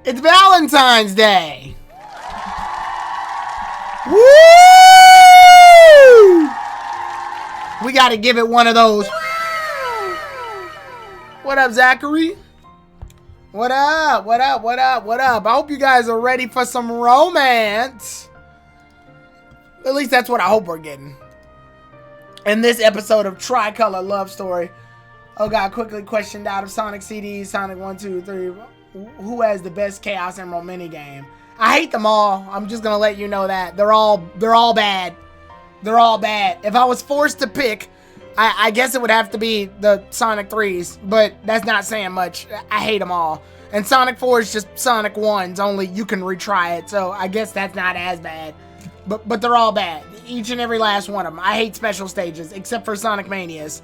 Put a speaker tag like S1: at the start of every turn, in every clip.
S1: It's Valentine's Day. Woo! We got to give it one of those. What up, Zachary? What up? What up? What up? What up? I hope you guys are ready for some romance. At least that's what I hope we're getting. In this episode of Tricolour Love Story. Oh God, quickly questioned out of Sonic CDs, Sonic 1, 2, 3. Who has the best Chaos Emerald minigame? I hate them all. I'm just gonna let you know that. They're all bad. They're all bad. If I was forced to pick, I guess it would have to be the Sonic 3s, but that's not saying much. I hate them all. And Sonic 4 is just Sonic 1s, only you can retry it, so I guess that's not as bad. But they're all bad. Each and every last one of them. I hate special stages, except for Sonic Manias.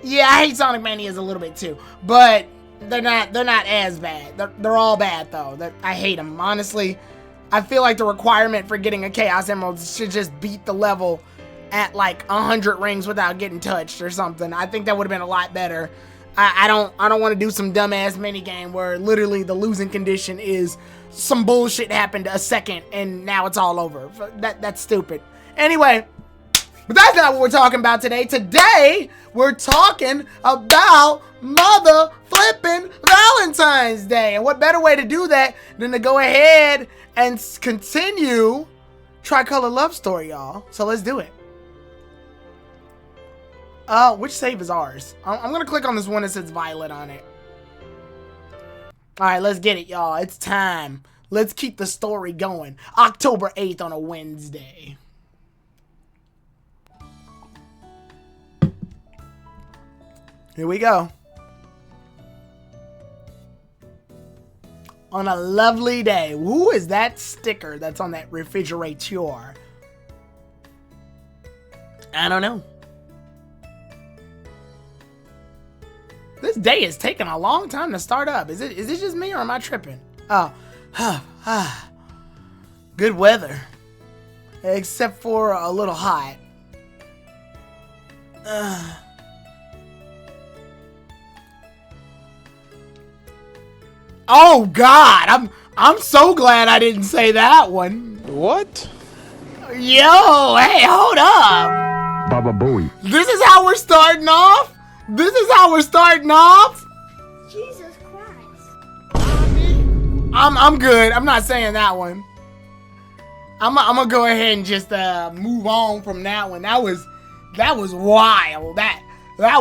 S1: Yeah, I hate Sonic Manias a little bit too, but they're not as bad. They're all bad though. I hate them. Honestly, I feel like the requirement for getting a Chaos Emerald should just beat the level at like 100 rings without getting touched or something. I think that would have been a lot better. I don't want to do some dumbass minigame where literally the losing condition is some bullshit happened a second and now it's all over. That's stupid. Anyway, but that's not what we're talking about today. Today, we're talking about mother flipping Valentine's Day. And what better way to do that than to go ahead and continue Tricolour Love Story, y'all. So let's do it. Which save is ours? I'm going to click on this one that says Violet on it. Alright, let's get it, y'all. It's time. Let's keep the story going. October 8th on a Wednesday. Here we go. On a lovely day. Who is that sticker that's on that refrigerator? I don't know. This day is taking a long time to start up. Is it just me or am I tripping? Oh. Good weather. Except for a little hot. Oh God, I'm so glad I didn't say that one.
S2: What?
S1: Yo, hey, hold up.
S2: Baba Booey.
S1: This is how we're starting off? This is how we're starting off?
S3: Jesus Christ.
S1: I'm good. I'm not saying that one. I'm gonna go ahead and just move on from that one. That was wild. That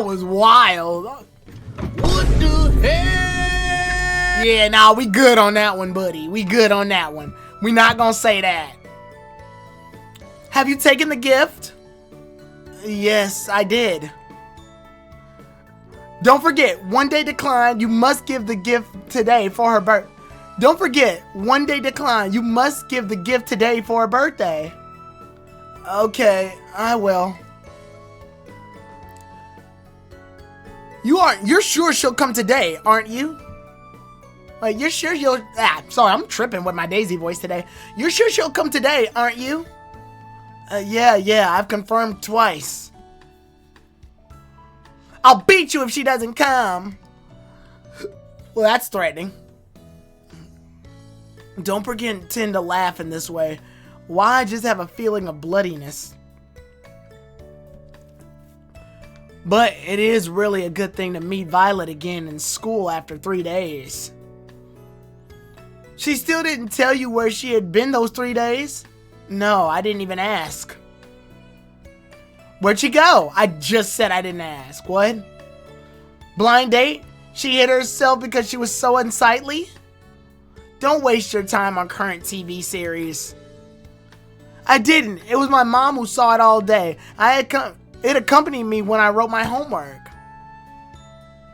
S1: was wild. What the hell? Yeah, nah, we good on that one, buddy. We good on that one. We not gonna say that. Have you taken the gift? Yes, I did. Don't forget, one day decline, you must give the gift today for her birthday. Don't forget, one day decline, you must give the gift today for her birthday. Okay, I will. You're sure she'll come today, aren't you? Like, you're sure sorry, I'm tripping with my Daisy voice today. You're sure she'll come today, aren't you? Yeah, I've confirmed twice. I'll beat you if she doesn't come. Well, that's threatening. Don't pretend to laugh in this way. Why just have a feeling of bloodiness? But it is really a good thing to meet Violet again in school after 3 days. She still didn't tell you where she had been those 3 days? No, I didn't even ask. Where'd she go? I just said I didn't ask. What? Blind date? She hit herself because she was so unsightly? Don't waste your time on current TV series. I didn't. It was my mom who saw it all day. It accompanied me when I wrote my homework.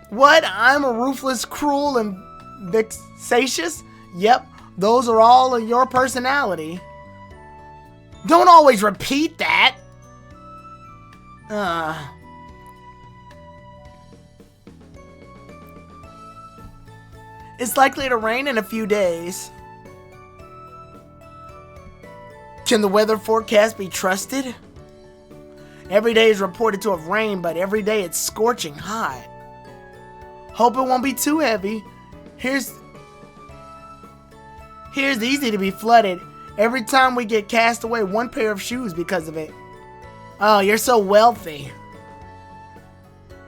S1: What? I'm a ruthless, cruel, and vexatious? Yep, those are all of your personality. Don't always repeat that. It's likely to rain in a few days. Can the weather forecast be trusted? Every day is reported to have rained, but every day it's scorching hot. Hope it won't be too heavy. Here's Here's easy to be flooded. Every time we get cast away, one pair of shoes because of it. Oh, you're so wealthy.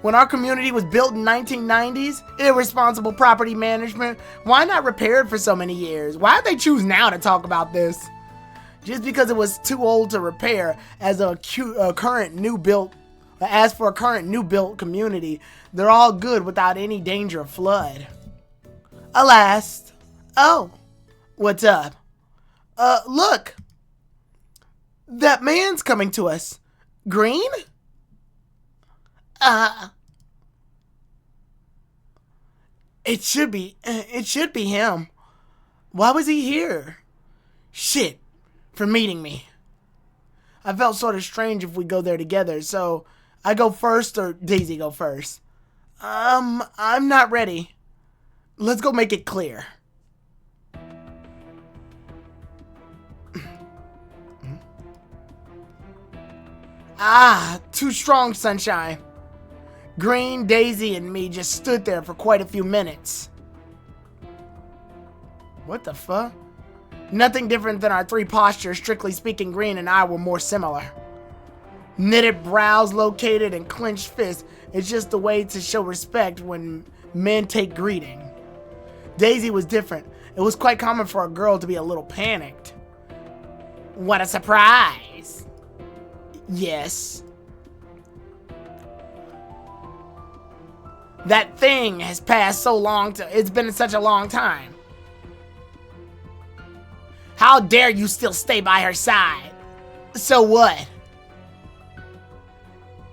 S1: When our community was built in 1990s, irresponsible property management, why not repair it for so many years? Why'd they choose now to talk about this? Just because it was too old to repair as for a current new built community, they're all good without any danger of flood. Alas. Oh, what's up? Look. That man's coming to us. Green? It should be him. Why was he here? Shit, for meeting me. I felt sort of strange if we go there together, so I go first or Daisy go first. I'm not ready. Let's go make it clear. Too strong, sunshine. Green, Daisy, and me just stood there for quite a few minutes. What the fuck? Nothing different than our three postures. Strictly speaking, Green and I were more similar. Knitted brows located and clenched fists. It's just a way to show respect when men take greeting. Daisy was different. It was quite common for a girl to be a little panicked. What a surprise! Yes. That thing has passed so long. It's been such a long time. How dare you still stay by her side? So what?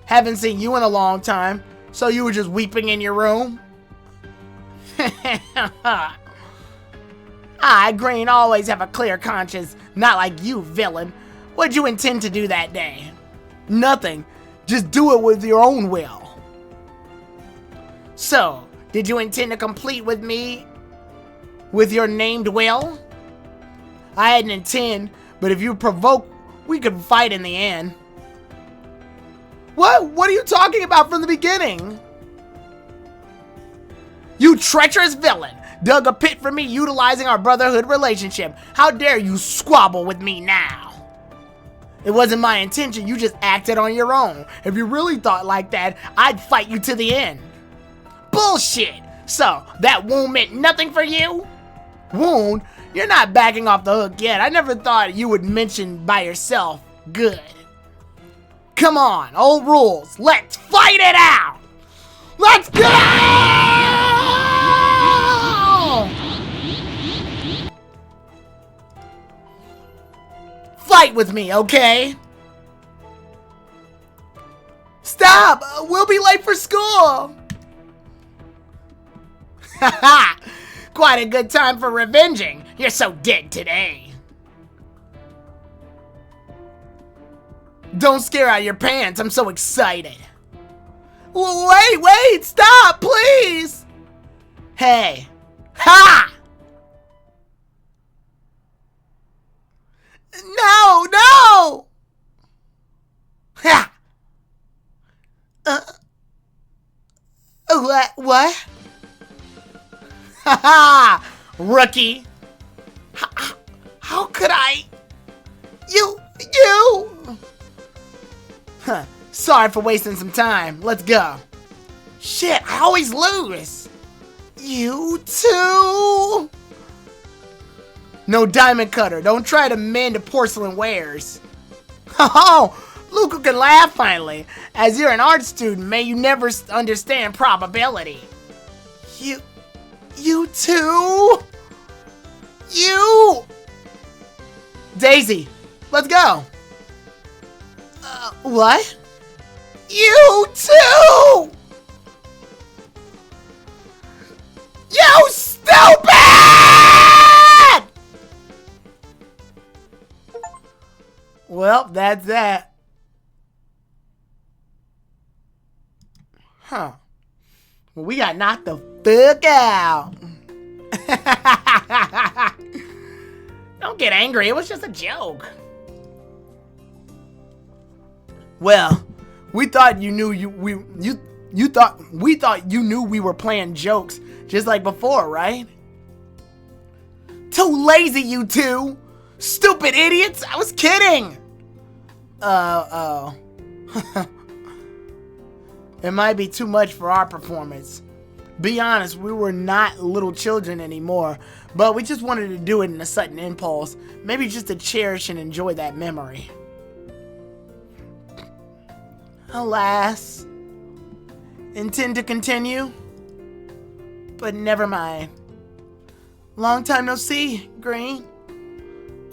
S1: Haven't seen you in a long time, so you were just weeping in your room? I, Green, always have a clear conscience, not like you, villain. What'd you intend to do that day? Nothing. Just do it with your own will. So, did you intend to complete with me with your named will? I hadn't intend, but if you provoke, we could fight in the end. What? What are you talking about from the beginning? You treacherous villain! Dug a pit for me utilizing our brotherhood relationship. How dare you squabble with me now? It wasn't my intention, you just acted on your own. If you really thought like that, I'd fight you to the end. Bullshit! So, that wound meant nothing for you? Wound? You're not backing off the hook yet. I never thought you would mention by yourself. Good. Come on, old rules. Let's fight it out! Let's go! Fight with me, okay? Stop! We'll be late for school! Haha! Quite a good time for revenging. You're so dead today. Don't scare out your pants. I'm so excited. Wait, stop, please. Hey. Ha! No. Ha! What? Haha! Rookie! How could I? You! Huh. Sorry for wasting some time. Let's go. Shit, I always lose. You too? No diamond cutter. Don't try to mend porcelain wares. Oh, Luca can laugh finally. As you're an art student, may you never understand probability. You too? You! Daisy, let's go. What? You too! You stupid! Well, that's that. Huh. Well, we got knocked the fuck out. Don't get angry. It was just a joke. Well, we thought you knew we thought you knew we were playing jokes just like before, right? Too lazy, you two! Stupid idiots! I was kidding! Oh. It might be too much for our performance. Be honest, we were not little children anymore, but we just wanted to do it in a sudden impulse. Maybe just to cherish and enjoy that memory. Alas. Intend to continue? But never mind. Long time no see, Green.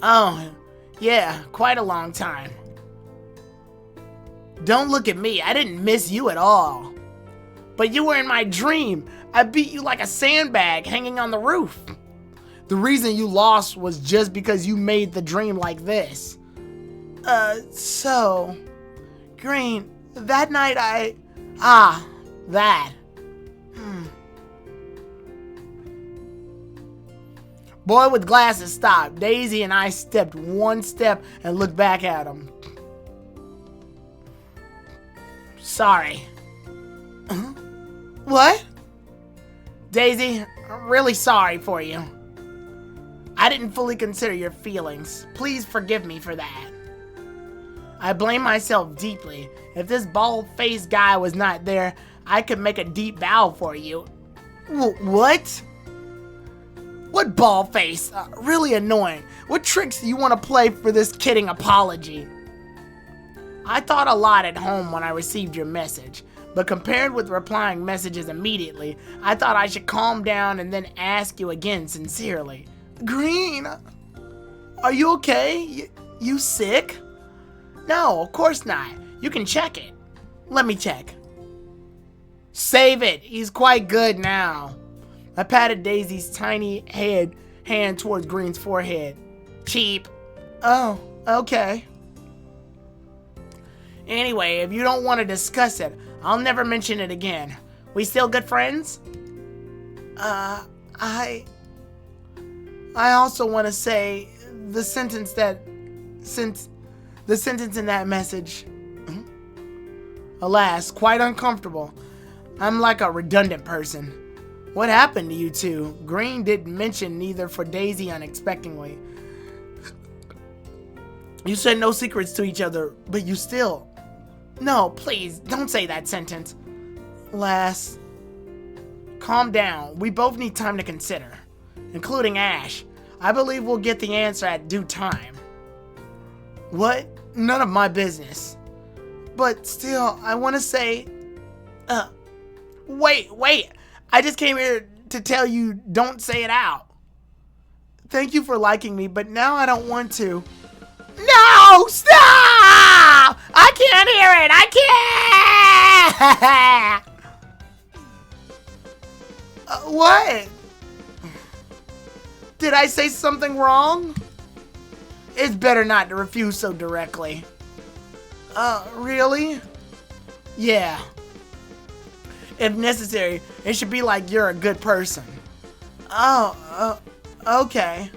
S1: Oh, yeah, quite a long time. Don't look at me, I didn't miss you at all. But you were in my dream. I beat you like a sandbag hanging on the roof. The reason you lost was just because you made the dream like this. So... Green, that night that. Boy with glasses stopped. Daisy and I stepped one step and looked back at him. Sorry. What? Daisy, I'm really sorry for you. I didn't fully consider your feelings. Please forgive me for that. I blame myself deeply. If this bald-faced guy was not there, I could make a deep bow for you. What? What bald face? Really annoying. What tricks do you want to play for this kidding apology? I thought a lot at home when I received your message, but compared with replying messages immediately, I thought I should calm down and then ask you again sincerely. Green, are you okay? You sick? No, of course not. You can check it. Let me check. Save it. He's quite good now. I patted Daisy's tiny hand towards Green's forehead. Cheap. Oh, okay. Anyway, if you don't want to discuss it, I'll never mention it again. We still good friends? I also want to say the sentence in that message. Alas, quite uncomfortable. I'm like a redundant person. What happened to you two? Green didn't mention neither for Daisy unexpectedly. You said no secrets to each other, but you still... No, please, don't say that sentence. Lass, calm down. We both need time to consider, including Ash. I believe we'll get the answer at due time. What? None of my business. But still, I want to say... Wait. I just came here to tell you don't say it out. Thank you for liking me, but now I don't want to. No! Stop! I can't hear it! I can't! What? Did I say something wrong? It's better not to refuse so directly. Really? Yeah. If necessary, it should be like you're a good person. Oh, okay.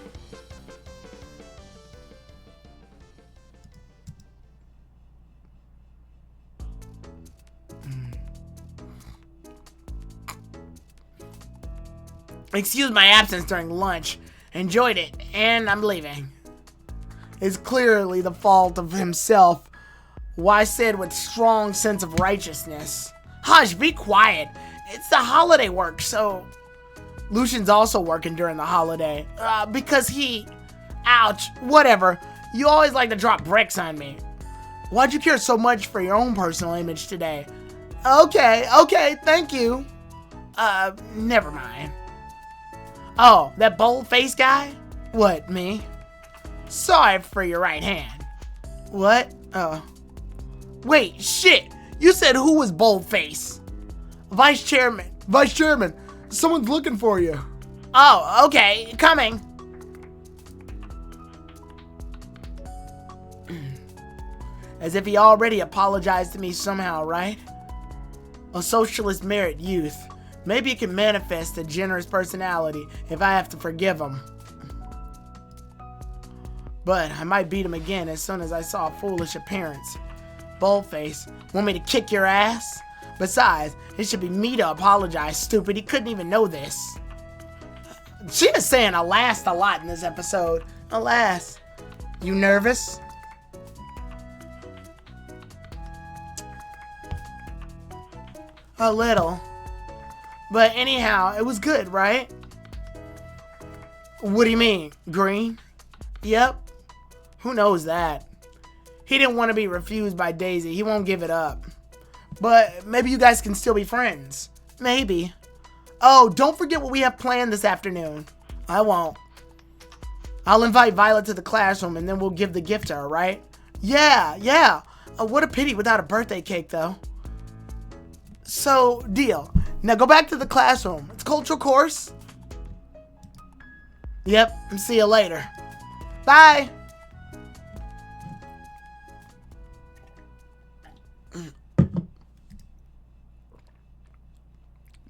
S1: Excuse my absence during lunch. Enjoyed it, and I'm leaving. It's clearly the fault of himself. Why said with strong sense of righteousness. Hush, be quiet. It's the holiday work, so... Lucian's also working during the holiday. Because he... Ouch, whatever. You always like to drop bricks on me. Why'd you care so much for your own personal image today? Okay, thank you. Never mind. Oh, that bold-faced guy? What, me? Sorry for your right hand. What? Wait, shit! You said who was bold-faced? Vice Chairman, someone's looking for you. Oh, okay, coming. As if he already apologized to me somehow, right? A socialist merit youth. Maybe it can manifest a generous personality if I have to forgive him. But I might beat him again as soon as I saw a foolish appearance. Boldface, want me to kick your ass? Besides, it should be me to apologize, stupid. He couldn't even know this. She is saying alas a lot in this episode. Alas. You nervous? A little. But anyhow, it was good, right? What do you mean? Green? Yep. Who knows that? He didn't want to be refused by Daisy. He won't give it up. But maybe you guys can still be friends. Maybe. Oh, don't forget what we have planned this afternoon. I won't. I'll invite Violet to the classroom and then we'll give the gift to her, right? Yeah. What a pity without a birthday cake, though. So, deal. Now go back to the classroom. It's cultural course. Yep, see you later. Bye.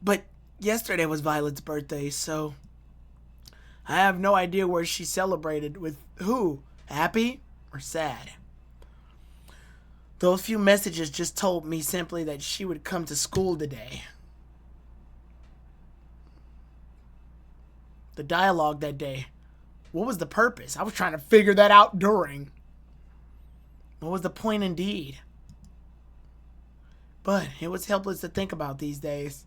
S1: But yesterday was Violet's birthday, so I have no idea where she celebrated with who. Happy or sad? Those few messages just told me simply that she would come to school today. The dialogue that day. What was the purpose? I was trying to figure that out during. What was the point indeed? But it was helpless to think about these days.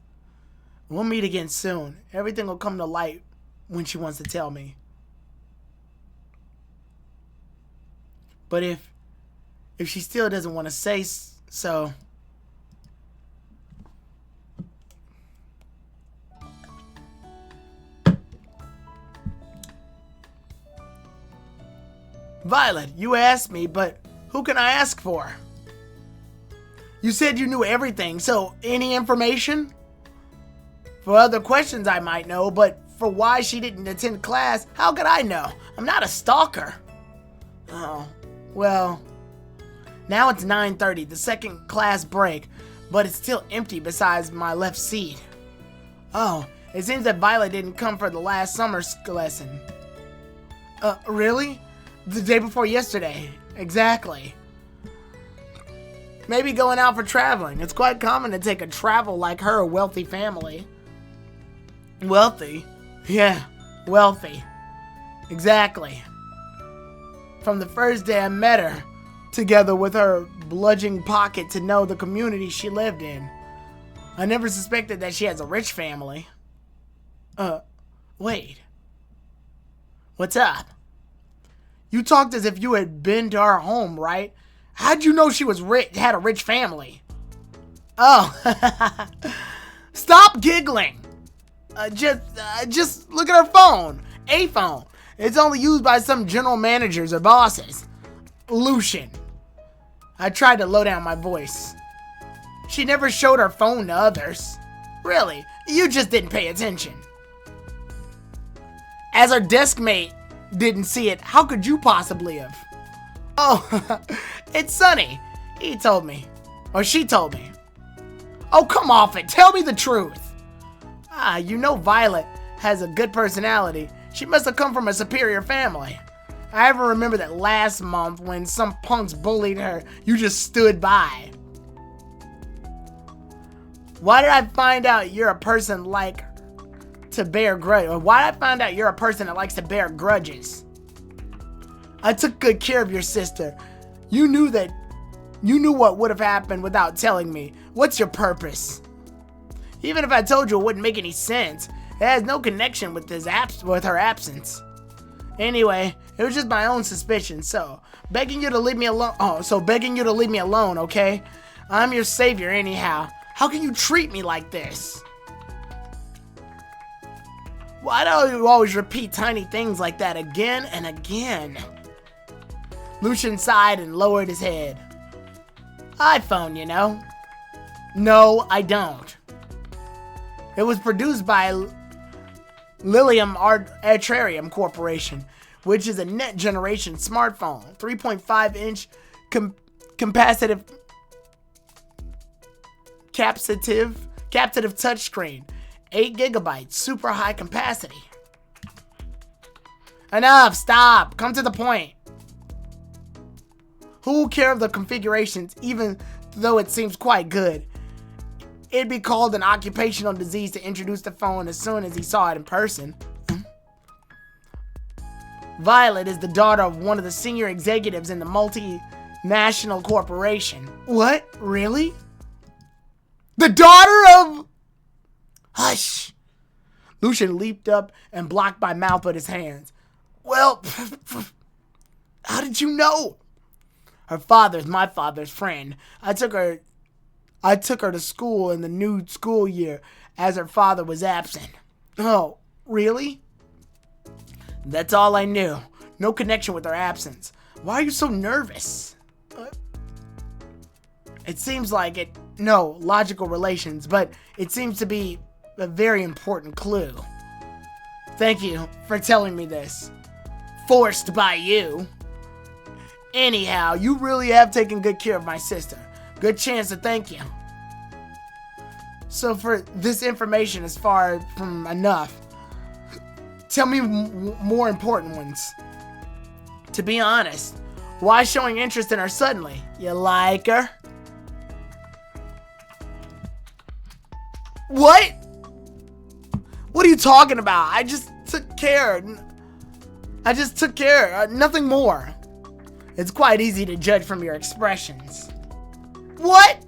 S1: We'll meet again soon. Everything will come to light when she wants to tell me. But if she still doesn't want to say so... Violet, you asked me, but who can I ask for? You said you knew everything, so any information? For other questions I might know, but for why she didn't attend class, how could I know? I'm not a stalker. Oh, well, now it's 9:30, the second class break, but it's still empty besides my left seat. Oh, it seems that Violet didn't come for the last summer lesson. Really? The day before yesterday. Exactly. Maybe going out for traveling. It's quite common to take a travel like her, a wealthy family. Wealthy? Yeah, wealthy. Exactly. From the first day I met her, together with her bludgeoning pocket to know the community she lived in, I never suspected that she has a rich family. Wait. What's up? You talked as if you had been to our home, right? How'd you know she was rich, had a rich family? Oh, stop giggling. Just look at her phone. A phone. It's only used by some general managers or bosses. Lucian. I tried to low down my voice. She never showed her phone to others. Really, you just didn't pay attention. As her desk mate didn't see it, how could you possibly have? Oh, it's Sunny. He told me. Or she told me. Oh, come off it. Tell me the truth. You know Violet has a good personality. She must have come from a superior family. I ever remember that last month when some punks bullied her, you just stood by. Why did I find out you're a person like to bear grudges? Why did I find out you're a person that likes to bear grudges? I took good care of your sister. You knew what would have happened without telling me. What's your purpose? Even if I told you, it wouldn't make any sense. It has no connection with her absence. Anyway, it was just my own suspicion, so begging you to leave me alone. Okay? I'm your savior anyhow. How can you treat me like this? Why do you always repeat tiny things like that again and again? Lucian sighed and lowered his head. iPhone, you know. No, I don't. It was produced by Lilium Artrarium Corporation, which is a net generation smartphone, 3.5-inch capacitive touchscreen, 8 gigabytes, super high capacity. Enough, stop, come to the point. Who will care of the configurations, even though it seems quite good? It'd be called an occupational disease to introduce the phone as soon as he saw it in person. Violet is the daughter of one of the senior executives in the multinational corporation. What? Really? The daughter of... Hush! Lucian leaped up and blocked my mouth with his hands. Well, how did you know? Her father's my father's friend. I took her to school in the new school year as her father was absent. Oh, really? That's all I knew. No connection with her absence. Why are you so nervous? It seems like it... No, logical relations, but it seems to be a very important clue. Thank you for telling me this. Forced by you. Anyhow, you really have taken good care of my sister. Good chance to thank you. So for this information is far from enough. Tell me more important ones. To be honest, why showing interest in her suddenly? You like her? What? What are you talking about? I just took care. Nothing more. It's quite easy to judge from your expressions. What?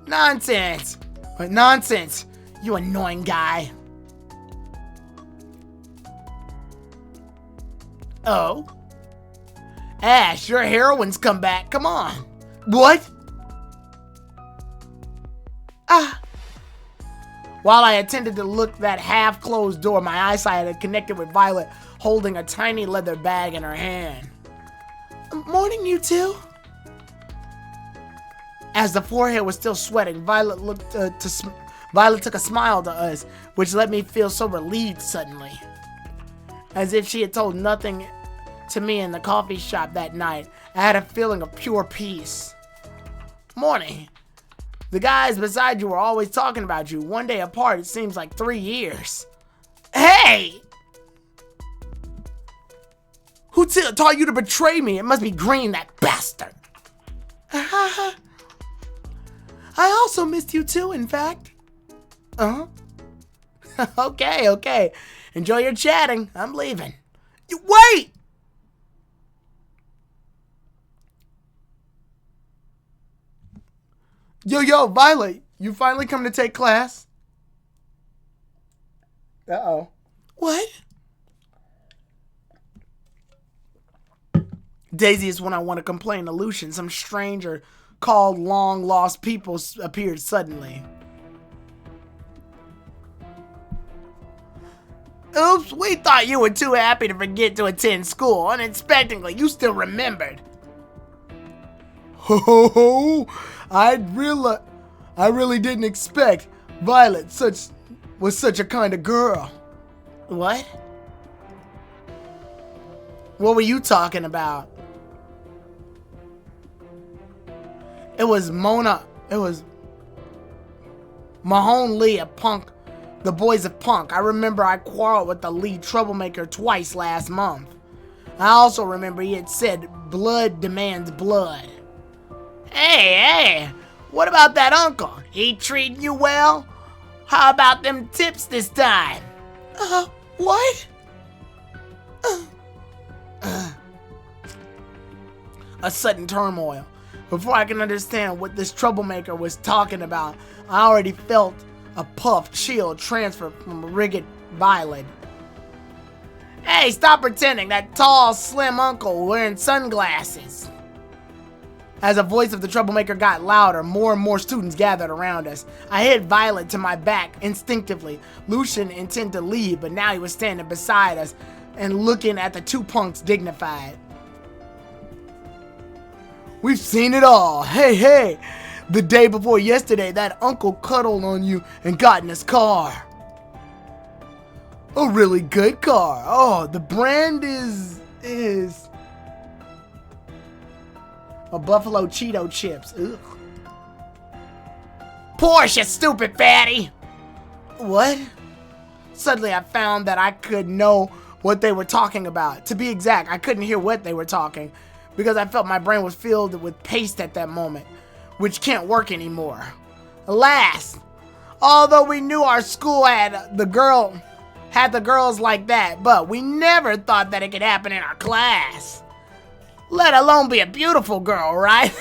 S1: Nonsense. Nonsense. You annoying guy. Oh? Ash, your heroine's come back. Come on. What? While I attended to look that half-closed door, my eyesight had connected with Violet holding a tiny leather bag in her hand. Morning, you two. As the forehead was still sweating, Violet took a smile to us, which let me feel so relieved suddenly. As if she had told nothing to me in the coffee shop that night, I had a feeling of pure peace. Morning. The guys beside you were always talking about you. One day apart, it seems like 3 years. Hey! Who taught you to betray me? It must be Green, that bastard. I also missed you too, in fact. Okay. Enjoy your chatting. I'm leaving. Wait! Yo, Violet, you finally come to take class? Uh-oh. What? Daisy is when I want to complain to Lucian. Some stranger called long lost people appeared suddenly. Oops, we thought you were too happy to forget to attend school. Unexpectedly, you still remembered. Ho! I really didn't expect Violet was such a kind of girl. What? What were you talking about? It was Mona. It was Mahone Lee of Punk. The Boys of Punk. I remember I quarreled with the lead troublemaker twice last month. I also remember he had said blood demands blood. Hey, what about that uncle? He treating you well? How about them tips this time? What? A sudden turmoil. Before I can understand what this troublemaker was talking about, I already felt a puff chill transfer from rigid Violet. Hey, stop pretending, that tall, slim uncle wearing sunglasses. As the voice of the troublemaker got louder, more and more students gathered around us. I hit Violet to my back instinctively. Lucian intended to leave, but now he was standing beside us and looking at the two punks dignified. We've seen it all. Hey, the day before yesterday, that uncle cuddled on you and got in his car. A really good car. Oh, the brand is a Buffalo Cheeto chips. Ugh. Porsche, stupid fatty. What? Suddenly I found that I could know what they were talking about. To be exact, I couldn't hear what they were talking because I felt my brain was filled with paste at that moment, which can't work anymore. Alas, although we knew our school had the girl had the girls like that, but we never thought that it could happen in our class. Let alone be a beautiful girl, right?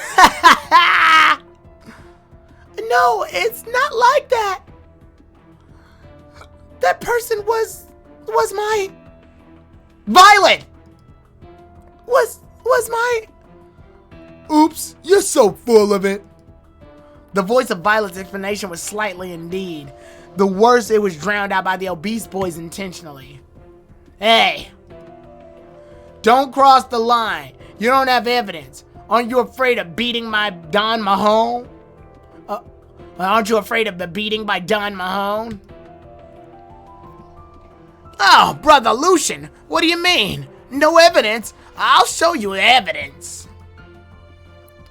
S1: No, it's not like that. That person was my... Violet! Was my... Oops, you're so full of it. The voice of Violet's explanation was slightly indeed. The worst, it was drowned out by the obese boys intentionally. Hey! Don't cross the line. You don't have evidence. Aren't you afraid of beating my Don Mahone? Aren't you afraid of the beating by Don Mahone? Oh, Brother Lucian, what do you mean? No evidence? I'll show you evidence.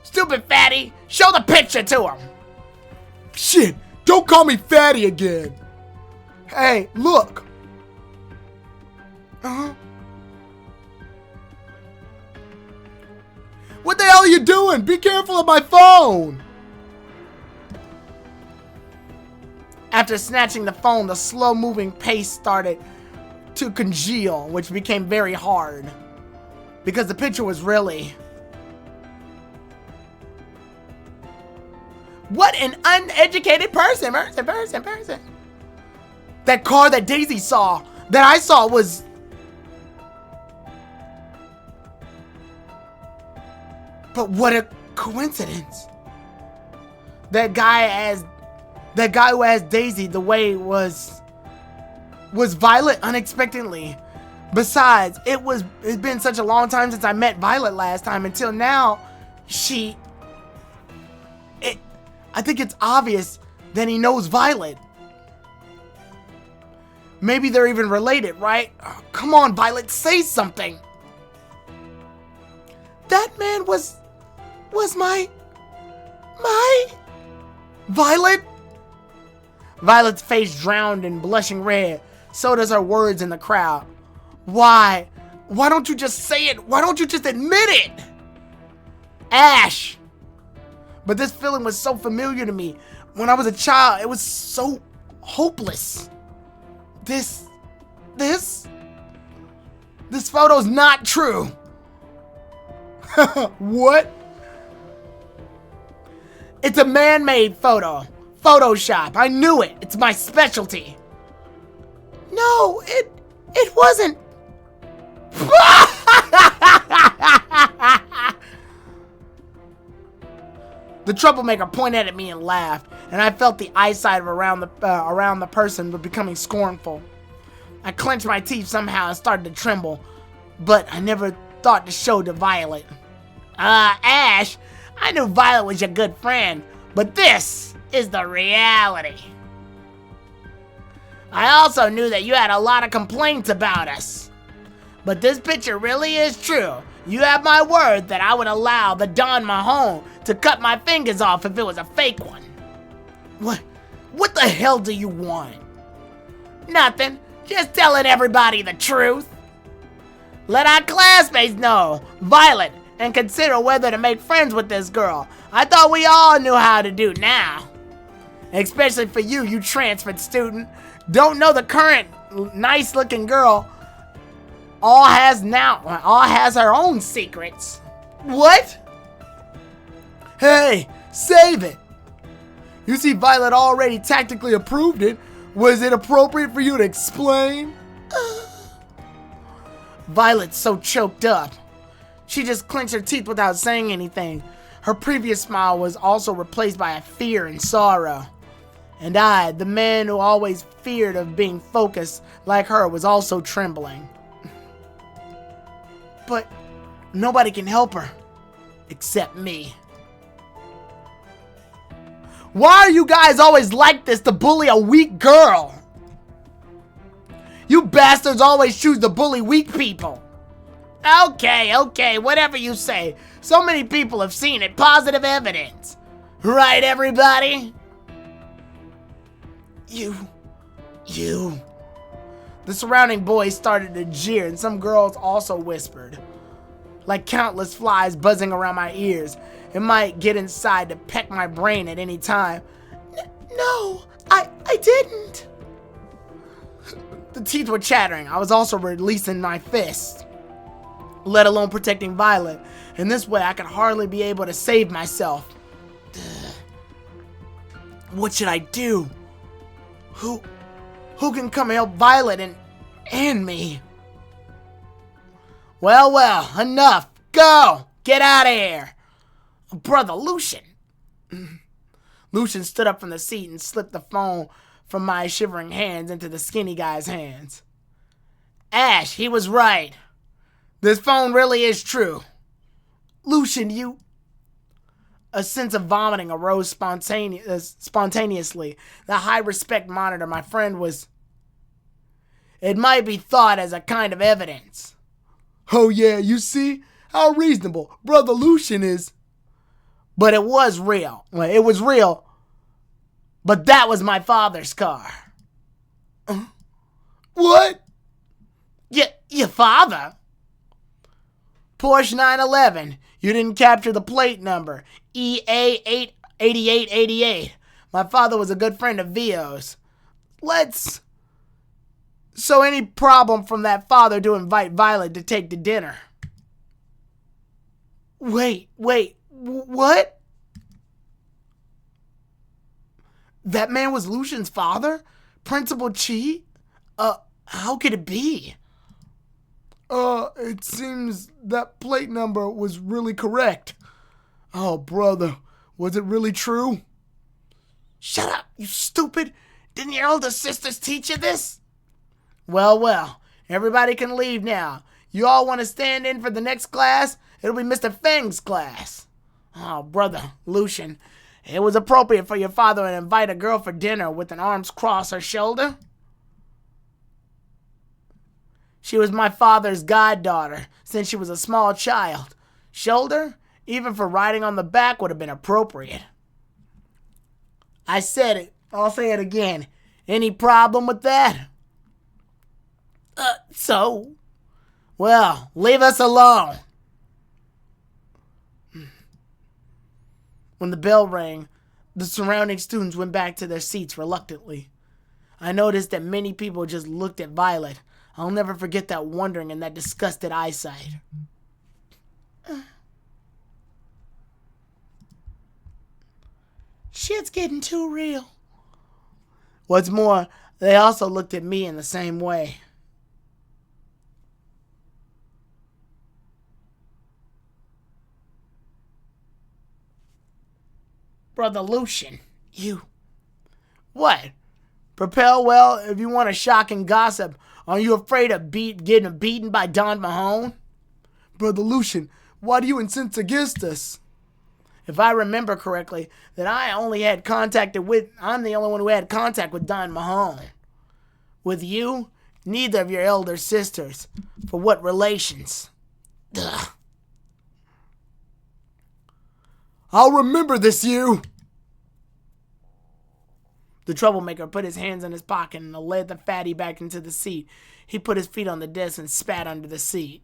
S1: Stupid fatty, show the picture to him. Shit, don't call me fatty again. Hey, look. What the hell are you doing? Be careful of my phone. After snatching the phone, the slow-moving pace started to congeal, which became very hard. Because the picture was really... What an uneducated person. That car that Daisy saw, that I saw was... But what a coincidence. That guy who has Daisy the way was Violet unexpectedly. Besides, it's been such a long time since I met Violet last time. Until now, I think it's obvious that he knows Violet. Maybe they're even related, right? Oh, come on, Violet, say something. That man was my Violet? Violet's face drowned in blushing red. So does her words in the crowd. Why? Why don't you just say it? Why don't you just admit it? Ash! But this feeling was so familiar to me. When I was a child, it was so hopeless. This photo's not true. What? It's a man-made photo. Photoshop. I knew it. It's my specialty. No, it wasn't. The troublemaker pointed at me and laughed, and I felt the eyesight of around the person was becoming scornful. I clenched my teeth somehow and started to tremble, but I never thought to show to Violet. Ash, I knew Violet was your good friend, but this is the reality. I also knew that you had a lot of complaints about us. But this picture really is true. You have my word that I would allow the Don Mahone to cut my fingers off if it was a fake one. What the hell do you want? Nothing. Just telling everybody the truth. Let our classmates know, Violet, and consider whether to make friends with this girl. I thought we all knew how to do now. Especially for you transferred student. Don't know the current nice-looking girl all has her own secrets. What? Hey, save it. You see, Violet already tactically approved it. Was it appropriate for you to explain? Violet's so choked up. She just clenched her teeth without saying anything. Her previous smile was also replaced by a fear and sorrow. And I, the man who always feared of being focused like her, was also trembling. But nobody can help her, except me. Why are you guys always like this to bully a weak girl? You bastards always choose to bully weak people. Okay, whatever you say. So many people have seen it, positive evidence. Right, everybody? You. The surrounding boys started to jeer, and some girls also whispered. Like countless flies buzzing around my ears. It might get inside to peck my brain at any time. No, I didn't. The teeth were chattering. I was also releasing my fists, let alone protecting Violet. In this way, I could hardly be able to save myself. What should I do? Who can come help Violet and me? Well, enough. Go! Get out of here! Brother Lucian. Lucian stood up from the seat and slipped the phone from my shivering hands into the skinny guy's hands. Ash, he was right. This phone really is true. Lucian, you... A sense of vomiting arose spontaneously. The high respect monitor my friend was... It might be thought as a kind of evidence. Oh yeah, you see? How reasonable Brother Lucian is. But it was real. It was real. But that was my father's car. What? Your father? Porsche 911. You didn't capture the plate number. EA8888. My father was a good friend of Vio's. So any problem from that father to invite Violet to take to dinner? Wait, what? That man was Lucian's father? Principal Chi? How could it be? It seems that plate number was really correct. Oh, brother, was it really true? Shut up, you stupid! Didn't your older sisters teach you this? Well, everybody can leave now. You all want to stand in for the next class? It'll be Mr. Feng's class. Oh, brother, Lucian, it was appropriate for your father to invite a girl for dinner with an arms crossed her shoulder? She was my father's goddaughter since she was a small child. Shoulder, even for riding on the back, would have been appropriate. I said it. I'll say it again. Any problem with that? So? Well, leave us alone. When the bell rang, the surrounding students went back to their seats reluctantly. I noticed that many people just looked at Violet. I'll never forget that wondering and that disgusted eyesight. Shit's getting too real. What's more, they also looked at me in the same way. Brother Lucian, you... What? Propel, well, if you want to shock and gossip, are you afraid of getting beaten by Don Mahone? Brother Lucian, why do you insist against us? If I remember correctly, that I'm the only one who had contact with Don Mahone. With you, neither of your elder sisters. For what relations? Ugh. I'll remember this, you! The troublemaker put his hands in his pocket and led the fatty back into the seat. He put his feet on the desk and spat under the seat.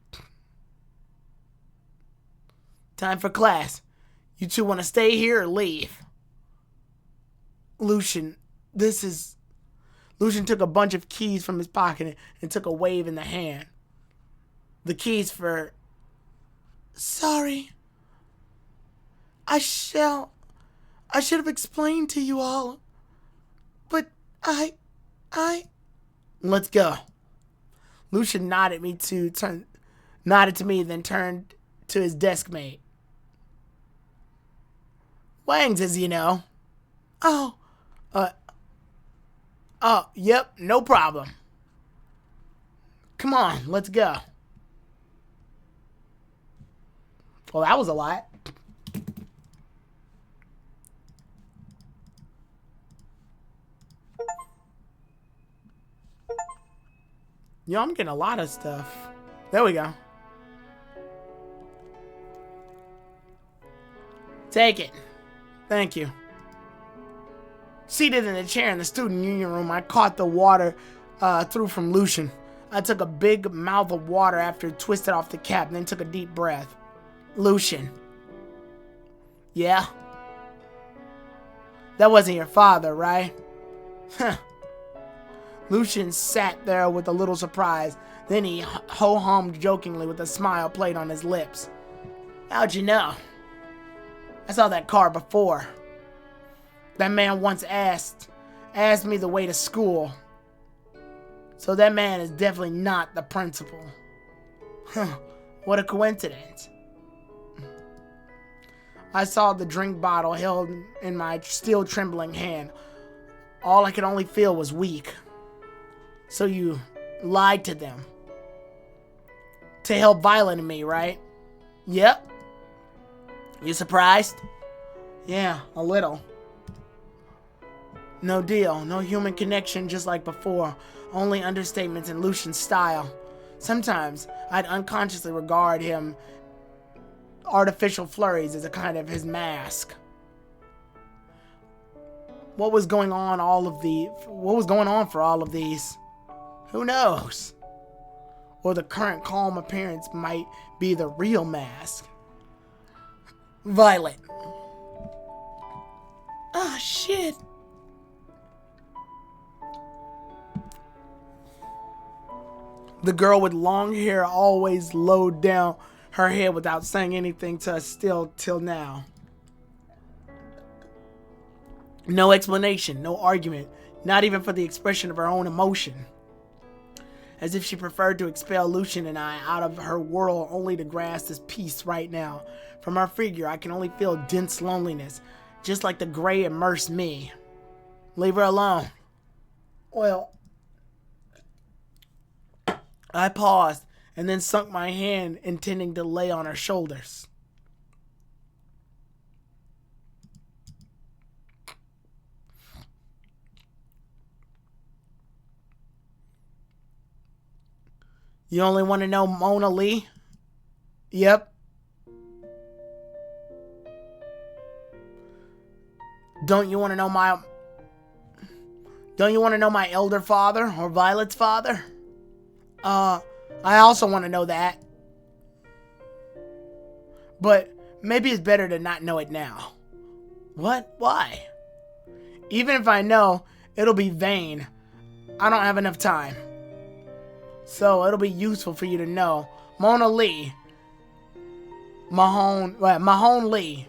S1: Time for class. You two want to stay here or leave? Lucian, Lucian took a bunch of keys from his pocket and took a wave in the hand. The keys for... Sorry. I should have explained to you all. But I... Let's go. Lucian nodded to me, then turned to his desk mate. Wang's, as you know. Yep, no problem. Come on, let's go. Well, that was a lot. Yo, I'm getting a lot of stuff. There we go. Take it. Thank you. Seated in a chair in the student union room, I caught the water through from Lucian. I took a big mouth of water after it twisted off the cap, then took a deep breath. Lucian. Yeah? That wasn't your father, right? Huh. Lucian sat there with a little surprise. Then he ho-hummed jokingly with a smile played on his lips. How'd you know? I saw that car before. That man once asked me the way to school. So that man is definitely not the principal. Huh, what a coincidence. I saw the drink bottle held in my still trembling hand. All I could only feel was weak. So you lied to them. To help Violet and me, right? Yep. You surprised? Yeah, a little. No deal. No human connection just like before. Only understatements in Lucian's style. Sometimes I'd unconsciously regard him artificial flurries as a kind of his mask. What was going on for all of these? Who knows? Or the current calm appearance might be the real mask. Violet. Ah, shit. The girl with long hair always lowered down her head without saying anything to us still till now. No explanation, no argument, not even for the expression of her own emotion. As if she preferred to expel Lucian and I out of her world only to grasp this peace right now. From her figure, I can only feel dense loneliness, just like the gray immersed me. Leave her alone. Well, I paused and then sunk my hand, intending to lay on her shoulders. You only want to know Mona Lee? Yep. Don't you want to know my elder father or Violet's father? I also want to know that. But maybe it's better to not know it now. What? Why? Even if I know, it'll be vain. I don't have enough time. So it'll be useful for you to know. Mona Lee. Mahone Lee.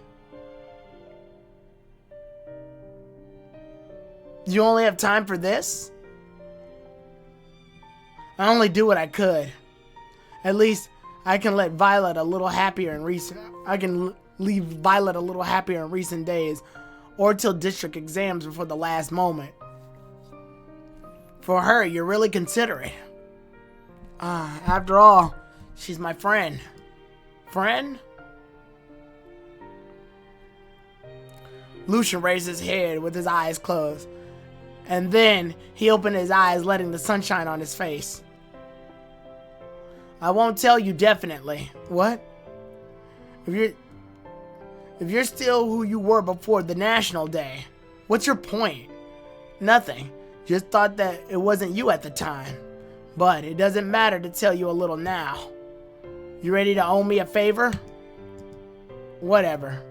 S1: You only have time for this? I only do what I could. At least I can let Violet a little happier in recent. I can leave Violet a little happier in recent days, or till district exams before the last moment. For her, you're really considerate. After all, she's my friend. Friend? Lucian raised his head with his eyes closed. And then he opened his eyes, letting the sunshine on his face. I won't tell you definitely. What? If you're still who you were before the National Day, what's your point? Nothing. Just thought that it wasn't you at the time. But it doesn't matter to tell you a little now. You ready to owe me a favor? Whatever.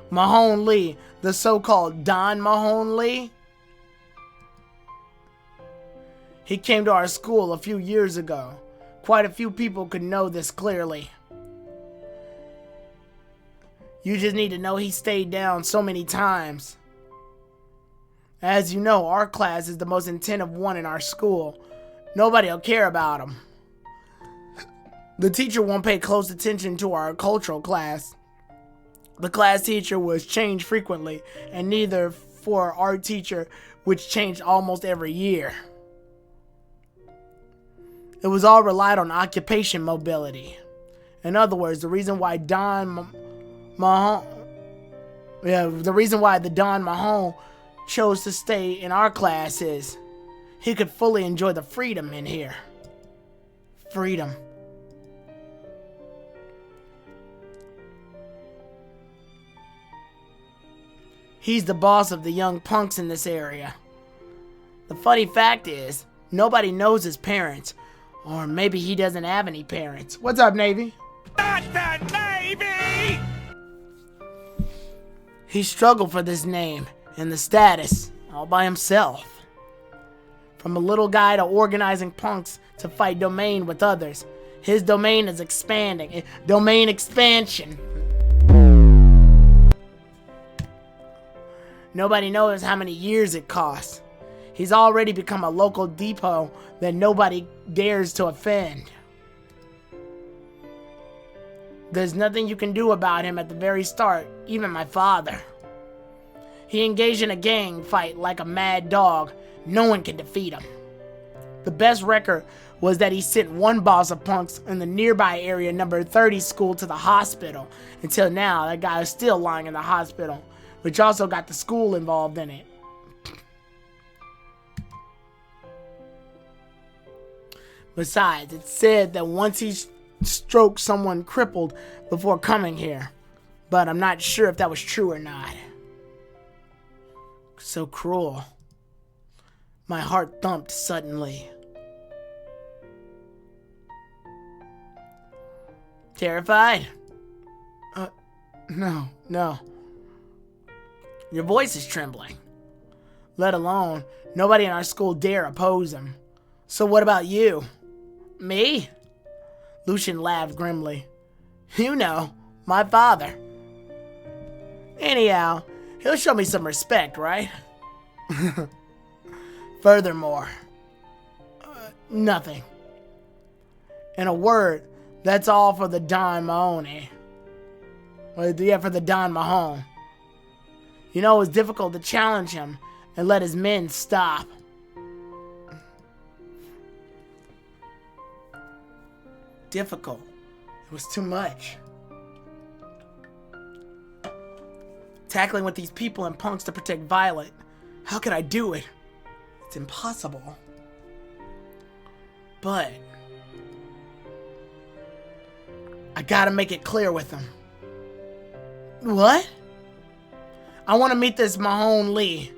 S1: Mahone Lee, the so-called Don Mahone Lee. He came to our school a few years ago. Quite a few people could know this clearly. You just need to know he stayed down so many times. As you know, our class is the most attentive one in our school. Nobody will care about him. The teacher won't pay close attention to our cultural class. The class teacher was changed frequently, and neither for our art teacher, which changed almost every year. It was all relied on occupation mobility. In other words, the reason why the Don Mahone chose to stay in our class is he could fully enjoy the freedom in here. Freedom. He's the boss of the young punks in this area. The funny fact is, nobody knows his parents. Or maybe he doesn't have any parents. What's up, Navy?
S2: Not the Navy!
S1: He struggled for this name and the status all by himself. From a little guy to organizing punks to fight domain with others. His domain is expanding. Domain expansion. Nobody knows how many years it costs. He's already become a local depot that nobody dares to offend. There's nothing you can do about him at the very start, even my father. He engaged in a gang fight like a mad dog. No one can defeat him. The best record was that he sent one boss of punks in the nearby area number 30 school to the hospital. Until now, that guy is still lying in the hospital, which also got the school involved in it. Besides, it's said that once he stroked someone crippled before coming here, but I'm not sure if that was true or not. So cruel. My heart thumped suddenly. Terrified? No. Your voice is trembling. Let alone, nobody in our school dare oppose him. So what about you? Me? Lucian laughed grimly. You know, my father. Anyhow, he'll show me some respect, right? Furthermore, nothing. In a word, that's all for the Don Mahoney. For the Don Mahone. You know, it was difficult to challenge him and let his men stop. Difficult. It was too much. Tackling with these people and punks to protect Violet. How could I do it? It's impossible. But I gotta make it clear with him. What? I want to meet this Mahone Lee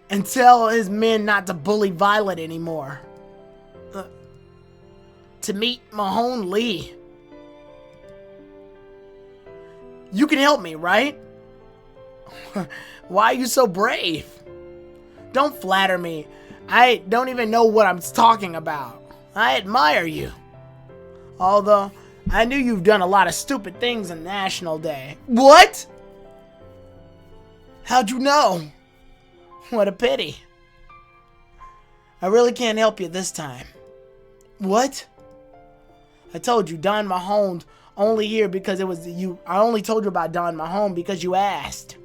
S1: and tell his men not to bully Violet anymore. To meet Mahone Lee. You can help me, right? Why are you so brave? Don't flatter me. I don't even know what I'm talking about. I admire you. Although, I knew you've done a lot of stupid things on National Day. What? How'd you know? What a pity. I really can't help you this time. What? I told you, Don Mahone only here because it was you. I only told you about Don Mahone because you asked.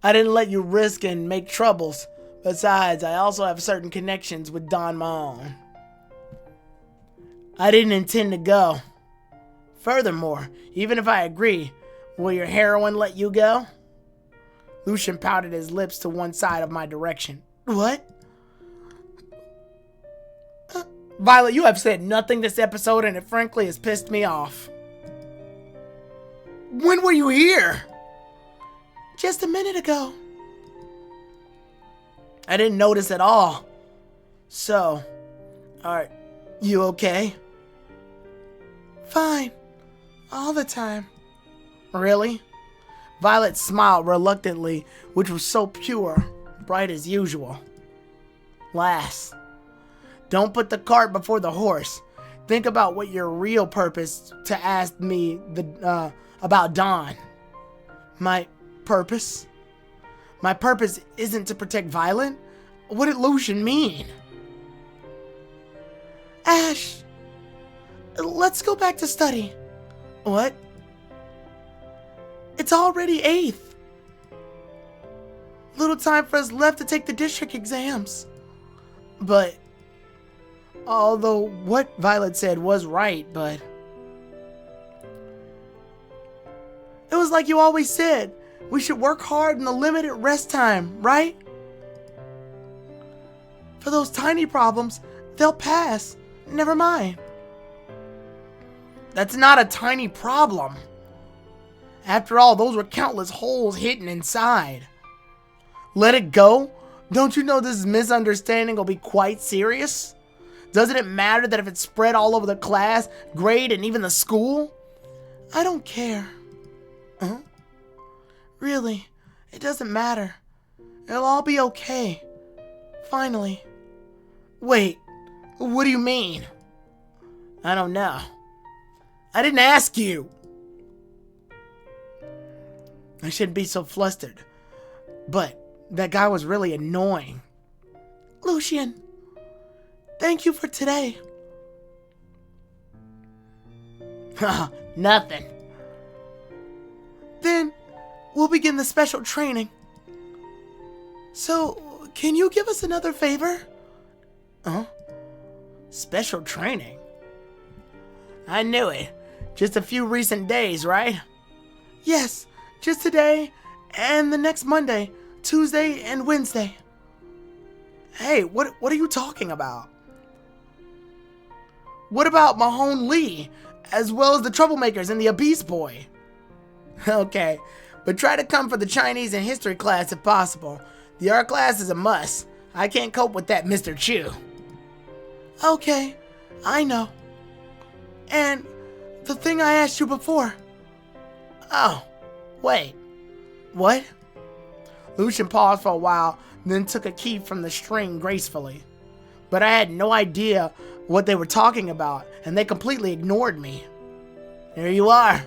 S1: I didn't let you risk and make troubles. Besides, I also have certain connections with Don Mahone. I didn't intend to go. Furthermore, even if I agree, will your heroine let you go? Lucian pouted his lips to one side of my direction. What? Violet, you have said nothing this episode and it frankly has pissed me off. When were you here? Just a minute ago. I didn't notice at all. So, are you okay? Fine. All the time. Really? Violet smiled reluctantly, which was so pure, bright as usual. Lass, don't put the cart before the horse. Think about what your real purpose to ask me about Don. My purpose? My purpose isn't to protect Violet? What did Lucian mean? Ash, let's go back to study. What? It's already 8th. Little time for us left to take the district exams. But, although what Violet said was right, but it was like you always said, we should work hard in the limited rest time, right? For those tiny problems, they'll pass. Never mind. That's not a tiny problem. After all, those were countless holes hidden inside. Let it go? Don't you know this misunderstanding will be quite serious? Doesn't it matter that if it's spread all over the class, grade, and even the school? I don't care. Huh? Really, it doesn't matter. It'll all be okay. Finally. Wait, what do you mean? I don't know. I didn't ask you. I shouldn't be so flustered. But that guy was really annoying. Lucian, thank you for today. Nothing. Then we'll begin the special training. So, can you give us another favor? Huh? Special training? I knew it. Just a few recent days, right? Yes, just today and the next Monday, Tuesday and Wednesday. Hey, what are you talking about? What about Mahone Lee, as well as the Troublemakers and the Abyss Boy? Okay, but try to come for the Chinese and history class if possible. The art class is a must. I can't cope with that Mr. Chu. Okay, I know. And the thing I asked you before. Oh, wait. What? Lucian paused for a while, then took a key from the string gracefully. But I had no idea what they were talking about, and they completely ignored me. There you are.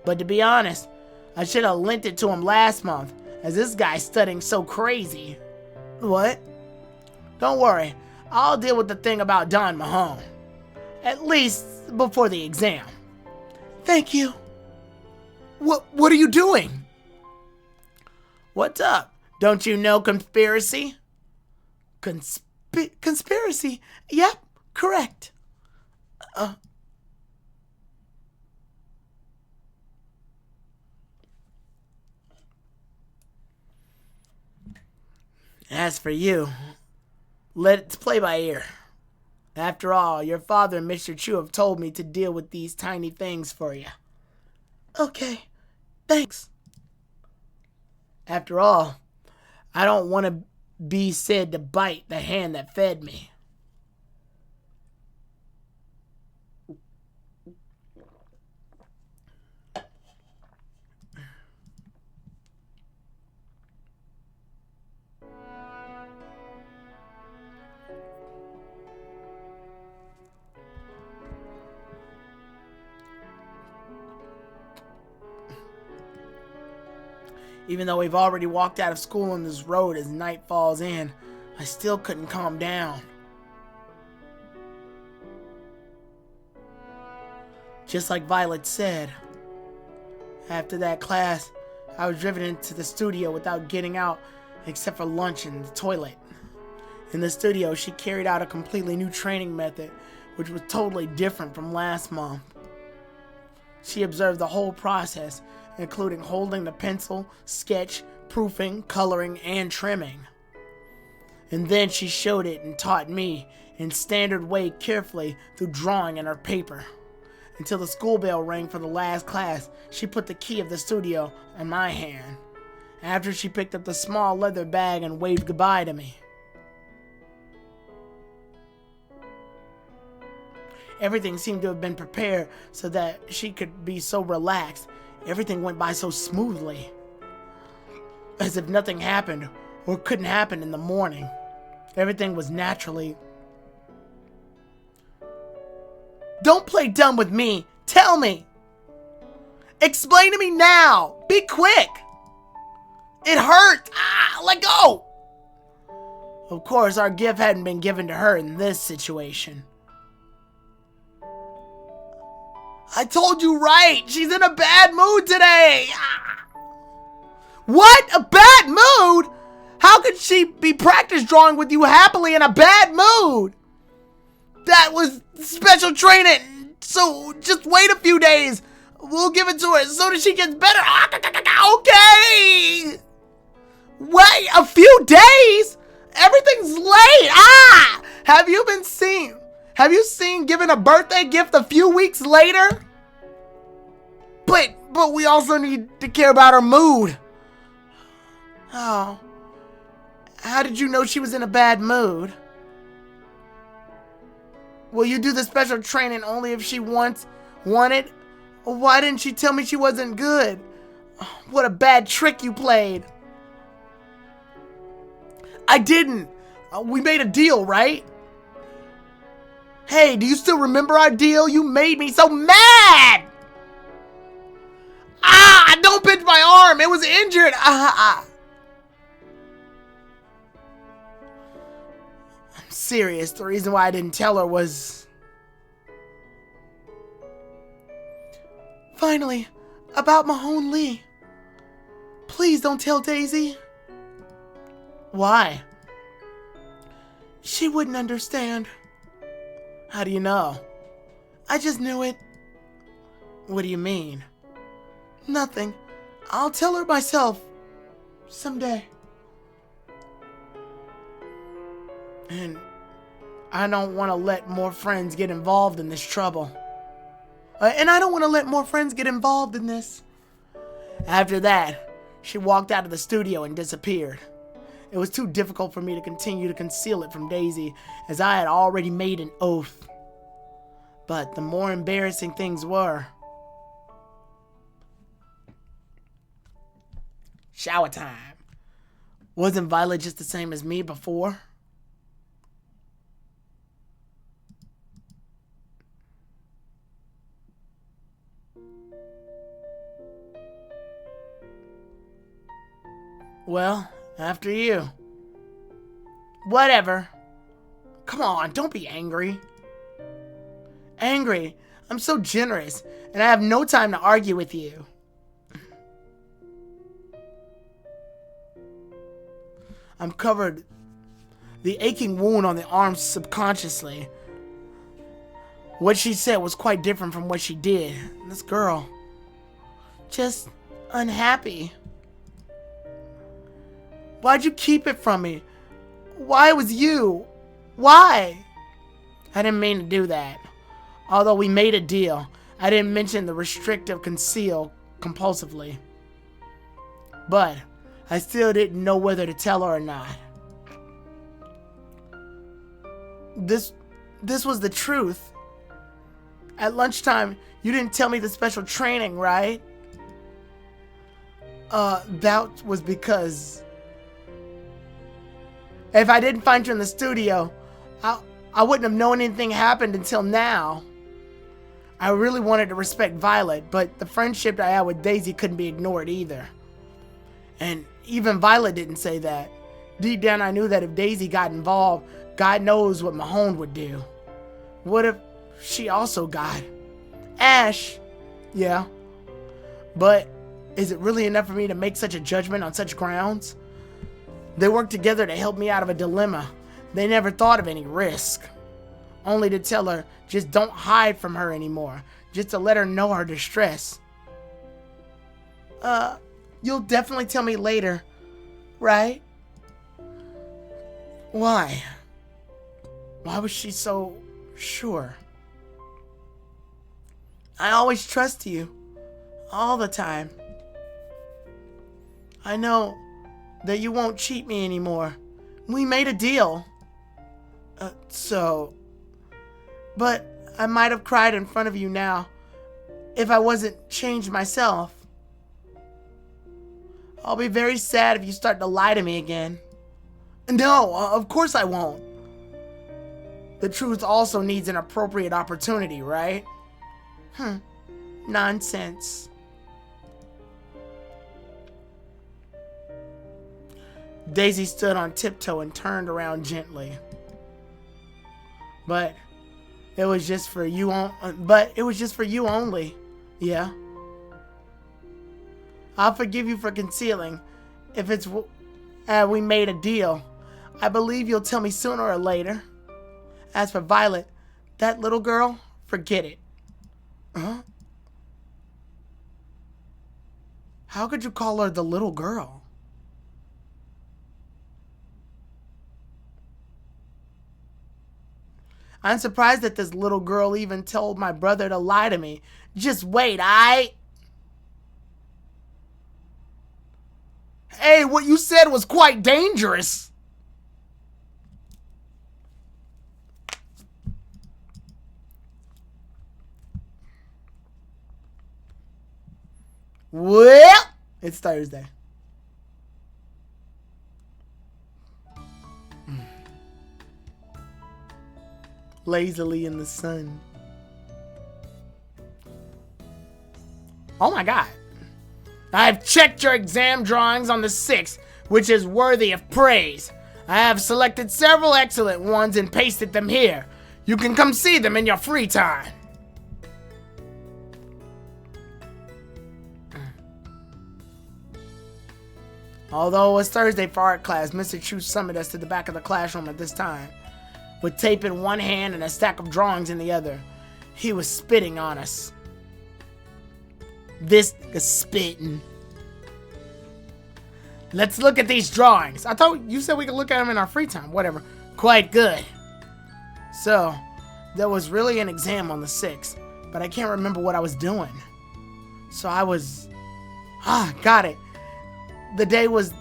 S1: But to be honest, I should have lent it to him last month, as this guy's studying so crazy. What? Don't worry, I'll deal with the thing about Don Mahone. At least before the exam. Thank you. What are you doing? What's up? Don't you know conspiracy? Conspiracy? Yep, correct. As for you, let's play by ear. After all, your father and Mr. Chu have told me to deal with these tiny things for you. Okay, thanks. After all, I don't want to be said to bite the hand that fed me. Even though we've already walked out of school on this road as night falls in, I still couldn't calm down. Just like Violet said, after that class, I was driven into the studio without getting out except for lunch and the toilet. In the studio, she carried out a completely new training method, which was totally different from last month. She observed the whole process, including holding the pencil, sketch, proofing, coloring, and trimming. And then she showed it and taught me in standard way carefully through drawing in her paper. Until the school bell rang for the last class, she put the key of the studio in my hand. After she picked up the small leather bag and waved goodbye to me. Everything seemed to have been prepared so that she could be so relaxed. Everything went by so smoothly. As if nothing happened or couldn't happen in the morning. Everything was naturally... Don't play dumb with me. Tell me. Explain to me now. Be quick. It hurt. Let go. Of course, our gift hadn't been given to her in this situation. I told you right. She's in a bad mood today. What? A bad mood? How could she be practice drawing with you happily in a bad mood? That was special training. So just wait a few days. We'll give it to her as soon as she gets better. Okay. Wait a few days? Everything's late. Have you seen giving a birthday gift a few weeks later? But we also need to care about her mood. Oh. How did you know she was in a bad mood? Will you do the special training only if she wanted? Why didn't she tell me she wasn't good? What a bad trick you played. I didn't. We made a deal, right? Hey, do you still remember our deal? You made me so mad! Ah! Don't pinch my arm! It was injured! I'm serious. The reason why I didn't tell her was... Finally, about Mahone Lee. Please don't tell Daisy. Why? She wouldn't understand. How do you know? I just knew it. What do you mean? Nothing. I'll tell her myself. Someday. And I don't want to let more friends get involved in this trouble. And I don't want to let more friends get involved in this. After that, she walked out of the studio and disappeared. It was too difficult for me to continue to conceal it from Daisy, as I had already made an oath. But the more embarrassing things were... Shower time. Wasn't Violet just the same as me before? Well, after you. Whatever. Come on, don't be angry. Angry? I'm so generous, and I have no time to argue with you. I'm covered. The aching wound on the arm subconsciously. What she said was quite different from what she did. This girl. Just unhappy. Why'd you keep it from me? Why was you? Why? I didn't mean to do that. Although we made a deal, I didn't mention the restrictive conceal compulsively. But I still didn't know whether to tell her or not. This was the truth. At lunchtime, you didn't tell me the special training, right? That was because... If I didn't find you in the studio, I wouldn't have known anything happened until now. I really wanted to respect Violet, but the friendship I had with Daisy couldn't be ignored either. And even Violet didn't say that. Deep down I knew that if Daisy got involved, God knows what Mahone would do. What if she also got Ash? Yeah. But is it really enough for me to make such a judgment on such grounds? They worked together to help me out of a dilemma. They never thought of any risk. Only to tell her, just don't hide from her anymore. Just to let her know her distress. You'll definitely tell me later, right? Why? Why was she so sure? I always trust you. All the time. I know that you won't cheat me anymore. We made a deal. But I might have cried in front of you now if I wasn't changed myself. I'll be very sad if you start to lie to me again. No, of course I won't. The truth also needs an appropriate opportunity, right? Nonsense. Daisy stood on tiptoe and turned around gently. But it was just for you only. Yeah. I'll forgive you for concealing. If it's we made a deal, I believe you'll tell me sooner or later. As for Violet, that little girl, forget it. Huh? How could you call her the little girl? I'm surprised that this little girl even told my brother to lie to me. Just wait, Hey, what you said was quite dangerous. Well, it's Thursday. Lazily in the sun. Oh my God. I've checked your exam drawings on the 6th, which is worthy of praise. I have selected several excellent ones and pasted them here. You can come see them in your free time. Although it was Thursday for art class, Mr. Chu summoned us to the back of the classroom at this time. With tape in one hand and a stack of drawings in the other, he was spitting on us. This is spitting. Let's look at these drawings. I thought you said we could look at them in our free time. Whatever. Quite good. So, there was really an exam on the 6th, but I can't remember what I was doing. So I was... got it. That day was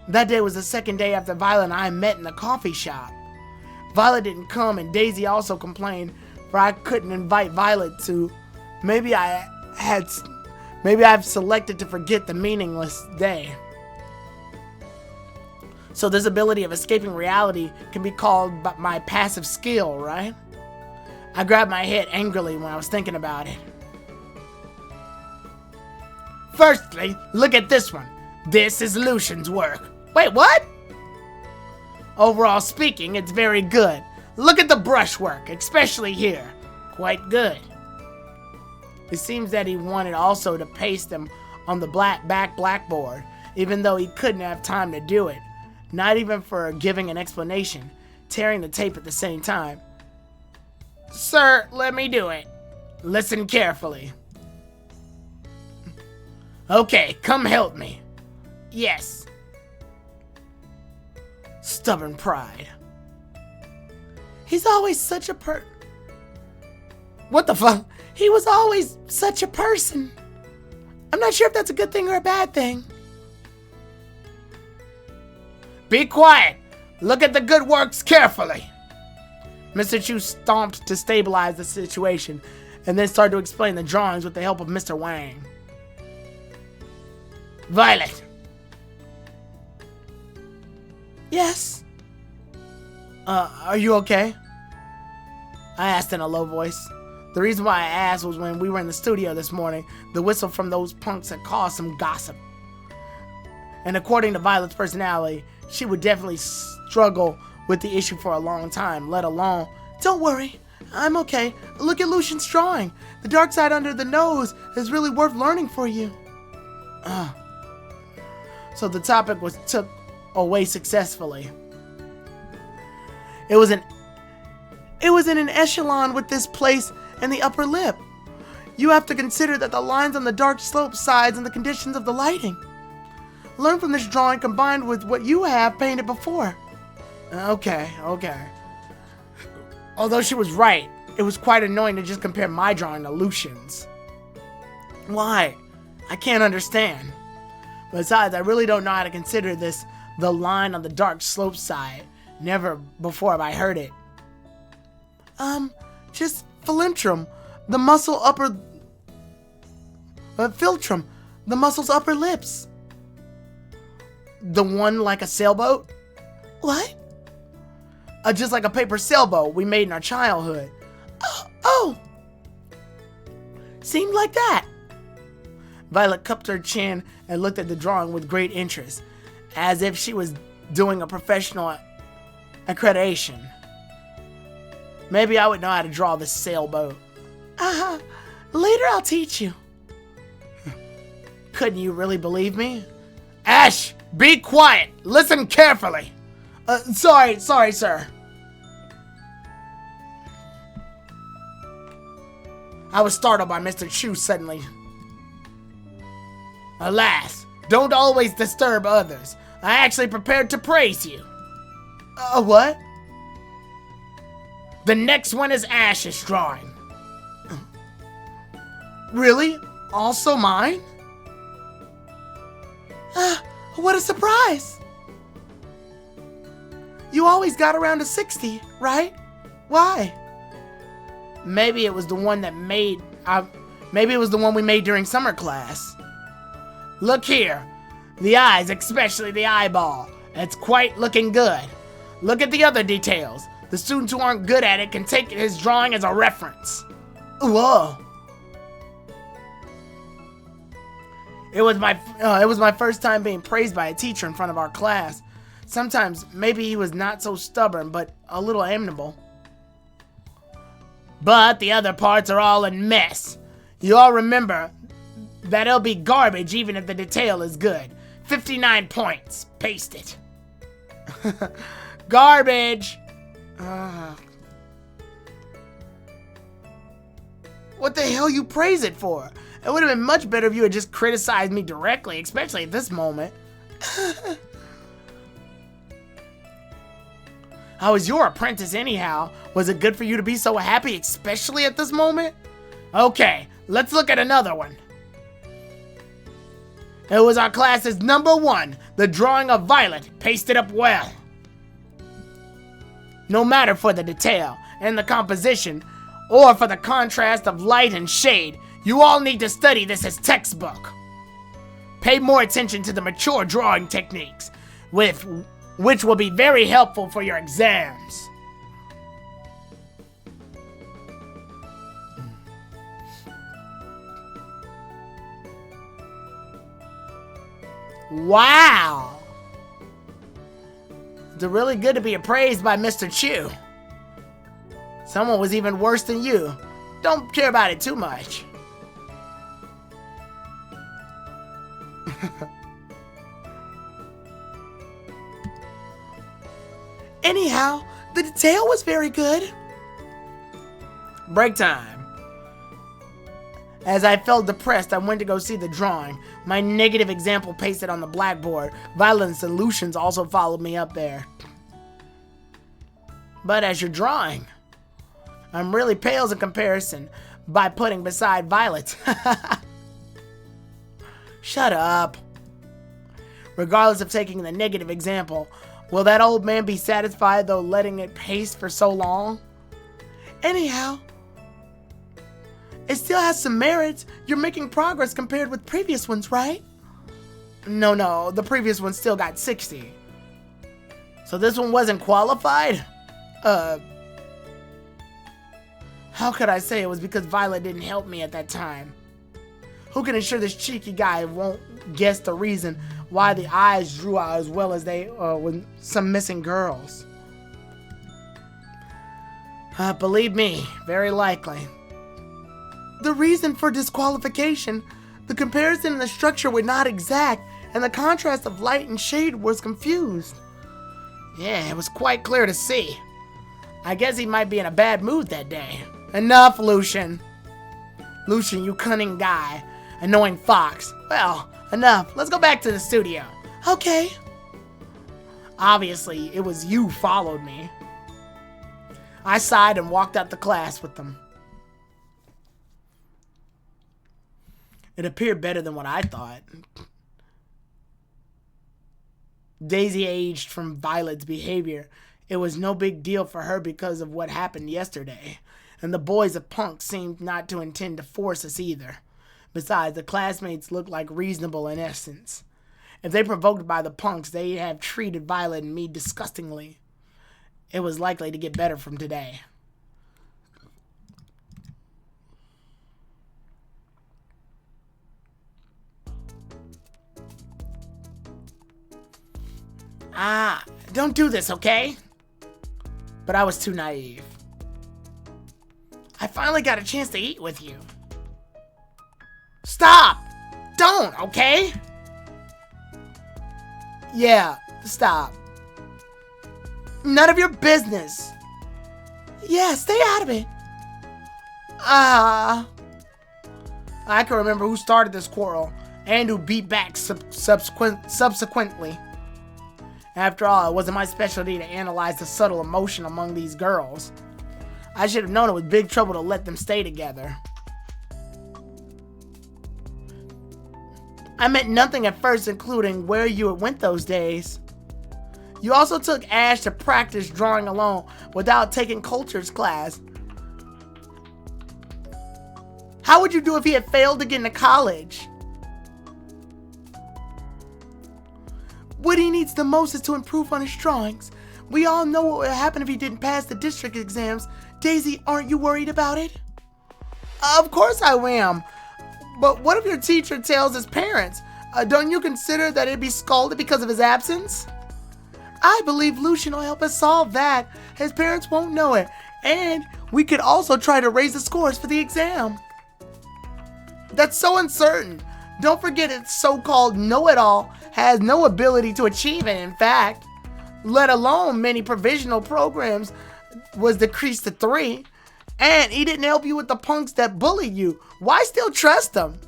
S1: the second day after Violet and I met in the coffee shop. Violet didn't come, and Daisy also complained, for I couldn't invite Violet to. Maybe I've selected to forget the meaningless day. So this ability of escaping reality can be called my passive skill, right? I grabbed my head angrily when I was thinking about it. Firstly, look at this one. This is Lucian's work. Wait, what? Overall speaking, it's very good. Look at the brushwork, especially here. Quite good. It seems that he wanted also to paste them on the back blackboard, even though he couldn't have time to do it. Not even for giving an explanation, tearing the tape at the same time. Sir, let me do it. Listen carefully. Okay, come help me. Yes. Stubborn pride. He's always such a What the fuck? He was always such a person. I'm not sure if that's a good thing or a bad thing. Be quiet. Look at the good works carefully. Mr. Chu stomped to stabilize the situation and then started to explain the drawings with the help of Mr. Wang. Violet. Yes. Are you okay? I asked in a low voice. The reason why I asked was when we were in the studio this morning, the whistle from those punks had caused some gossip. And according to Violet's personality, she would definitely struggle with the issue for a long time, let alone... Don't worry, I'm okay. Look at Lucian's drawing. The dark side under the nose is really worth learning for you. So the topic was took away successfully. It was in an echelon with this place and the upper lip. You have to consider that the lines on the dark slope sides and the conditions of the lighting. Learn from this drawing combined with what you have painted before. Okay. Although she was right, it was quite annoying to just compare my drawing to Lucian's. Why? I can't understand. Besides, I really don't know how to consider this the line on the dark slope side. Never before have I heard it. Just philtrum, the muscle upper... philtrum, the muscle's upper lips. The one like a sailboat? What? Just like a paper sailboat we made in our childhood. Oh! Seemed like that. Violet cupped her chin and looked at the drawing with great interest, as if she was doing a professional accreditation. Maybe I would know how to draw this sailboat. Later I'll teach you. Couldn't you really believe me? Ash, be quiet. Listen carefully. Sorry, sir. I was startled by Mr. Chu suddenly. Alas, don't always disturb others. I actually prepared to praise you. What? The next one is Ash's drawing. Really? Also mine? What a surprise! You always got around to 60, right? Why? Maybe it was the one we made during summer class. Look here. The eyes, especially the eyeball. It's quite looking good. Look at the other details. The students who aren't good at it can take his drawing as a reference. Whoa. It was my first time being praised by a teacher in front of our class. Sometimes maybe he was not so stubborn, but a little amiable. But the other parts are all a mess. You all remember that it'll be garbage even if the detail is good. 59 points. Paste it. Garbage. What the hell you praise it for? It would have been much better if you had just criticized me directly, especially at this moment. I was your apprentice anyhow. Was it good for you to be so happy, especially at this moment? Okay, let's look at another one. It was our class's number 1, the drawing of Violet, pasted up well. No matter for the detail and the composition, or for the contrast of light and shade, you all need to study this as textbook. Pay more attention to the mature drawing techniques, which will be very helpful for your exams. Wow! It's really good to be appraised by Mr. Chu. Someone was even worse than you. Don't care about it too much. Anyhow, the detail was very good. Break time. As I felt depressed, I went to go see the drawing. My negative example pasted on the blackboard. Violet Solutions also followed me up there. But as you're drawing, I'm really pale in comparison by putting beside Violet. Shut up. Regardless of taking the negative example, will that old man be satisfied though letting it paste for so long? Anyhow, it still has some merits. You're making progress compared with previous ones, right? No, the previous one still got 60. So this one wasn't qualified? How could I say it was because Violet didn't help me at that time? Who can ensure this cheeky guy won't guess the reason why the eyes drew out as well as they with some missing girls? Believe me, very likely. The reason for disqualification, the comparison and the structure were not exact, and the contrast of light and shade was confused. Yeah, it was quite clear to see. I guess he might be in a bad mood that day. Enough, Lucian. Lucian, you cunning guy. Annoying fox. Well, enough. Let's go back to the studio. Okay. Obviously, it was you who followed me. I sighed and walked out the class with them. It appeared better than what I thought. Daisy aged from Violet's behavior. It was no big deal for her because of what happened yesterday. And the boys of Punk seemed not to intend to force us either. Besides, the classmates looked like reasonable in essence. If they provoked by the Punks, they'd have treated Violet and me disgustingly. It was likely to get better from today. Don't do this, okay? But I was too naive. I finally got a chance to eat with you. Stop! Don't, okay? Yeah, stop. None of your business. Yeah, stay out of it. I can remember who started this quarrel and who beat back subsequently. After all, it wasn't my specialty to analyze the subtle emotion among these girls. I should have known it was big trouble to let them stay together. I meant nothing at first, including where you went those days. You also took Ash to practice drawing alone without taking Culture's class. How would you do if he had failed to get into college? he needs the most is to improve on his drawings. We all know what would happen if he didn't pass the district exams. Daisy, aren't you worried about it? Of course I am. But what if your teacher tells his parents? Don't you consider that he'd be scolded because of his absence? I believe Lucian will help us solve that. His parents won't know it. And we could also try to raise the scores for the exam. That's so uncertain. Don't forget its so-called know-it-all has no ability to achieve it, in fact. Let alone many provisional programs was decreased to 3. And he didn't help you with the punks that bullied you. Why still trust him?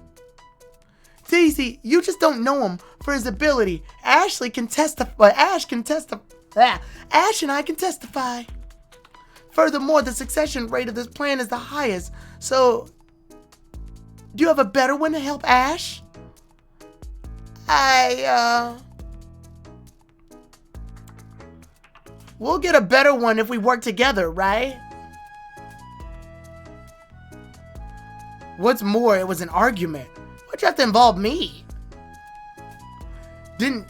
S1: Daisy, you just don't know him for his ability. Ash and I can testify. Furthermore, the succession rate of this plan is the highest. So, do you have a better one to help Ash? We'll get a better one if we work together, right? What's more, it was an argument. Why'd you have to involve me? Didn't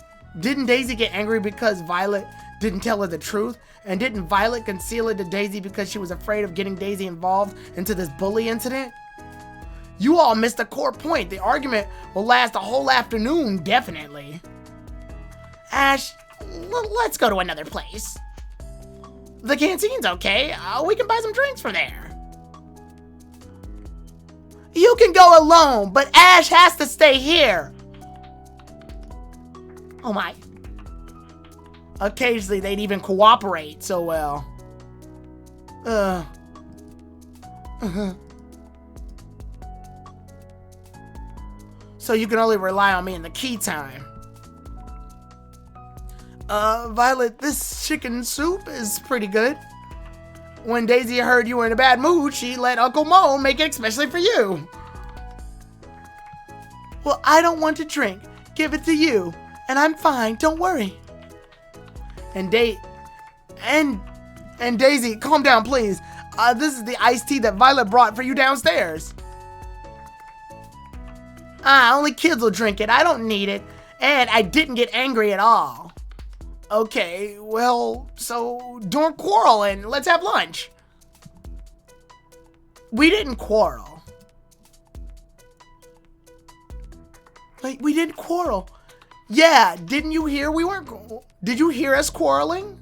S1: Daisy get angry because Violet didn't tell her the truth? And didn't Violet conceal it to Daisy because she was afraid of getting Daisy involved into this bully incident? You all missed the core point. The argument will last a whole afternoon, definitely. Ash, let's go to another place. The canteen's okay. We can buy some drinks from there. You can go alone, but Ash has to stay here. Oh my. Occasionally, they'd even cooperate so well. So you can only rely on me in the key time. Violet, this chicken soup is pretty good. When Daisy heard you were in a bad mood, she let Uncle Mo make it especially for you. Well, I don't want to drink. Give it to you. And I'm fine, don't worry. And Daisy, calm down, please. This is the iced tea that Violet brought for you downstairs. Only kids will drink it. I don't need it. And I didn't get angry at all. Okay, well, so don't quarrel and let's have lunch. We didn't quarrel. Wait, we didn't quarrel. Yeah, didn't you hear we weren't... Did you hear us quarreling?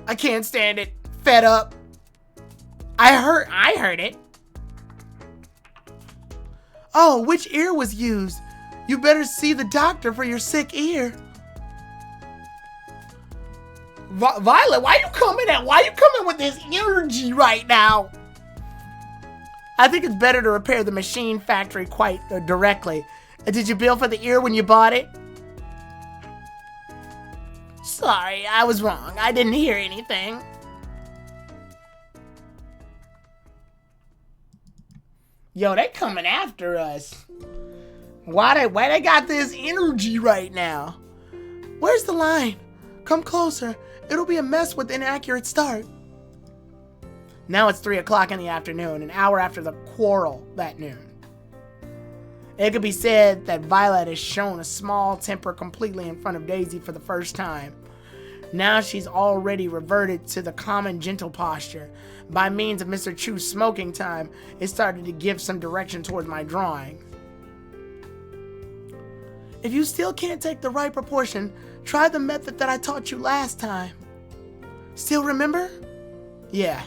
S1: I can't stand it. Fed up. I heard it. Oh, which ear was used? You better see the doctor for your sick ear. Violet, why you coming with this energy right now? I think it's better to repair the machine factory quite directly. Did you bill for the ear when you bought it? Sorry, I was wrong. I didn't hear anything. Yo, they coming after us. Why they got this energy right now? Where's the line? Come closer. It'll be a mess with inaccurate start. Now it's 3 o'clock in the afternoon, an hour after the quarrel that noon. It could be said that Violet has shown a small temper completely in front of Daisy for the first time. Now she's already reverted to the common gentle posture. By means of Mr. Chu's smoking time, it started to give some direction towards my drawing. If you still can't take the right proportion, try the method that I taught you last time. Still remember? Yeah.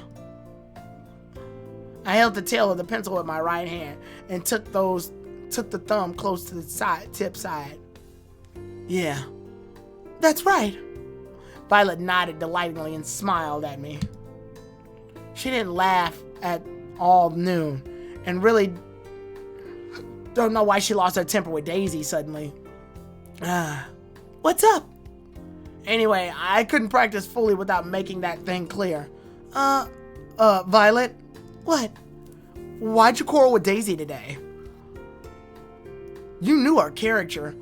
S1: I held the tail of the pencil with my right hand and took the thumb close to the tip side. Yeah. That's right. Violet nodded delightedly and smiled at me. She didn't laugh at all noon and really don't know why she lost her temper with Daisy suddenly. What's up? Anyway, I couldn't practice fully without making that thing clear. Violet? What? Why'd you quarrel with Daisy today? You knew our character.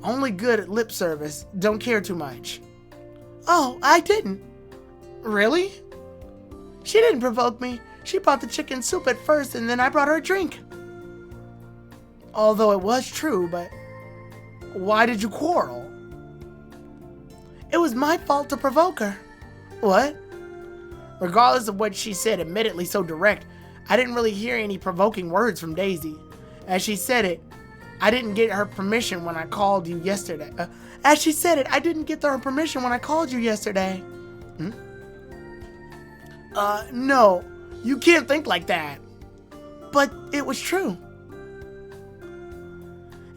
S1: Only good at lip service. Don't care too much. Oh, I didn't. Really? She didn't provoke me. She brought the chicken soup at first and then I brought her a drink. Although it was true, but... Why did you quarrel? It was my fault to provoke her. What? Regardless of what she said, admittedly so direct, I didn't really hear any provoking words from Daisy. As she said it, I didn't get her permission when I called you yesterday. No, you can't think like that. But it was true.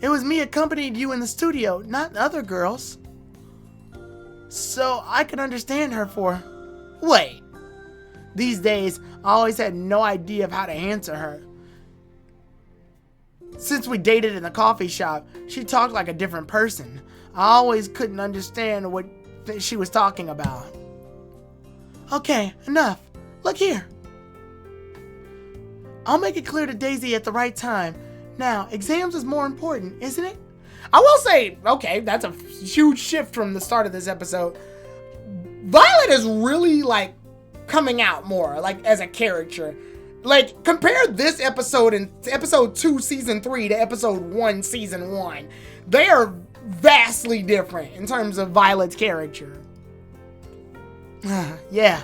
S1: It was me accompanying you in the studio, not other girls. So I could understand her for... Wait. These days, I always had no idea of how to answer her. Since we dated in the coffee shop, she talked like a different person. I always couldn't understand what she was talking about. Okay, enough. Look here. I'll make it clear to Daisy at the right time. Now, exams is more important, isn't it? I will say, okay, that's a huge shift from the start of this episode. Violet is really, like, coming out more, like, as a character. Like, compare this episode in episode 2, season 3 to episode 1, season 1. They are vastly different in terms of Violet's character. Yeah.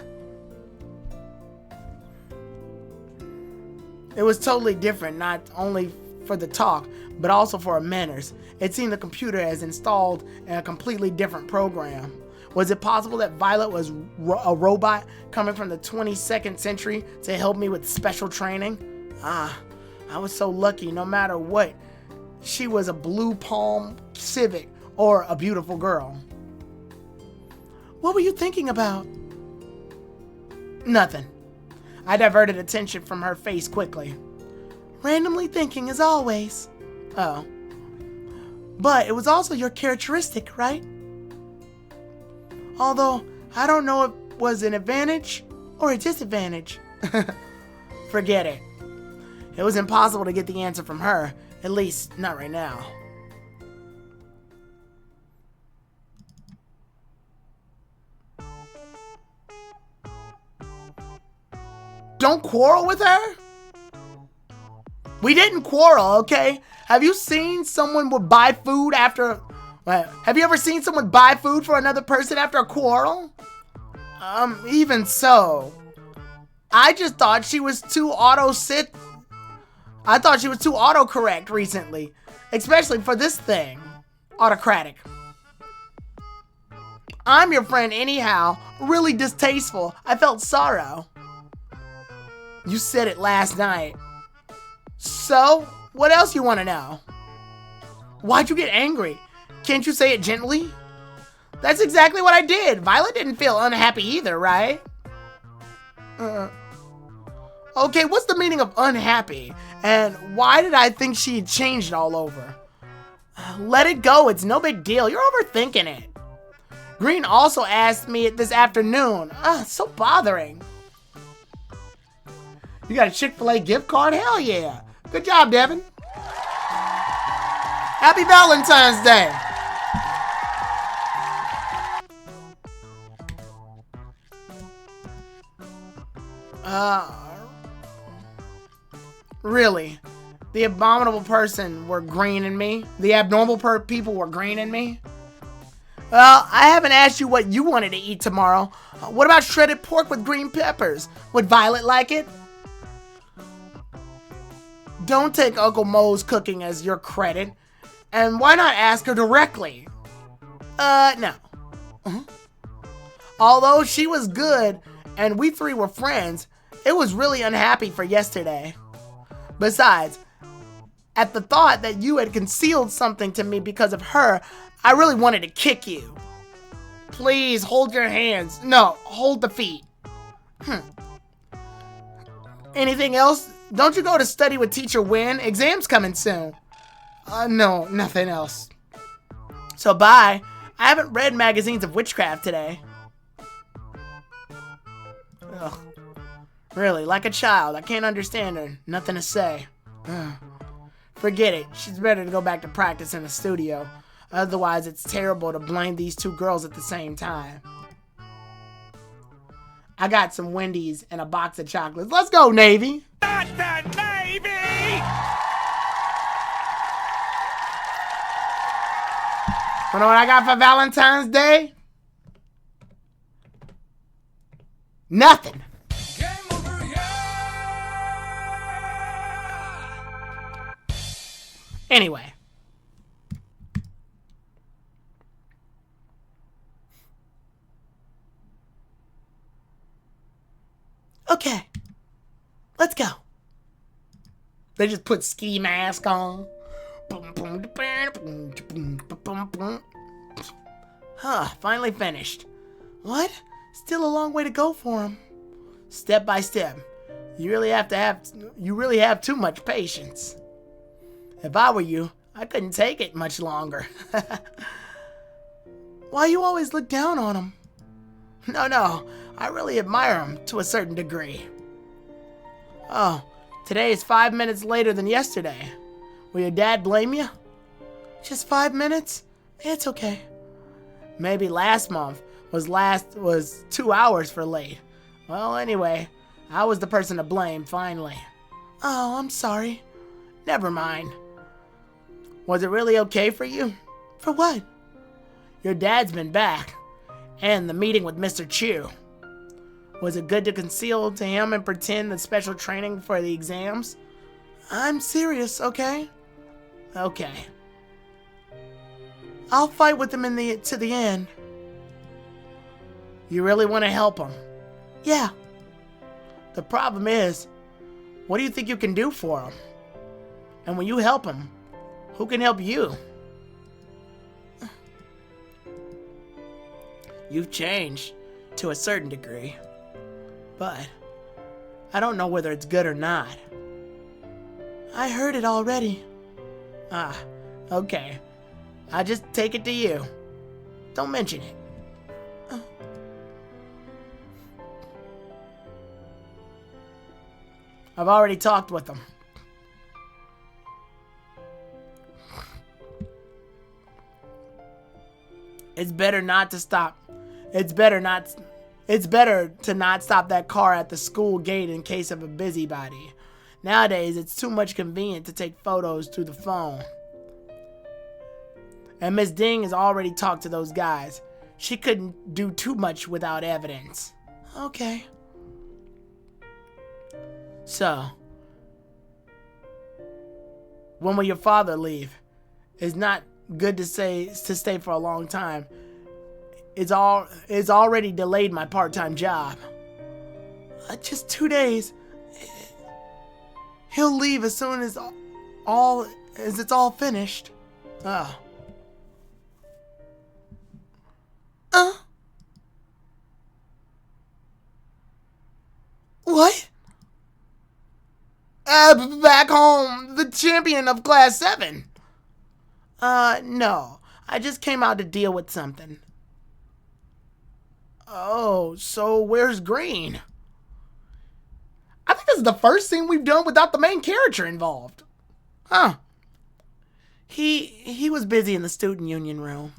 S1: It was totally different, not only for the talk, but also for her manners. It seemed the computer has installed a completely different program. Was it possible that Violet was a robot coming from the 22nd century to help me with special training? I was so lucky no matter what. She was a Blue Palm Civic or a beautiful girl. What were you thinking about? Nothing. I diverted attention from her face quickly. Randomly thinking as always. Oh. But it was also your characteristic, right? Although, I don't know if it was an advantage or a disadvantage. Forget it. It was impossible to get the answer from her. At least, not right now. Don't quarrel with her? We didn't quarrel, okay? Have you seen someone would buy food after... Have you ever seen someone buy food for another person after a quarrel? Even so. I just thought she was too autocorrect recently. Especially for this thing. Autocratic. I'm your friend anyhow. Really distasteful. I felt sorrow. You said it last night. So, what else you want to know? Why'd you get angry? Can't you say it gently? That's exactly what I did. Violet didn't feel unhappy either, right? Okay, what's the meaning of unhappy? And why did I think she had changed all over? Let it go, it's no big deal. You're overthinking it. Green also asked me it this afternoon. So bothering. You got a Chick-fil-A gift card? Hell yeah. Good job, Devin. Happy Valentine's Day. Really? The abominable person were Green and me? The abnormal people were Green and me? Well, I haven't asked you what you wanted to eat tomorrow. What about shredded pork with green peppers? Would Violet like it? Don't take Uncle Mo's cooking as your credit. And why not ask her directly? No. Although she was good and we three were friends, it was really unhappy for yesterday. Besides, at the thought that you had concealed something to me because of her, I really wanted to kick you. Please hold your hands. No, hold the feet. Anything else? Don't you go to study with Teacher Wynn? Exam's coming soon. No, nothing else. So bye. I haven't read magazines of witchcraft today. Ugh. Really, like a child. I can't understand her. Nothing to say. Forget it. She's better to go back to practice in the studio. Otherwise, it's terrible to blame these two girls at the same time. I got some Wendy's and a box of chocolates. Let's go, Navy!
S2: Not the Navy!
S1: Wanna know what I got for Valentine's Day? Nothing.
S2: Game over, yeah!
S1: Anyway. Okay. Let's go. They just put ski mask on. Huh, finally finished. What? Still a long way to go for him. Step by step. You really have too much patience. If I were you, I couldn't take it much longer. Why you always look down on him? No, I really admire him to a certain degree. Oh, today is 5 minutes later than yesterday. Will your dad blame you? Just 5 minutes? It's okay. Maybe last month was 2 hours for late. Well, anyway, I was the person to blame finally. Oh, I'm sorry. Never mind. Was it really okay for you? For what? Your dad's been back. And the meeting with Mr. Chu. Was it good to conceal to him and pretend the special training for the exams? I'm serious, okay? Okay. I'll fight with him to the end. You really want to help him? Yeah. The problem is, what do you think you can do for him? And when you help him, who can help you? You've changed to a certain degree, but I don't know whether it's good or not. I heard it already. Ah, okay. I just take it to you. Don't mention it. I've already talked with them. It's better to not stop that car at the school gate in case of a busybody. Nowadays, it's too much convenient to take photos through the phone. And Miss Ding has already talked to those guys. She couldn't do too much without evidence. Okay. So, when will your father leave? It's not good to stay for a long time. It's already delayed my part-time job. Just 2 days. He'll leave as soon as it's all finished. Oh. What? Back home, the champion of Class 7. No. I just came out to deal with something. Oh, so where's Green? I think this is the first scene we've done without the main character involved. Huh. He was busy in the student union room.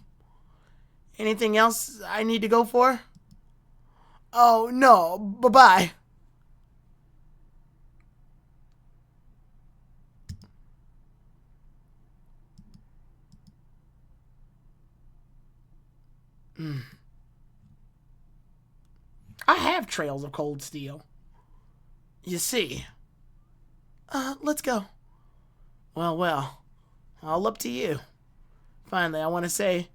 S1: Anything else I need to go for? Oh, no. Bye-bye. I have trails of cold steel. You see. Let's go. Well. All up to you. Finally, I want to say,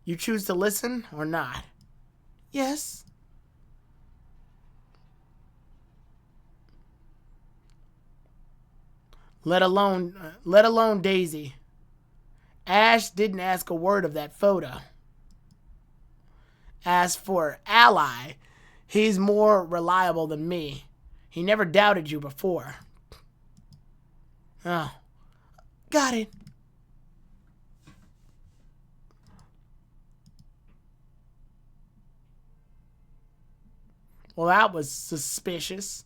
S1: you choose to listen or not? Yes. Let alone Daisy. Ash didn't ask a word of that photo. As for Ally, he's more reliable than me. He never doubted you before. Oh, got it. Well, that was suspicious.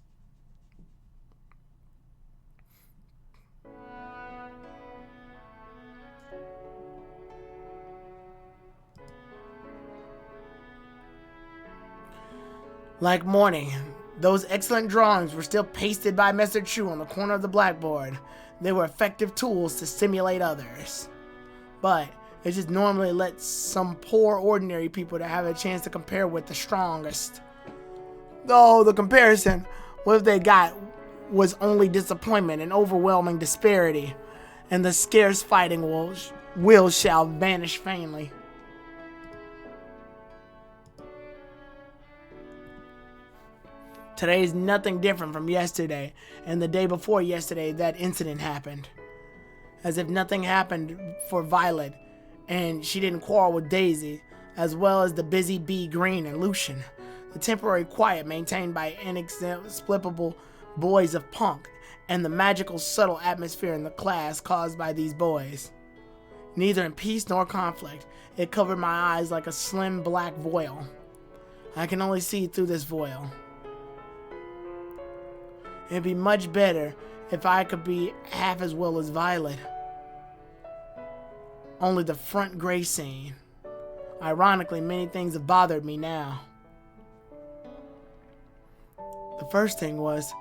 S1: Like morning, those excellent drawings were still pasted by Mr. Chu on the corner of the blackboard. They were effective tools to stimulate others. But It just normally lets some poor ordinary people to have a chance to compare with the strongest. Though the comparison, what they got was only disappointment and overwhelming disparity, and the scarce fighting will shall vanish faintly. Today is nothing different from yesterday, and the day before yesterday that incident happened. As if nothing happened for Violet, and she didn't quarrel with Daisy, as well as the busy Bee Green and Lucian. The temporary quiet maintained by inexplicable boys of punk, and the magical subtle atmosphere in the class caused by these boys. Neither in peace nor conflict, it covered my eyes like a slim black voile. I can only see through this voile. It'd be much better if I could be half as well as Violet. Only the front gray scene. Ironically, many things have bothered me now. The first thing was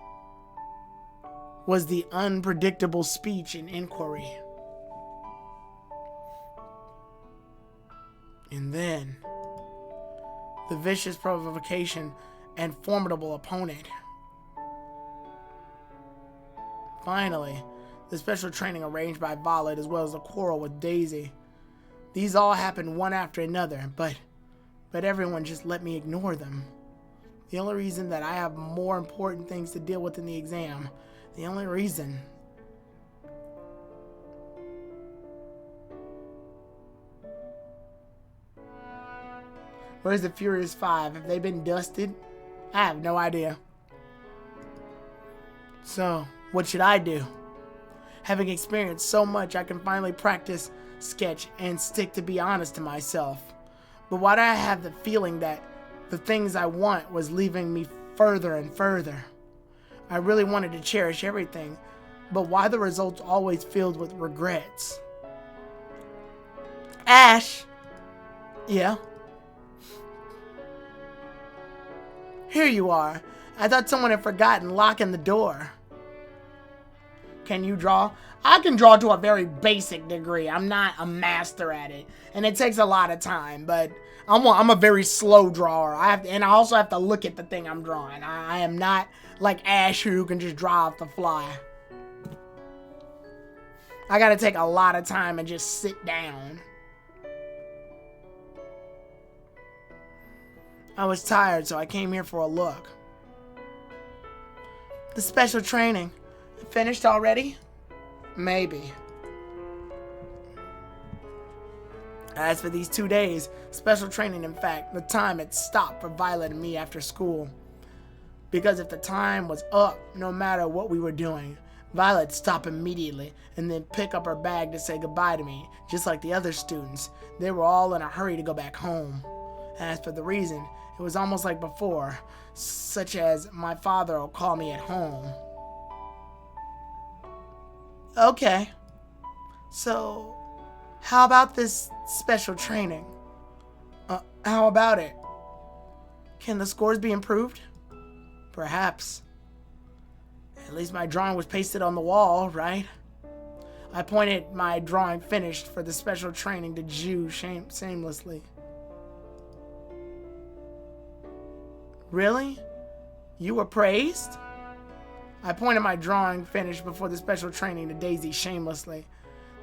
S1: the unpredictable speech and inquiry. And then, the vicious provocation and formidable opponent. Finally, the special training arranged by Violet as well as the quarrel with Daisy. These all happened one after another, but everyone just let me ignore them. The only reason that I have more important things to deal with in the exam, the only reason. Where's the Furious Five? Have they been dusted? I have no idea. So, what should I do? Having experienced so much, I can finally practice, sketch, and stick to be honest to myself. But why do I have the feeling that the things I want was leaving me further and further? I really wanted to cherish everything, but why the results always filled with regrets? Ash! Yeah? Here you are. I thought someone had forgotten locking the door. Can you draw? I can draw to a very basic degree. I'm not a master at it, and it takes a lot of time, but I'm a very slow drawer. I also have to look at the thing I'm drawing. I am not like Ash who can just draw off the fly. I gotta take a lot of time and just sit down. I was tired, so I came here for a look. The special training. Finished already? Maybe. As for these 2 days, special training, in fact, the time had stopped for Violet and me after school. Because if the time was up, no matter what we were doing, Violet'd stop immediately and then pick up her bag to say goodbye to me, just like the other students. They were all in a hurry to go back home. As for the reason, it was almost like before, such as my father will call me at home. Okay, so how about this special training? How about it? Can the scores be improved? Perhaps. At least my drawing was pasted on the wall, right? I pointed my drawing finished for the special training to Jew shamelessly. Really? You were praised? I pointed my drawing finished before the special training to Daisy shamelessly.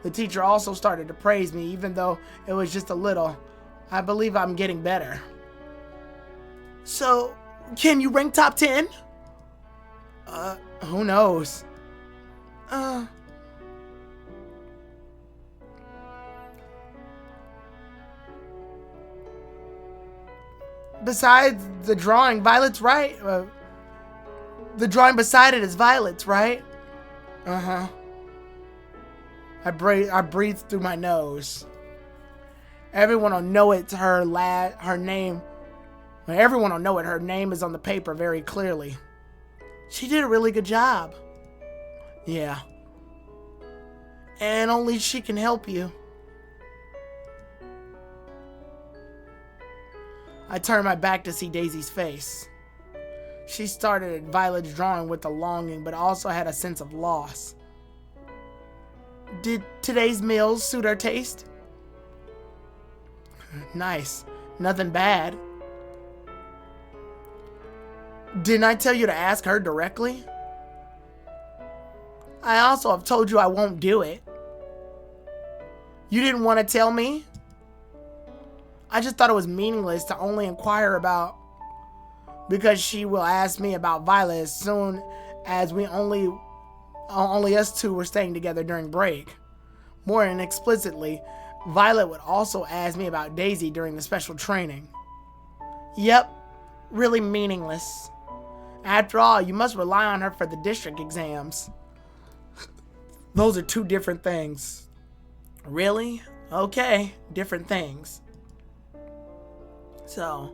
S1: The teacher also started to praise me, even though it was just a little. I believe I'm getting better. So, can you rank top 10? Who knows? Besides the drawing, Violet's right. The drawing beside it is Violet's, right? Uh-huh. I breathed through my nose. Everyone will know it's her name. Everyone will know it. Her name is on the paper very clearly. She did a really good job. Yeah. And only she can help you. I turned my back to see Daisy's face. She started at Violet's drawing with a longing, but also had a sense of loss. Did today's meals suit her taste? Nice. Nothing bad. Didn't I tell you to ask her directly? I also have told you I won't do it. You didn't want to tell me? I just thought it was meaningless to only inquire about, because she will ask me about Violet as soon as we only us two were staying together during break. More explicitly, Violet would also ask me about Daisy during the special training. Yep, really meaningless. After all, you must rely on her for the district exams. Those are two different things. Really? Okay, different things. So,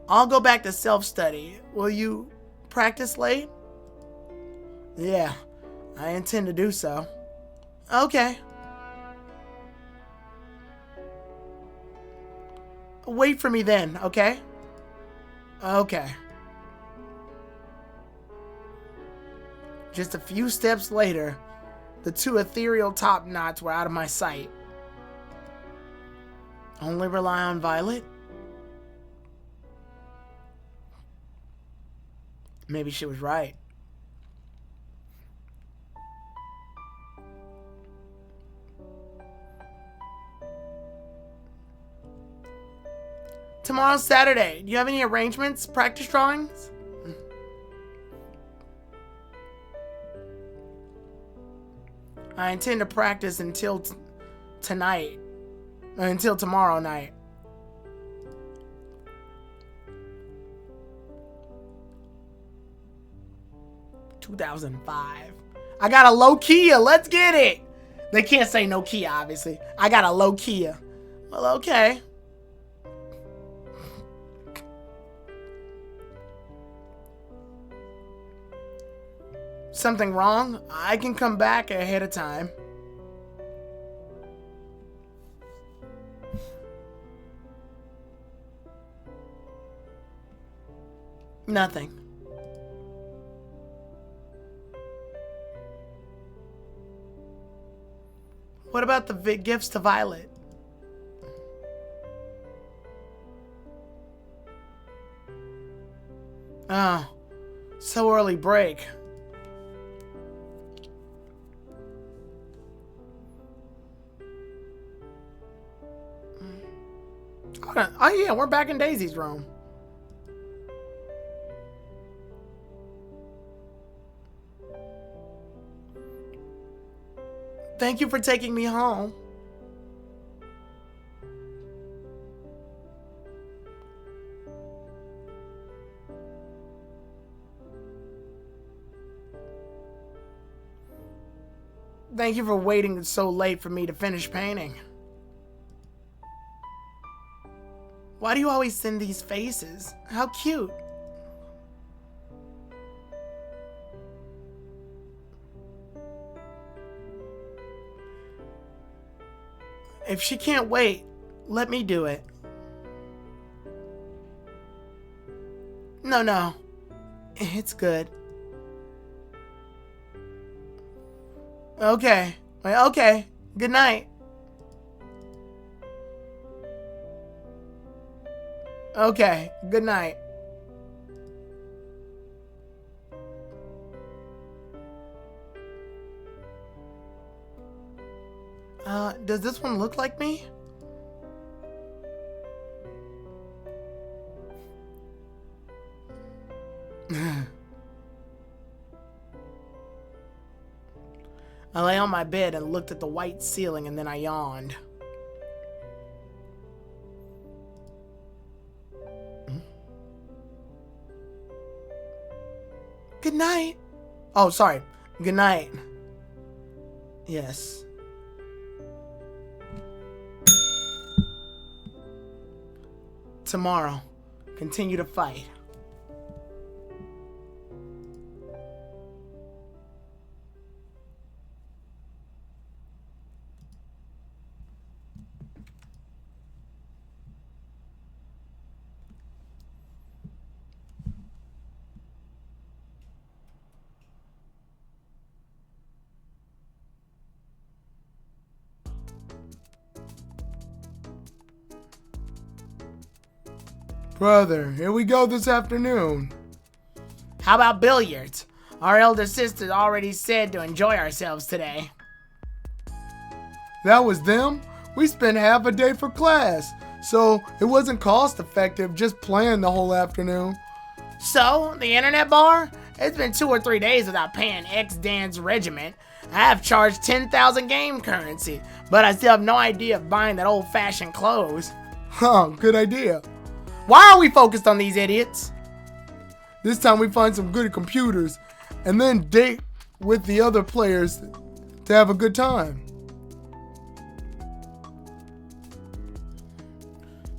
S1: I'll go back to self-study. Will you practice late? Yeah, I intend to do so. Okay. Wait for me then, okay? Okay. Just a few steps later, the two ethereal top knots were out of my sight. Only rely on Violet? Maybe she was right. Tomorrow's Saturday. Do you have any arrangements? Practice drawings? I intend to practice until tonight. Until tomorrow night. $2,005. I got a low Kia. Let's get it. They can't say no Kia, obviously. I got a low Kia. Well, okay. Something wrong? I can come back ahead of time. Nothing. What about the gifts to Violet? Oh, so early break. Oh yeah, we're back in Daisy's room. Thank you for taking me home. Thank you for waiting so late for me to finish painting. Why do you always send these faces? How cute. If she can't wait, let me do it. No. It's good. Okay. Okay. Good night. Okay. Good night. Does this one look like me? I lay on my bed and looked at the white ceiling, and then I yawned. Good night. Oh, sorry. Good night. Yes. Tomorrow, continue to fight. Brother, here we go this afternoon.
S4: How about billiards? Our elder sister already said to enjoy ourselves today.
S1: That was them? We spent half a day for class, so it wasn't cost effective just playing the whole afternoon.
S4: So, the internet bar? It's been 2 or 3 days without paying X-Dan's regiment. I have charged 10,000 game currency, but I still have no idea of buying that old-fashioned clothes.
S1: Huh, good idea.
S4: Why are we focused on these idiots?
S1: This time we find some good computers and then date with the other players to have a good time.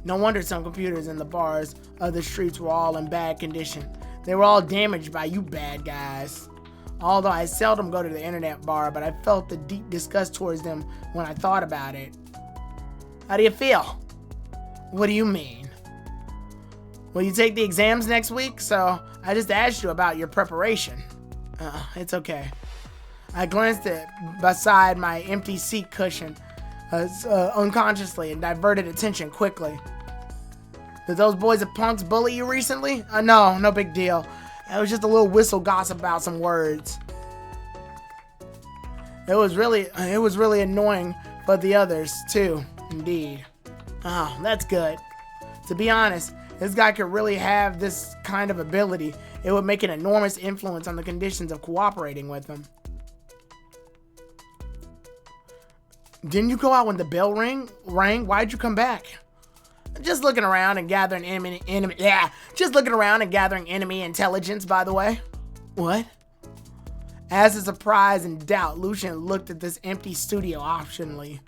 S4: No wonder some computers in the bars of the streets were all in bad condition. They were all damaged by you bad guys. Although I seldom go to the internet bar, but I felt the deep disgust towards them when I thought about it. How do you feel? What do you mean? Will you take the exams next week? So I just asked you about your preparation. It's okay. I glanced beside my empty seat cushion unconsciously and diverted attention quickly. Did those boys at Punks bully you recently? No big deal. It was just a little whistle gossip about some words. It was really annoying for the others too, indeed. Oh, that's good. To be honest, this guy could really have this kind of ability. It would make an enormous influence on the conditions of cooperating with him. Didn't you go out when the bell rang? Why'd you come back? Just looking around and gathering enemy intelligence, by the way. What? As a surprise and doubt, Lucian looked at this empty studio optionally.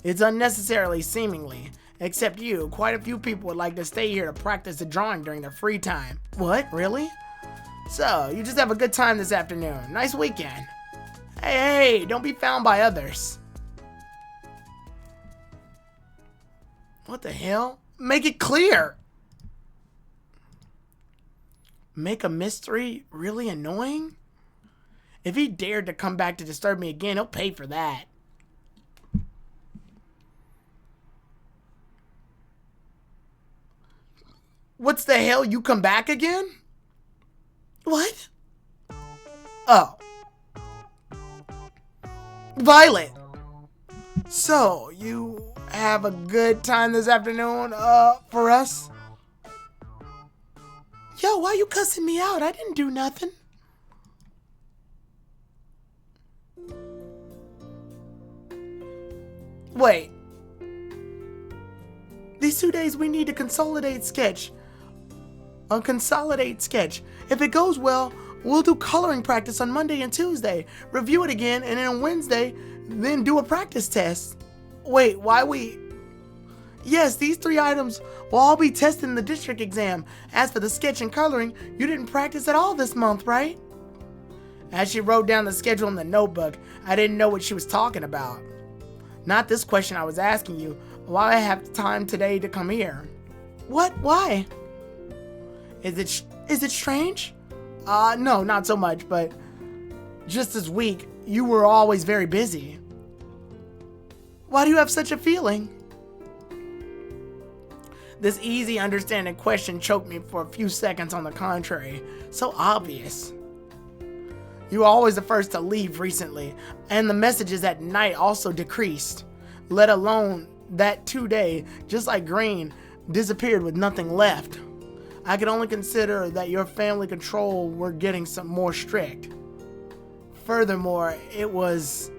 S4: It's unnecessarily seemingly. Except you, quite a few people would like to stay here to practice the drawing during their free time. What? Really? So, you just have a good time this afternoon. Nice weekend. Hey, don't be found by others. What the hell? Make it clear. Make a mystery really annoying? If he dared to come back to disturb me again, he'll pay for that. What's the hell? You come back again? What? Oh. Violet. So, you have a good time this afternoon, for us? Yo, why you cussing me out? I didn't do nothing. Wait. These 2 days we need to consolidate sketch. If it goes well, we'll do coloring practice on Monday and Tuesday, review it again, and then on Wednesday, then do a practice test. Wait, why we... Yes, these 3 items will all be tested in the district exam. As for the sketch and coloring, you didn't practice at all this month, right? As she wrote down the schedule in the notebook, I didn't know what she was talking about. Not this question I was asking you. Why I have time today to come here? What? Why? Is it strange? No, not so much, but just this week, you were always very busy. Why do you have such a feeling? This easy understanding question choked me for a few seconds on the contrary. So obvious. You were always the first to leave recently, and the messages at night also decreased. Let alone that 2 day, just like Green, disappeared with nothing left. I could only consider that your family control were getting some more strict. Furthermore, it was...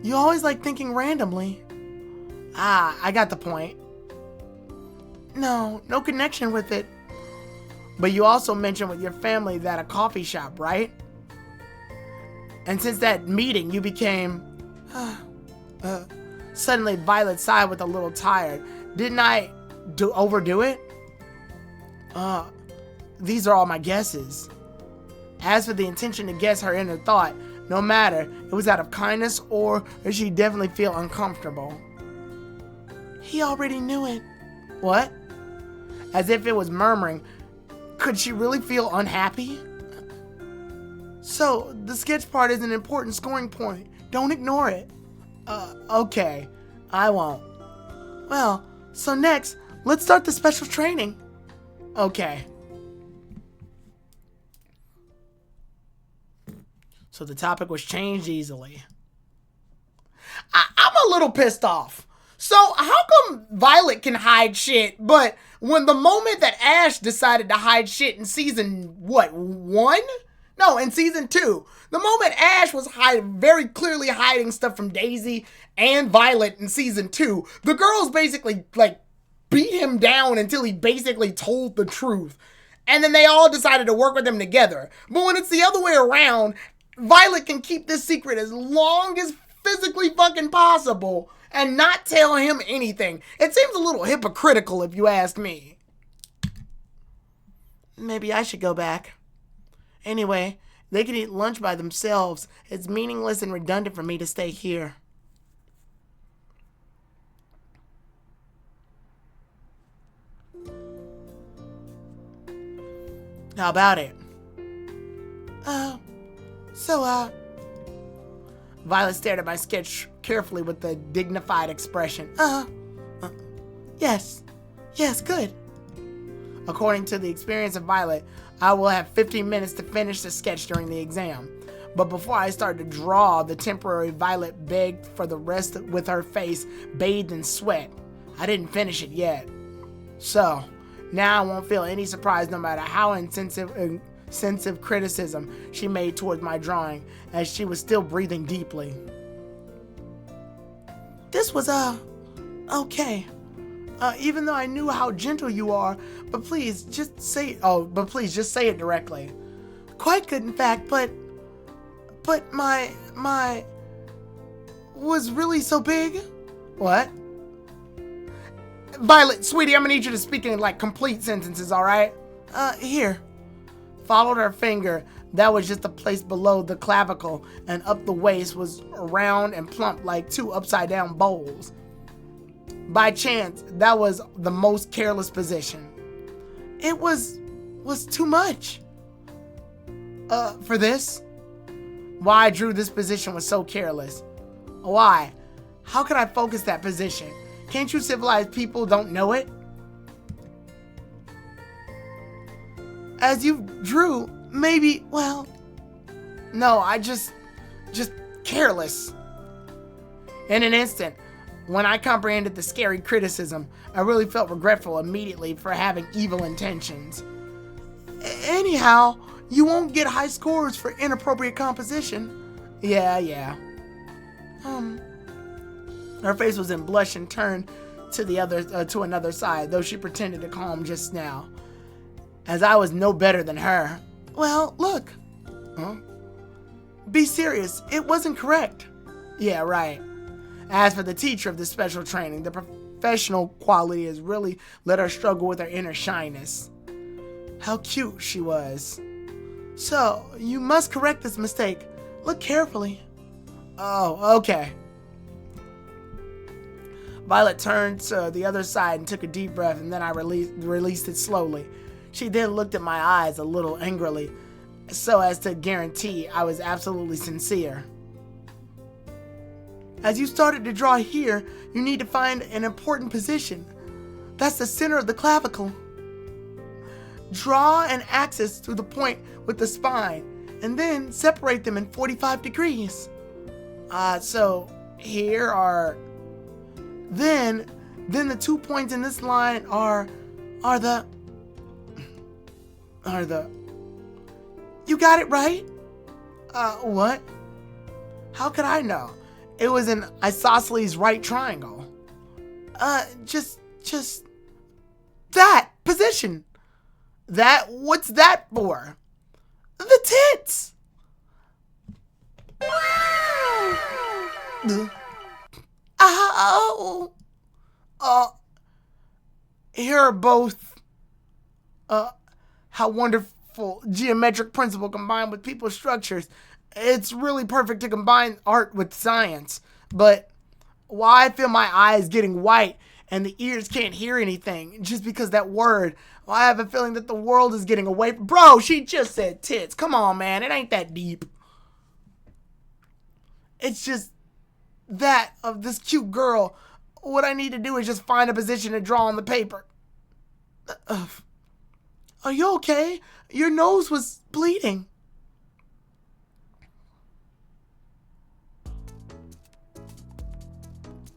S4: You always like thinking randomly. I got the point. No connection with it. But you also mentioned with your family that a coffee shop, right? And since that meeting, you became... Suddenly, Violet sighed with a little tired. Didn't I overdo it? These are all my guesses. As for the intention to guess her inner thought, no matter, it was out of kindness or did she definitely feel uncomfortable? He already knew it. What? As if it was murmuring, could she really feel unhappy? So, the sketch part is an important scoring point. Don't ignore it. Okay, I won't. Well, so next, let's start the special training. Okay. So the topic was changed easily. I'm a little pissed off. So how come Violet can hide shit, but when the moment that Ash decided to hide shit in season, what, 1? No, in season 2. The moment Ash was very clearly hiding stuff from Daisy and Violet in season 2, the girls basically, like, beat him down until he basically told the truth. And then they all decided to work with him together. But when it's the other way around, Violet can keep this secret as long as physically fucking possible and not tell him anything. It seems a little hypocritical if you ask me. Maybe I should go back. Anyway, they can eat lunch by themselves. It's meaningless and redundant for me to stay here. How about it? Violet stared at my sketch carefully with a dignified expression. Yes, good. According to the experience of Violet, I will have 15 minutes to finish the sketch during the exam. But before I started to draw, the temporary Violet begged for the rest with her face bathed in sweat. I didn't finish it yet. So, now I won't feel any surprise no matter how insensitive criticism she made towards my drawing, as she was still breathing deeply. This was, okay. Even though I knew how gentle you are, but please just say it directly. Quite good, in fact, but my was really so big. What? Violet, sweetie, I'm gonna need you to speak in like complete sentences, alright? Here. Followed her finger. That was just a place below the clavicle, and up the waist was round and plump like 2 upside down bowls. By chance, that was the most careless position. It was too much. For this? Why I drew this position was so careless. Why? How could I focus that position? Can't you civilized people don't know it? As you drew, maybe, well, no, I just careless. In an instant, when I comprehended the scary criticism, I really felt regretful immediately for having evil intentions. Anyhow, you won't get high scores for inappropriate composition. Yeah. Her face was in blush and turned to another side, though she pretended to calm just now, as I was no better than her. Well, look. Huh? Be serious. It wasn't correct. Yeah, right. As for the teacher of the special training, the professional quality has really let her struggle with her inner shyness. How cute she was. So, you must correct this mistake. Look carefully. Oh, okay. Violet turned to the other side and took a deep breath, and then I released it slowly. She then looked at my eyes a little angrily, so as to guarantee I was absolutely sincere. As you started to draw here, you need to find an important position. That's the center of the clavicle. Draw an axis through the point with the spine, and then separate them in 45 degrees. So here are... Then the 2 points in this line are the... You got it right? What? How could I know? It was an isosceles right triangle. Just that position. What's that for? The tits. Ow. Here are both. How wonderful geometric principle combined with people's structures. It's really perfect to combine art with science. But why I feel my eyes getting white and the ears can't hear anything just because that word. Well, I have a feeling that the world is getting away from... Bro, she just said tits. Come on, man. It ain't that deep. It's just that of this cute girl what I need to do is just find a position to draw on the paper. Are you okay? Your nose was bleeding.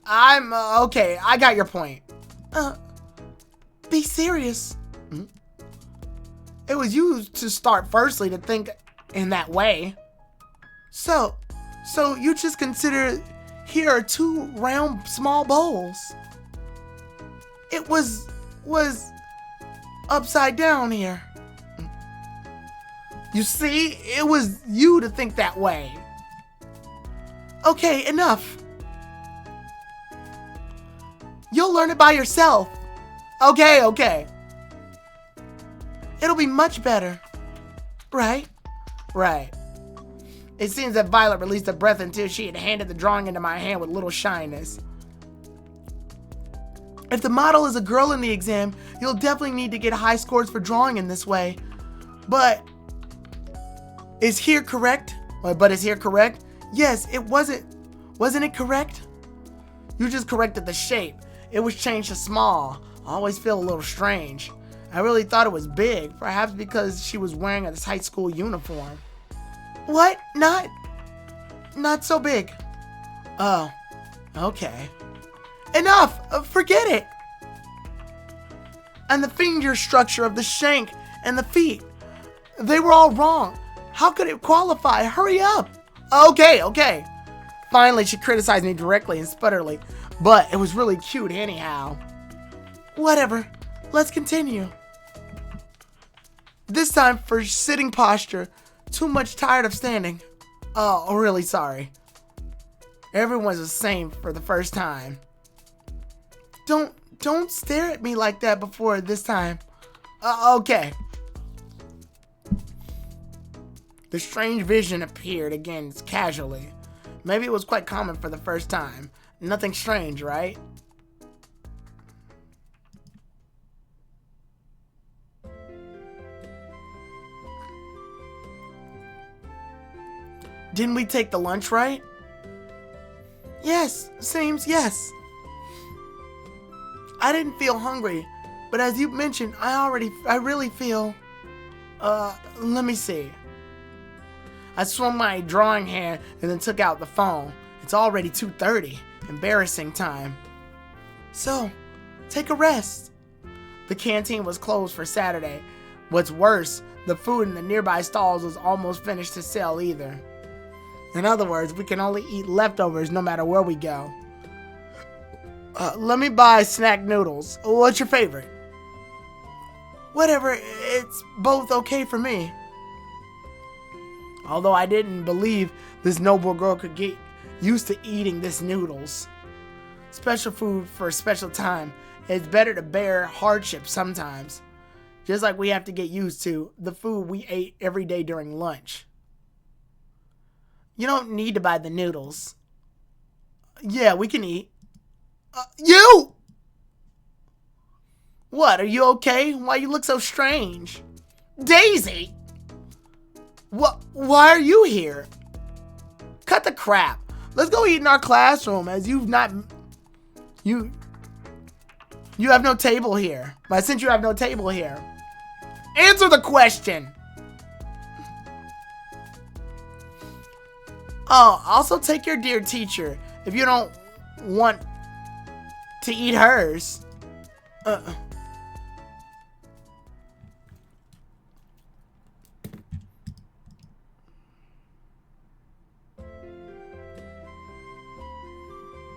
S4: I'm okay. I got your point. Be serious. It was you to start firstly to think in that way. So you just consider here are 2 round small bowls. It was upside down here. You see, it was you to think that way. Okay, enough. You'll learn it by yourself. Okay. It'll be much better. Right? Right. It seems that Violet released a breath until she had handed the drawing into my hand with little shyness. If the model is a girl in the exam, you'll definitely need to get high scores for drawing in this way. But is here correct? But is here correct? Yes, it wasn't. Wasn't it correct? You just corrected the shape. It was changed to small. I always feel a little strange. I really thought it was big, perhaps because she was wearing a high school uniform. What? Not so big. Oh, okay. Enough! Forget it! And the finger structure of the shank and the feet, they were all wrong. How could it qualify? Hurry up! Okay. Finally, she criticized me directly and sputterly, but it was really cute anyhow. Whatever. Let's continue. This time for sitting posture. Too much tired of standing. Oh, really sorry. Everyone's the same for the first time. Don't stare at me like that before this time. Okay. The strange vision appeared again casually. Maybe it was quite common for the first time. Nothing strange, right? Didn't we take the lunch, right? Yes, seems yes. I didn't feel hungry, but as you mentioned, I really feel, let me see. I swung my drawing hand and then took out the phone. It's already 2:30. Embarrassing time. So, take a rest. The canteen was closed for Saturday. What's worse, the food in the nearby stalls was almost finished to sell either. In other words, we can only eat leftovers no matter where we go. Let me buy snack noodles. What's your favorite? Whatever, it's both okay for me. Although I didn't believe this noble girl could get used to eating this noodles. Special food for a special time. It's better to bear hardship sometimes. Just like we have to get used to the food we ate every day during lunch. You don't need to buy the noodles. Yeah, we can eat. You! What, are you okay? Why you look so strange? Daisy! What? Why are you here? Cut the crap. Let's go eat in our classroom as you have no table here. But since you have no table here, answer the question. Oh, also take your dear teacher if you don't want to eat hers.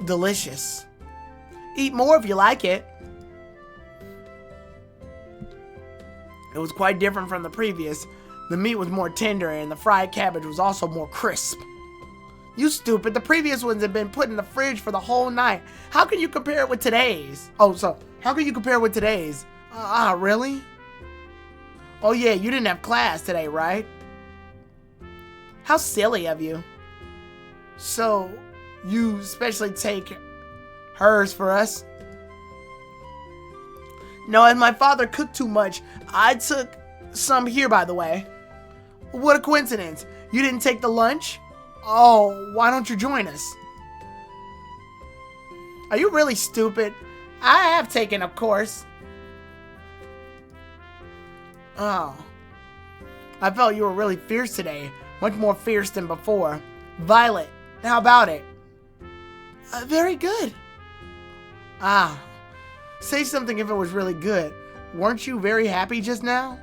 S4: Delicious. Eat more if you like it. It was quite different from the previous. The meat was more tender and the fried cabbage was also more crisp. You stupid, the previous ones had been put in the fridge for the whole night. How can you compare it with today's? How can you compare it with today's? Really? Oh yeah, you didn't have class today, right? How silly of you. So, you especially take hers for us? No, as my father cooked too much, I took some here, by the way. What a coincidence. You didn't take the lunch? Oh, why don't you join us?
S1: Are you really stupid? I have taken a course. Oh. I felt you were really fierce today. Much more fierce than before. Violet, how about it? Very good. Ah. Say something if it was really good. Weren't you very happy just now?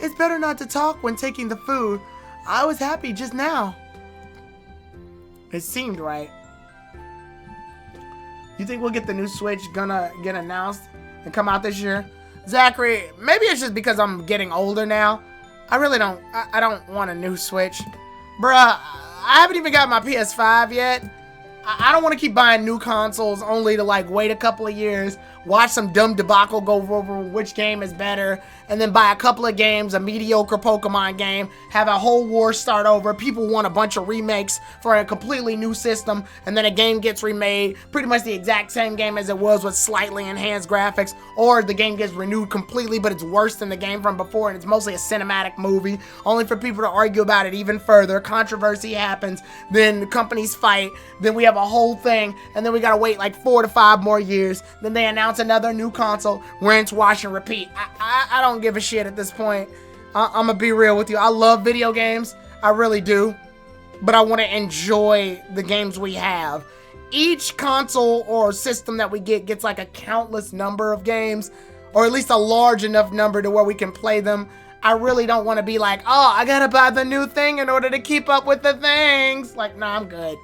S1: It's better not to talk when taking the food. I was happy just now. It seemed right. You think we'll get the new Switch gonna get announced and come out this year? Zachary, maybe it's just because I'm getting older now. I really don't, I don't want a new Switch. Bruh, I haven't even got my PS5 yet. I don't want to keep buying new consoles only to like wait a couple of years, watch some dumb debacle go over which game is better, and then buy a couple of games, a mediocre Pokemon game, have a whole war start over. People want a bunch of remakes for a completely new system, and then a game gets remade, pretty much the exact same game as it was with slightly enhanced graphics, or the game gets renewed completely, but it's worse than the game from before, and it's mostly a cinematic movie, only for people to argue about it even further. Controversy happens, then companies fight, then we have a whole thing, and then we gotta wait like 4 to 5 more years. Then they announce another new console, rinse, wash, and repeat. I don't give a shit at this point. I'm gonna be real with you. I love video games, I really do, but I want to enjoy the games we have. Each console or system that we get gets like a countless number of games, or at least a large enough number to where we can play them. I really don't want to be like, oh, I gotta buy the new thing in order to keep up with the things. Like, nah, I'm good.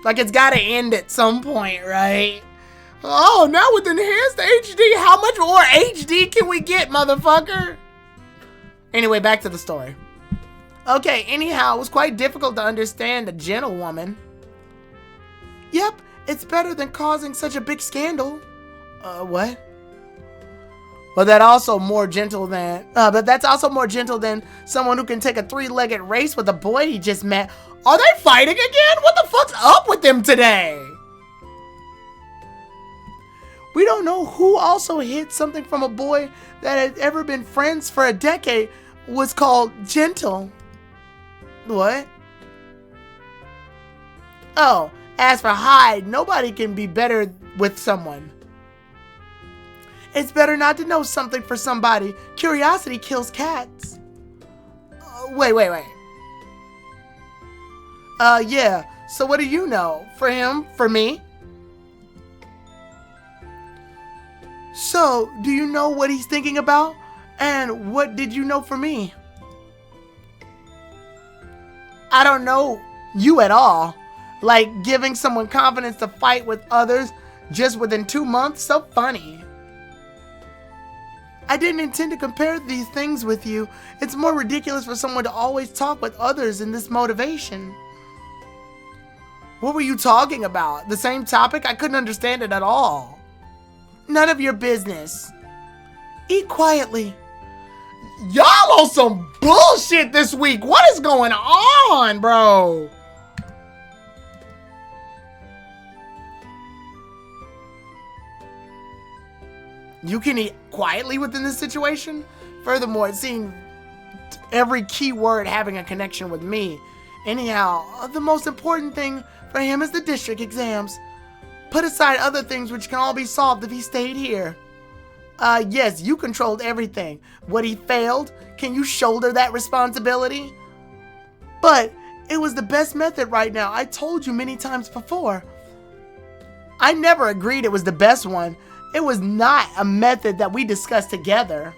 S1: Like, it's gotta end at some point, right? Oh, now with enhanced HD, how much more HD can we get, motherfucker? Anyway, back to the story. Okay, anyhow, it was quite difficult to understand a gentlewoman. Yep, it's better than causing such a big scandal. What? Well, that's also more gentle than, but that's also more gentle than someone who can take a 3-legged race with a boy he just met. Are they fighting again? What the fuck's up with them today? We don't know who also hid something from a boy that had ever been friends for a decade was called gentle. What? Oh, as for hide, nobody can be better with someone. It's better not to know something for somebody. Curiosity kills cats. Wait. Yeah. So what do you know? For him? For me? So, do you know what he's thinking about? And what did you know for me? I don't know you at all. Like giving someone confidence to fight with others just within 2 months? So funny. I didn't intend to compare these things with you. It's more ridiculous for someone to always talk with others in this motivation. What were you talking about? The same topic? I couldn't understand it at all. None of your business. Eat quietly. Y'all on some bullshit this week. What is going on, bro? You can eat quietly within this situation? Furthermore, it seemed every key word having a connection with me. Anyhow, the most important thing for him is the district exams. Put aside other things which can all be solved if he stayed here. Yes, you controlled everything. What he failed, can you shoulder that responsibility? But it was the best method right now. I told you many times before. I never agreed it was the best one. It was not a method that we discussed together.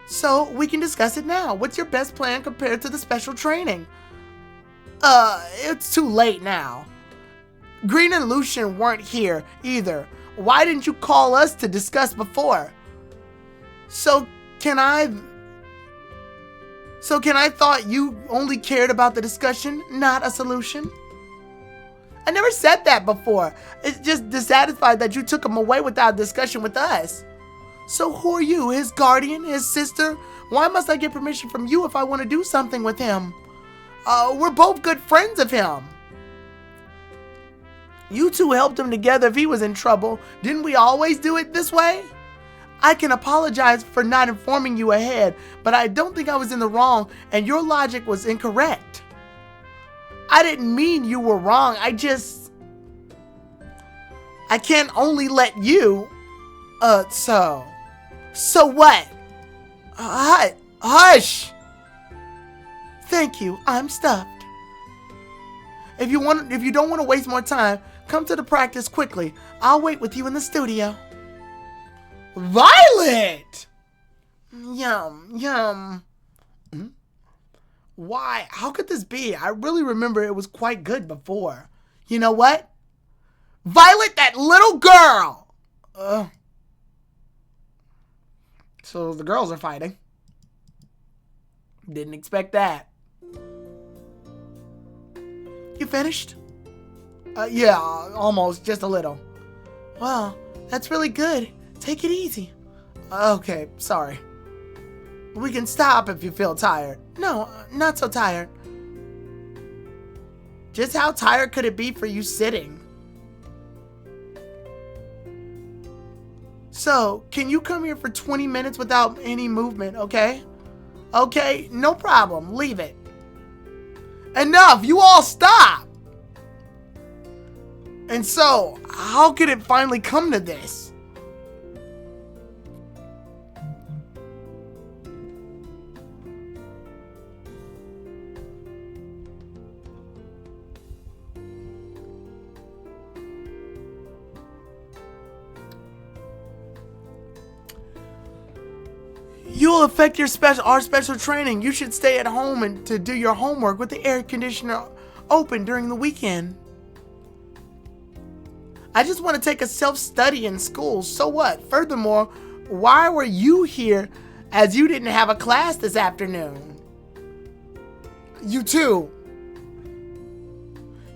S1: So we can discuss it now. What's your best plan compared to the special training? It's too late now. Green and Lucian weren't here either. Why didn't you call us to discuss before? So can I thought you only cared about the discussion, not a solution? I never said that before. It's just dissatisfied that you took him away without discussion with us. So who are you, his guardian, his sister? Why must I get permission from you if I want to do something with him? We're both good friends of him. You two helped him together if he was in trouble. Didn't we always do it this way?
S4: I can apologize for not informing you ahead, but I don't think I was in the wrong and your logic was incorrect. I didn't mean you were wrong. I can't only let you. So what? Hush. Thank you. I'm stuffed. If you don't want to waste more time, come to the practice quickly. I'll wait with you in the studio.
S1: Violet!
S4: Yum. Why? How could this be? I really remember it was quite good before. You know what?
S1: Violet, that little girl!
S4: So the girls are fighting. Didn't expect that. You finished?
S1: Yeah, almost. Just a little.
S4: Well, that's really good. Take it easy.
S1: Okay, sorry.
S4: We can stop if you feel tired. No, not so tired. Just how tired could it be for you sitting? So, can you come here for 20 minutes without any movement, okay? Okay, no problem. Leave it.
S1: Enough! You all stop!
S4: And so, how could it finally come to this? You'll affect our special training. You should stay at home and to do your homework with the air conditioner open during the weekend. I just want to take a self-study in school. So what? Furthermore, why were you here as you didn't have a class this afternoon?
S1: You too.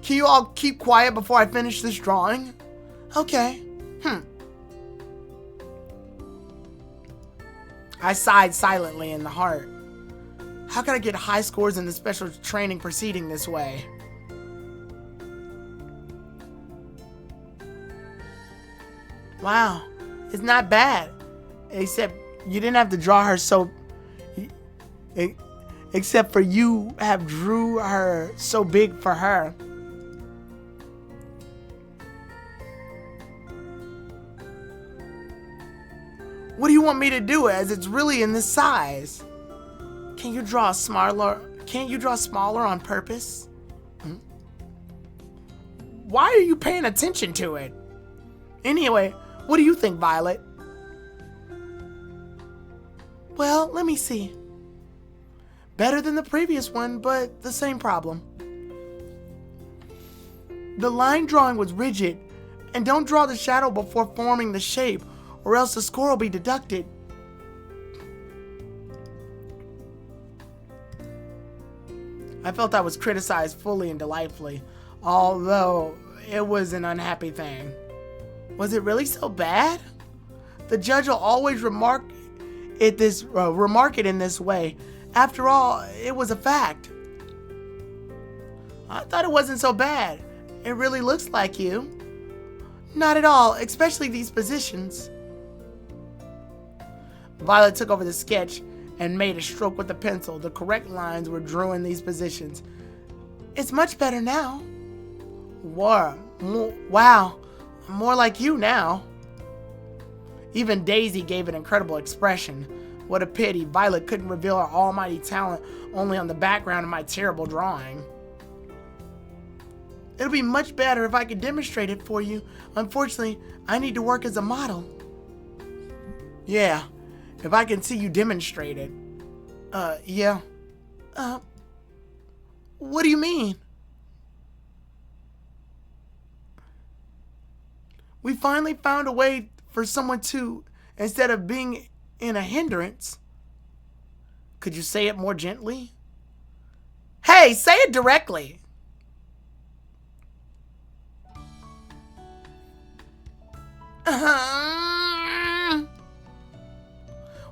S4: Can you all keep quiet before I finish this drawing? Okay. I sighed silently in the heart. How can I get high scores in the special training proceeding this way? Wow, it's not bad. Except you didn't have to draw her so... Except for you have drew her so big for her. What do you want me to do as it's really in this size? Can you draw smaller? Can't you draw smaller on purpose?
S1: Why are you paying attention to it?
S4: Anyway, what do you think, Violet? Well, let me see. Better than the previous one, but the same problem. The line drawing was rigid, and don't draw the shadow before forming the shape, or else the score will be deducted. I felt I was criticized fully and delightfully, although it was an unhappy thing. Was it really so bad? The judge will always remark it in this way. After all, it was a fact. I thought it wasn't so bad. It really looks like you. Not at all, especially these positions. Violet took over the sketch and made a stroke with the pencil. The correct lines were drawn in these positions. It's much better now. Wow, more like you now. Even Daisy gave an incredible expression. What a pity Violet couldn't reveal her almighty talent only on the background of my terrible drawing. It'll be much better if I could demonstrate it for you. Unfortunately, I need to work as a model. Yeah, if I can see you demonstrate it. Yeah. What do you mean? We finally found a way for someone to, instead of being in a hindrance. Could you say it more gently? Hey, say it directly.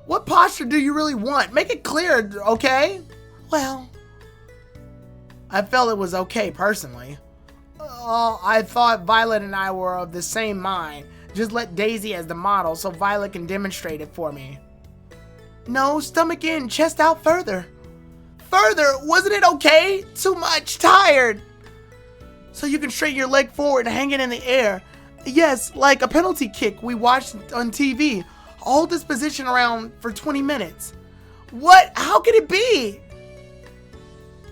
S4: What posture do you really want? Make it clear, okay? Well, I felt it was okay personally. I thought Violet and I were of the same mind.
S1: Just let Daisy as the model so Violet can demonstrate it for me.
S4: No, stomach in, chest out further. Further? Wasn't it okay? Too much, tired. So you can straighten your leg forward and hang it in the air. Yes, like a penalty kick we watched on TV. Hold this position around for 20 minutes. What? How could it be?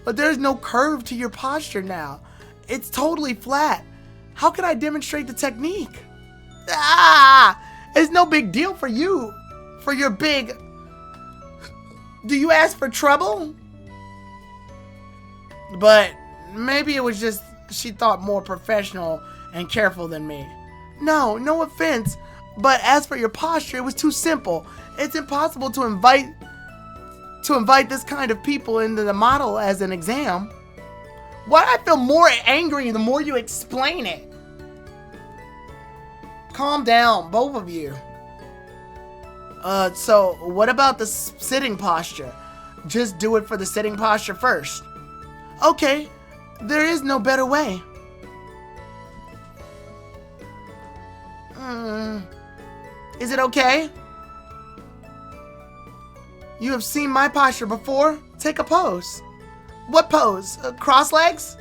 S4: But there's no curve to your posture now. It's totally flat. How can I demonstrate the technique? Ah! It's no big deal for you. For your big... Do you ask for trouble? But maybe it was just she thought more professional and careful than me. No, no offense. But as for your posture, it was too simple. It's impossible to invite this kind of people into the model as an exam. Why do I feel more angry the more you explain it? Calm down, both of you. So what about the sitting posture? Just do it for the sitting posture first. Okay, there is no better way. Is it okay? You have seen my posture before. Take a pose. What pose? Cross legs?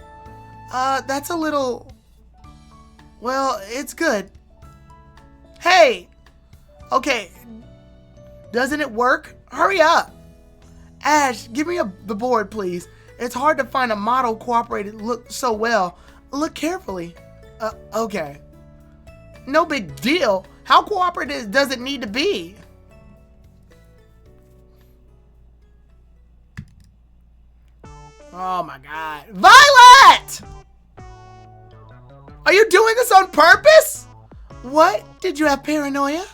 S4: That's a little... Well, it's good. Hey! Okay. Doesn't it work? Hurry up! Ash, give me the board, please. It's hard to find a model cooperated look so well. Look carefully. Okay. No big deal. How cooperative does it need to be? Oh my God. Violet! Are you doing this on purpose? What? Did you have paranoia?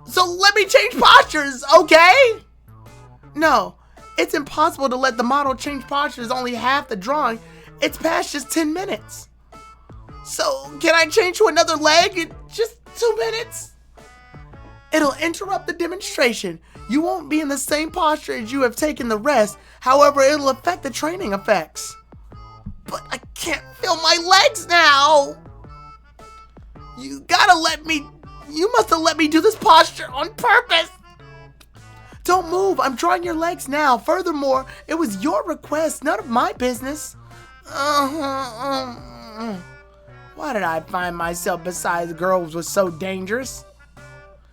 S4: So let me change postures, okay? No, it's impossible to let the model change postures only half the drawing. It's past just 10 minutes. So can I change to another leg in just 2 minutes? It'll interrupt the demonstration. You won't be in the same posture as you have taken the rest. However, it'll affect the training effects. But I can't feel my legs now. You must have let me do this posture on purpose. Don't move. I'm drawing your legs now. Furthermore, it was your request, none of my business. Why did I find myself beside girls was so dangerous?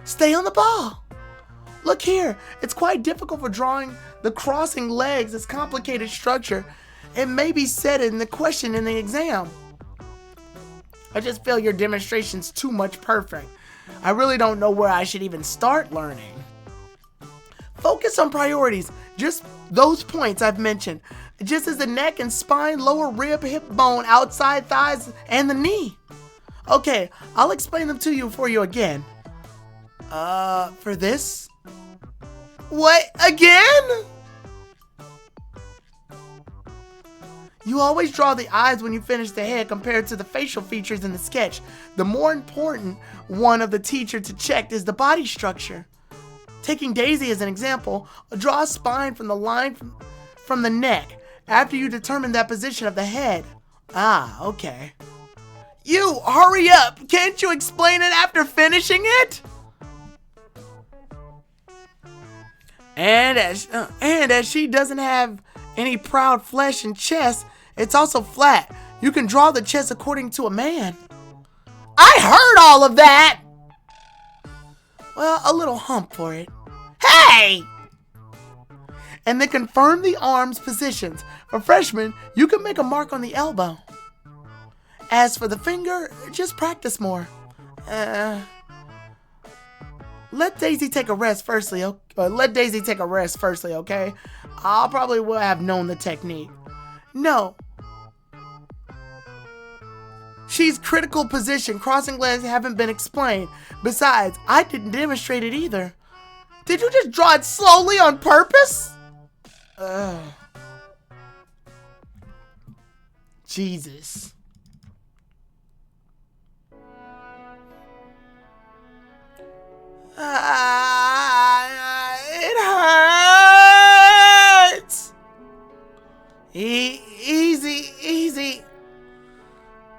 S4: Stay on the ball. Look here. It's quite difficult for drawing the crossing legs. It's complicated structure. It may be said in the question in the exam. I just feel your demonstration's too much perfect. I really don't know where I should even start learning. Focus on priorities, just those points I've mentioned, just as the neck and spine, lower rib, hip bone, outside thighs, and the knee. Okay, I'll explain them to you for you again. For this? What, again? You always draw the eyes when you finish the head compared to the facial features in the sketch. The more important one of the teacher to check is the body structure. Taking Daisy as an example, draw a spine from the line from the neck after you determine that position of the head. Ah, okay. You, hurry up! Can't you explain it after finishing it? And as she doesn't have any proud flesh and chest, it's also flat. You can draw the chest according to a man. I heard all of that! Well, a little hump for it. Hey! And then confirm the arms positions. For freshmen, you can make a mark on the elbow. As for the finger, just practice more. Let Daisy take a rest firstly, okay? I'll probably will have known the technique. No. She's critical position. Crossing legs haven't been explained. Besides, I didn't demonstrate it either. Did you just draw it slowly on purpose? Jesus. It hurts. Easy.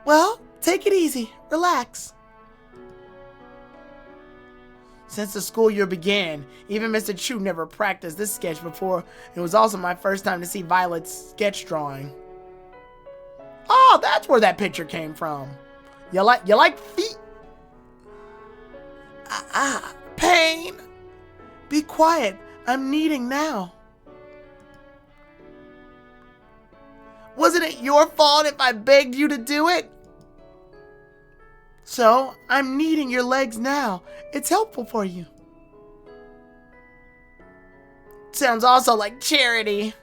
S4: Well, take it easy. Relax. since the school year began. Even Mr. Chu never practiced this sketch before. It was also my first time to see Violet's sketch drawing. Oh, that's where that picture came from. You like feet? Pain. Be quiet. I'm kneading now. Wasn't it your fault if I begged you to do it? So, I'm kneading your legs now. It's helpful for you. Sounds also like charity.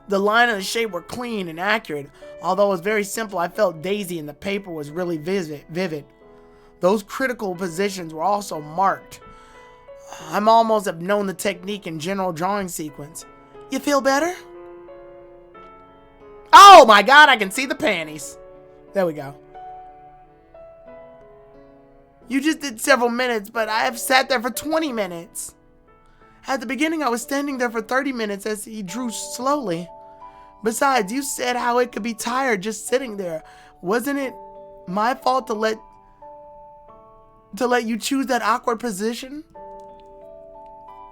S4: The line and the shape were clean and accurate. Although it was very simple, I felt daisy and the paper was really vivid. Those critical positions were also marked. I'm almost have known the technique in general drawing sequence. You feel better? Oh my god, I can see the panties. There we go. You just did several minutes, but I have sat there for 20 minutes. At the beginning, I was standing there for 30 minutes as he drew slowly. Besides, you said how it could be tired just sitting there. Wasn't it my fault to let you choose that awkward position?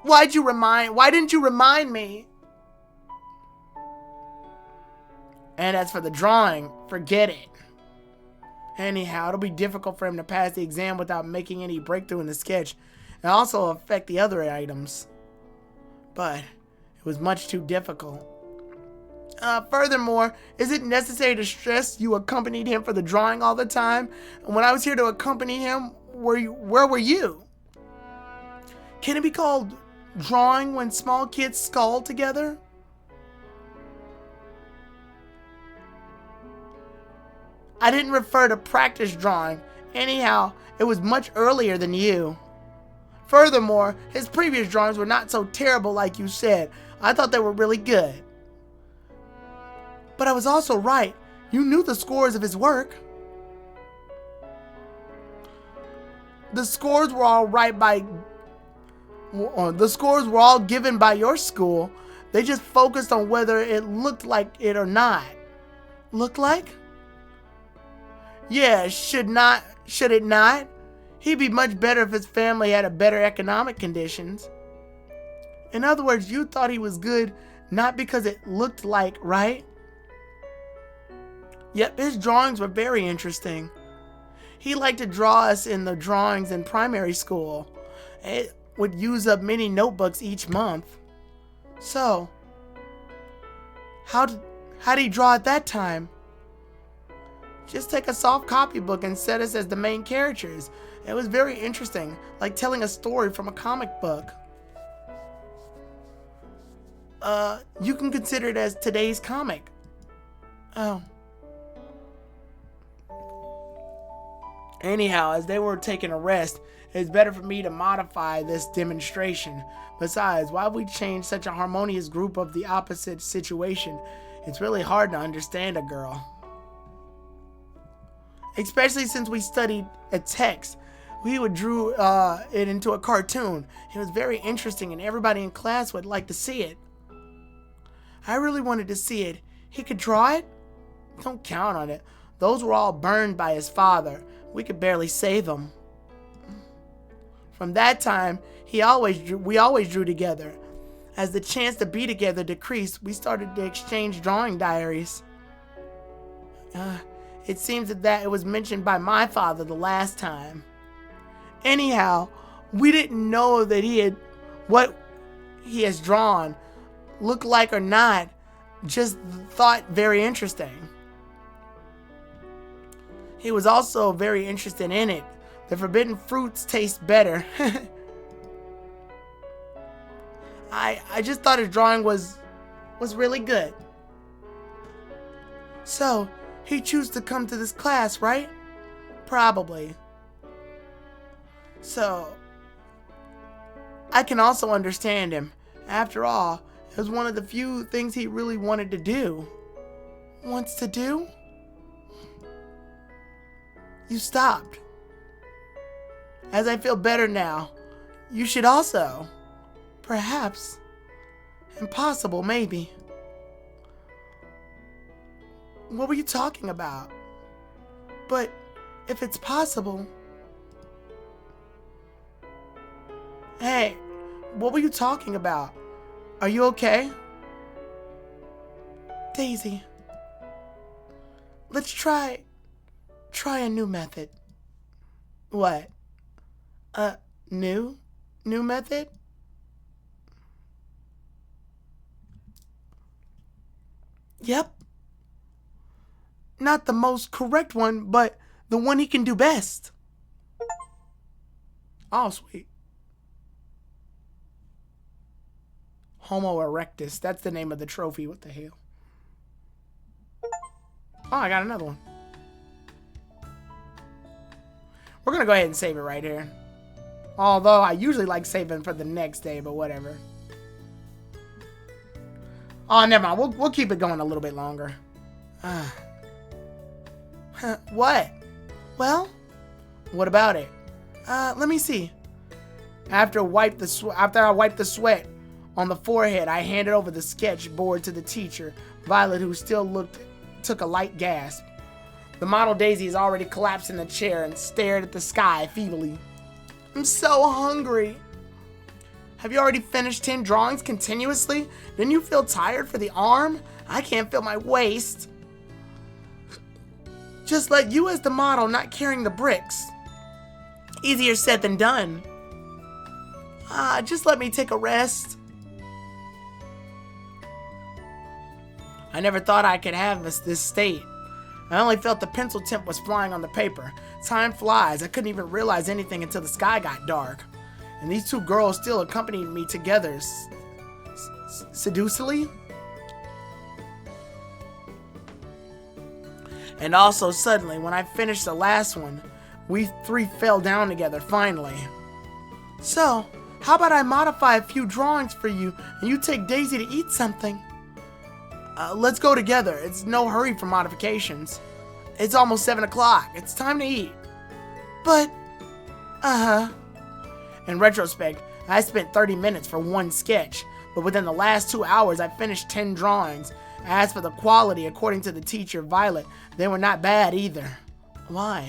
S4: Why didn't you remind me? And as for the drawing, forget it. Anyhow, it'll be difficult for him to pass the exam without making any breakthrough in the sketch. It also affect the other items. But it was much too difficult. Furthermore, is it necessary to stress you accompanied him for the drawing all the time? And when I was here to accompany him, where were you? Can it be called drawing when small kids skull together? I didn't refer to practice drawing. Anyhow, it was much earlier than you. Furthermore, his previous drawings were not so terrible like you said. I thought they were really good. But I was also right. You knew the scores of his work. The scores were all given by your school. They just focused on whether it looked like it or not. Looked like? Yeah, should it not? He'd be much better if his family had a better economic conditions. In other words, you thought he was good not because it looked like, right? Yep, his drawings were very interesting. He liked to draw us in the drawings in primary school. It would use up many notebooks each month. So, how did he draw at that time? Just take a soft copybook and set us as the main characters. It was very interesting, like telling a story from a comic book. You can consider it as today's comic. Oh. Anyhow, as they were taking a rest, it's better for me to modify this demonstration. Besides, why would we change such a harmonious group of the opposite situation? It's really hard to understand a girl. Especially since we studied a text. We drew it into a cartoon. It was very interesting and everybody in class would like to see it. I really wanted to see it. He could draw it? Don't count on it. Those were all burned by his father. We could barely save them. From that time, we always drew together. As the chance to be together decreased, we started to exchange drawing diaries. It seems that it was mentioned by my father the last time. Anyhow, we didn't know that what he has drawn, looked like or not, just thought very interesting. He was also very interested in it. The forbidden fruits taste better. I just thought his drawing was really good. So, he chose to come to this class, right? Probably. So, I can also understand him. After all, it was one of the few things he really wanted to do. Wants to do? You stopped. As I feel better now, you should also. Perhaps. Impossible, maybe. What were you talking about? But if it's possible, Hey, what were you talking about? Are you okay? Daisy, let's try a new method. What? New method? Yep. Not the most correct one, but the one he can do best. Oh, sweet. Homo erectus. That's the name of the trophy. What the hell? Oh, I got another one. We're going to go ahead and save it right here. Although I usually like saving for the next day, but whatever. Oh, never mind. We'll keep it going a little bit longer. What? Well, what about it? Let me see. After I wiped the sweat on the forehead, I handed over the sketchboard to the teacher, Violet, who still took a light gasp. The model Daisy is already collapsed in the chair and stared at the sky feebly. I'm so hungry. Have you already finished 10 drawings continuously? Didn't you feel tired for the arm? I can't feel my waist. Just like you as the model not carrying the bricks. Easier said than done. Just let me take a rest. I never thought I could have this state. I only felt the pencil tip was flying on the paper. Time flies. I couldn't even realize anything until the sky got dark. And these two girls still accompanied me together. Seducely? And also suddenly, when I finished the last one, we three fell down together finally. So, how about I modify a few drawings for you and you take Daisy to eat something? Let's go together. It's no hurry for modifications. It's almost 7 o'clock. It's time to eat. But, In retrospect, I spent 30 minutes for one sketch, but within the last 2 hours I finished 10 drawings. As for the quality, according to the teacher, Violet, they were not bad either. Why?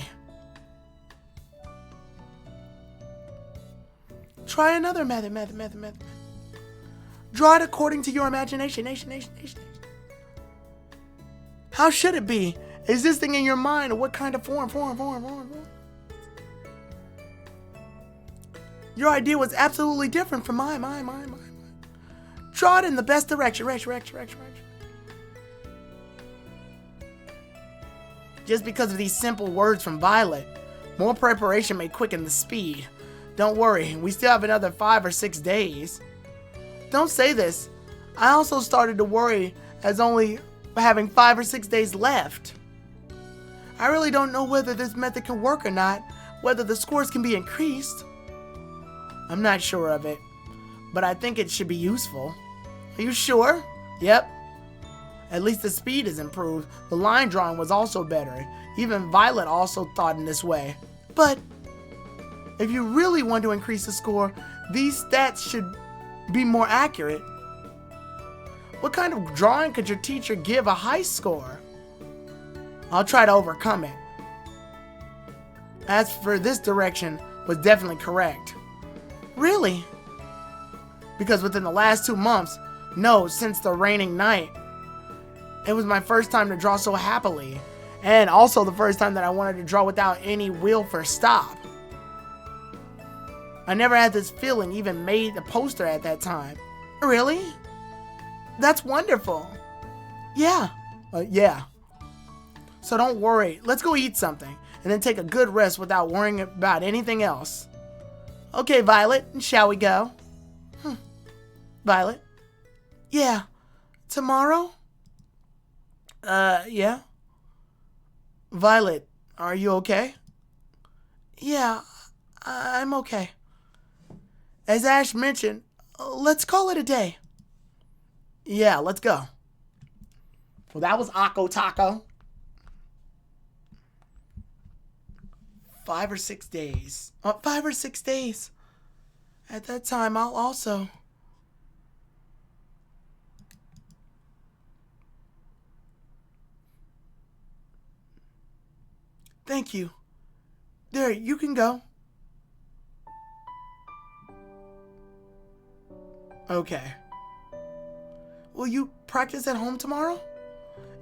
S4: Try another method. Draw it according to your imagination. How should it be? Is this thing in your mind, or what kind of form? Your idea was absolutely different from mine. Draw it in the best direction. Just because of these simple words from Violet, more preparation may quicken the speed. Don't worry, we still have another 5 or 6 days. Don't say this. I also started to worry as only having 5 or 6 days left. I really don't know whether this method can work or not, whether the scores can be increased. I'm not sure of it, but I think it should be useful. Are you sure? Yep. At least the speed is improved. The line drawing was also better. Even Violet also thought in this way. But if you really want to increase the score, these stats should be more accurate. What kind of drawing could your teacher give a high score? I'll try to overcome it. As for this direction, was definitely correct. Really? Because within the last 2 months, no, since the raining night, it was my first time to draw so happily, and also the first time that I wanted to draw without any will for stop. I never had this feeling, even made a poster at that time. Really? That's wonderful. Yeah. Yeah. So don't worry, let's go eat something, and then take a good rest without worrying about anything else. Okay, Violet, shall we go? Violet? Yeah. Tomorrow? Yeah. Violet, are you okay? Yeah, I'm okay. As Ash mentioned, let's call it a day. Yeah, let's go. Well, that was Akko Taco. 5 or 6 days. 5 or 6 days. At that time, I'll also... Thank you. There, you can go. Okay. Will you practice at home tomorrow?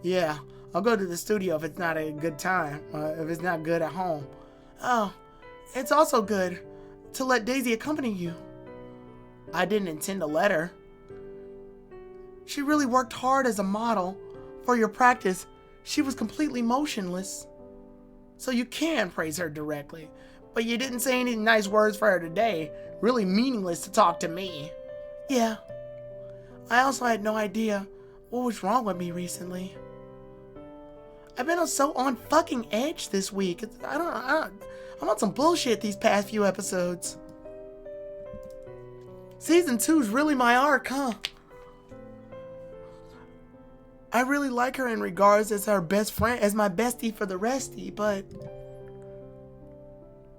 S4: Yeah, I'll go to the studio if it's not a good time, if it's not good at home. Oh, it's also good to let Daisy accompany you. I didn't intend to let her. She really worked hard as a model. For your practice, she was completely motionless. So you can praise her directly, but you didn't say any nice words for her today. Really meaningless to talk to me. Yeah. I also had no idea what was wrong with me recently. I've been so on fucking edge this week. I'm on some bullshit these past few episodes. Season 2's really my arc, huh? I really like her in regards as her best friend, as my bestie for the restie, but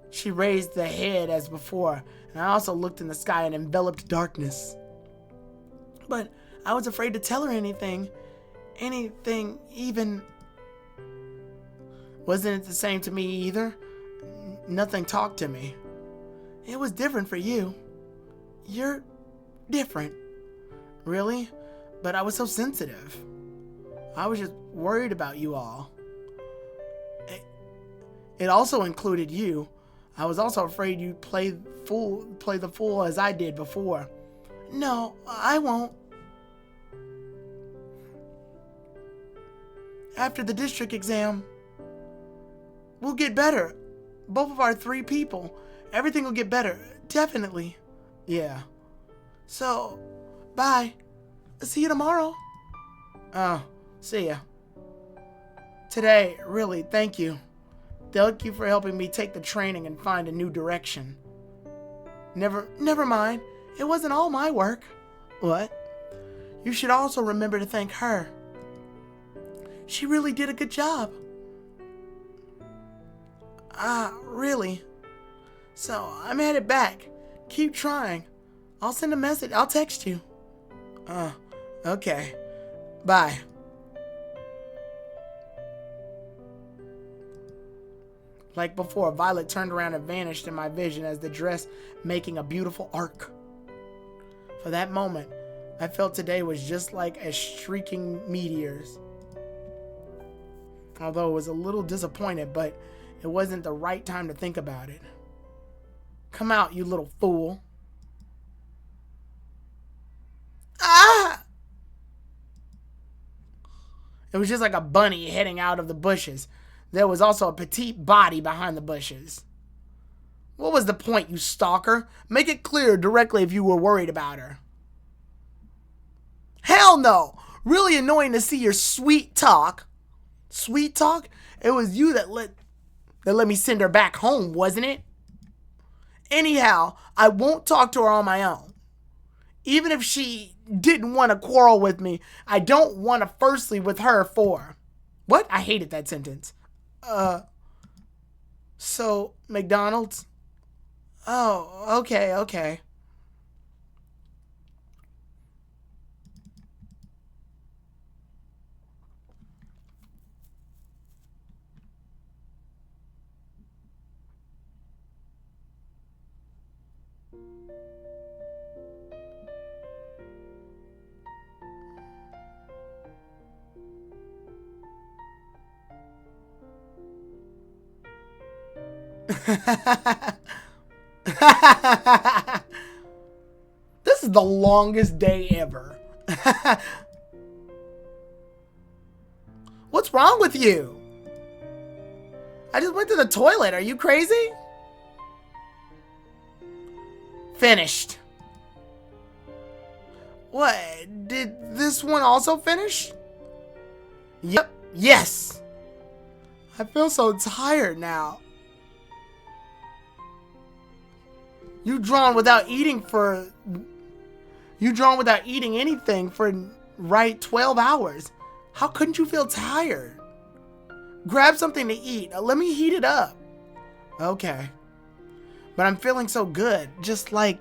S4: she raised the head as before, and I also looked in the sky in enveloped darkness. But I was afraid to tell her anything even. Wasn't it the same to me either? Nothing talked to me. It was different for you. You're different. Really? But I was so sensitive. I was just worried about you all. It also included you. I was also afraid you'd play the fool as I did before. No, I won't. After the district exam, we'll get better. Both of our 3 people. Everything will get better. Definitely. Yeah. So, bye. See you tomorrow. See ya. Today, really, thank you. Thank you for helping me take the training and find a new direction. Never mind. It wasn't all my work. What? You should also remember to thank her. She really did a good job. Really? So, I'm headed back. Keep trying. I'll send a message. I'll text you. Okay. Bye. Like before, Violet turned around and vanished in my vision as the dress making a beautiful arc. For that moment, I felt today was just like a streaking meteors. Although I was a little disappointed, but it wasn't the right time to think about it. Come out, you little fool. Ah! It was just like a bunny heading out of the bushes. There was also a petite body behind the bushes. What was the point, you stalker? Make it clear directly if you were worried about her. Hell no! Really annoying to see your sweet talk. Sweet talk? It was you that let me send her back home, wasn't it? Anyhow, I won't talk to her on my own. Even if she didn't want to quarrel with me, I don't want to firstly with her for. What? I hated that sentence. So, McDonald's? Oh, okay. This is the longest day ever. What's wrong with you? I just went to the toilet. Are you crazy? Finished. What? Did this one also finish? Yep. Yes. I feel so tired now. You drawn without eating anything for right 12 hours. How couldn't you feel tired? Grab something to eat. Let me heat it up. Okay. But I'm feeling so good. Just like,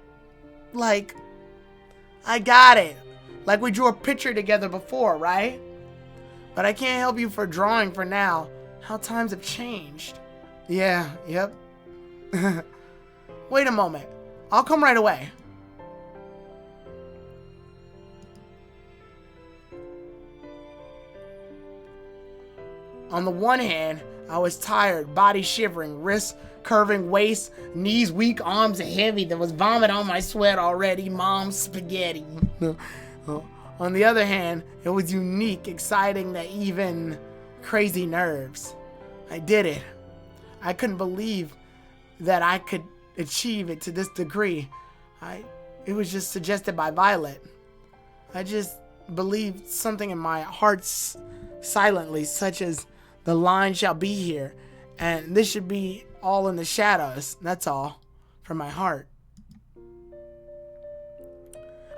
S4: I got it. Like we drew a picture together before, right? But I can't help you for drawing for now. How times have changed. Yeah, yep. Wait a moment. I'll come right away.
S1: On the one hand, I was tired, body shivering, wrists curving, waist, knees weak, arms heavy. There was vomit on my sweat already. Mom's spaghetti. On the other hand, it was unique, exciting, that even crazy nerves. I did it. I couldn't believe that I could achieve it to this degree. It was just suggested by Violet. I just believed something in my heart silently, such as the line shall be here, and this should be all in the shadows. That's all, from my heart.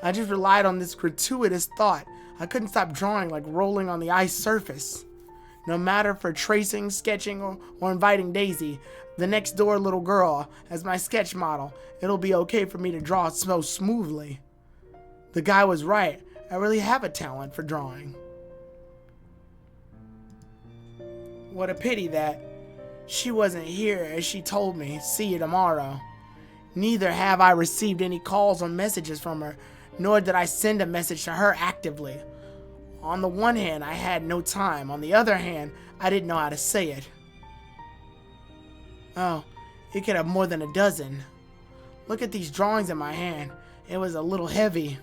S1: I just relied on this gratuitous thought. I couldn't stop drawing, like rolling on the ice surface. No matter for tracing, sketching, or inviting Daisy, the next door little girl, as my sketch model, it'll be okay for me to draw so smoothly. The guy was right. I really have a talent for drawing. What a pity that she wasn't here as she told me. See you tomorrow. Neither have I received any calls or messages from her, nor did I send a message to her actively. On the one hand, I had no time. On the other hand, I didn't know how to say it. Oh, it could have more than a dozen. Look at these drawings in my hand. It was a little heavy.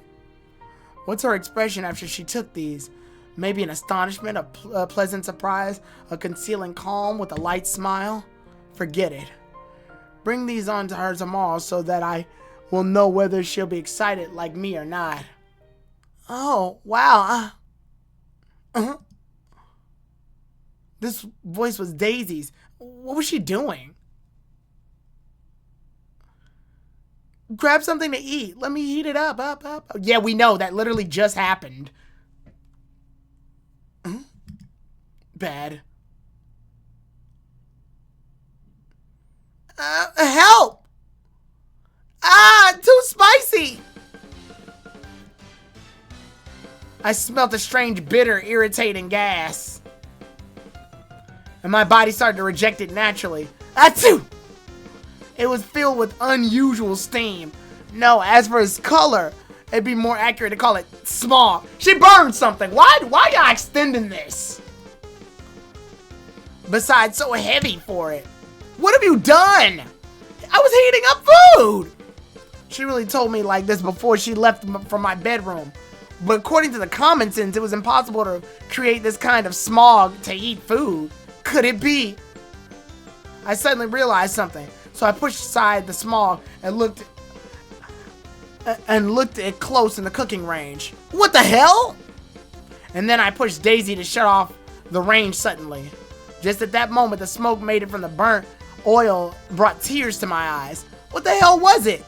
S1: What's her expression after she took these? Maybe an astonishment, a pleasant surprise, a concealing calm with a light smile? Forget it. Bring these on to her tomorrow so that I will know whether she'll be excited like me or not. Oh, wow. This voice was Daisy's. What was she doing? Grab something to eat. Let me heat it up. Yeah, we know. That literally just happened. Bad. Help! Too spicy! I smelt a strange, bitter, irritating gas. And my body started to reject it naturally. Achoo! It was filled with unusual steam. No, as for its color, it'd be more accurate to call it smog. She burned something. Why y'all extending this? Besides, so heavy for it. What have you done? I was heating up food. She really told me like this before she left from my bedroom. But according to the common sense, it was impossible to create this kind of smog to heat food. Could it be? I suddenly realized something. So I pushed aside the smog and looked it close in the cooking range. What the hell? And then I pushed Daisy to shut off the range suddenly. Just at that moment, the smoke made it from the burnt oil brought tears to my eyes. What the hell was it?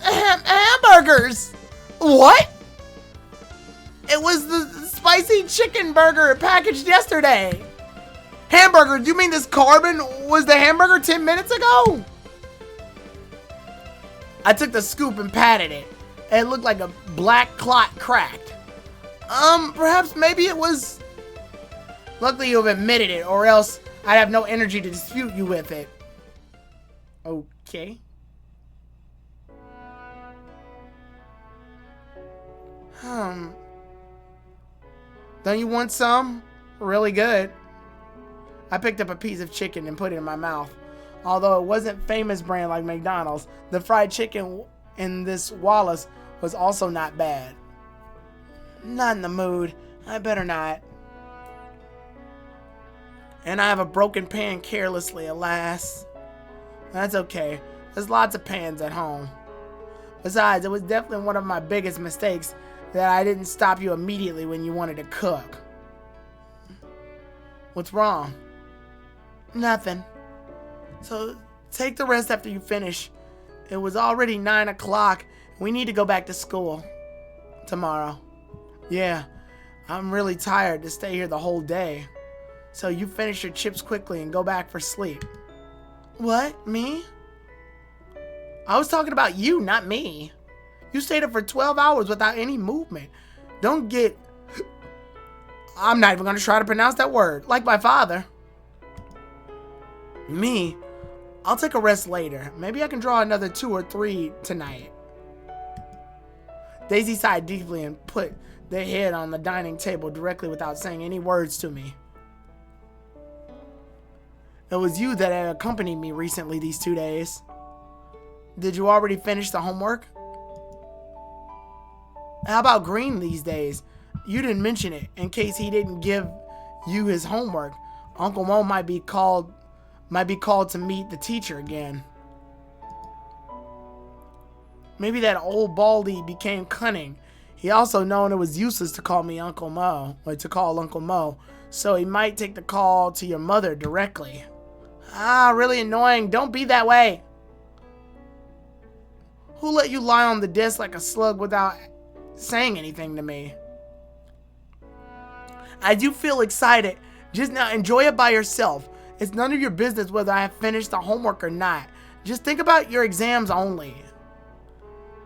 S1: Hamburgers! What? It was the spicy chicken burger packaged yesterday. Hamburger? Do you mean this carbon was the hamburger 10 minutes ago? I took the scoop and patted it. It looked like a black clot cracked. Perhaps maybe it was... Luckily you have admitted it, or else I'd have no energy to dispute you with it. Okay. Don't you want some? Really good. I picked up a piece of chicken and put it in my mouth. Although it wasn't famous brand like McDonald's, the fried chicken in this Wallace was also not bad. Not in the mood. I better not. And I have a broken pan carelessly, alas. That's okay. There's lots of pans at home. Besides, it was definitely one of my biggest mistakes that I didn't stop you immediately when you wanted to cook. What's wrong? Nothing. So take the rest after you finish. It was already 9 o'clock. We need to go back to school tomorrow. Yeah, I'm really tired to stay here the whole day. So you finish your chips quickly and go back for sleep. What? Me? I was talking about you, not me. You stayed up for 12 hours without any movement. Don't get... I'm not even going to try to pronounce that word. Like my father. Me? I'll take a rest later. Maybe I can draw another 2 or 3 tonight. Daisy sighed deeply and put their head on the dining table directly without saying any words to me.
S4: It was you that had accompanied me recently these 2 days. Did you already finish the homework? How about Green these days? You didn't mention it in case he didn't give you his homework. Uncle Mo might be called to meet the teacher again. Maybe that old baldy became cunning. He also known it was useless to call me Uncle Mo, or to call Uncle Mo, so he might take the call to your mother directly. Ah, really annoying. Don't be that way. Who let you lie on the desk like a slug without saying anything to me? I do feel excited. Just now, enjoy it by yourself. It's none of your business whether I have finished the homework or not. Just think about your exams only.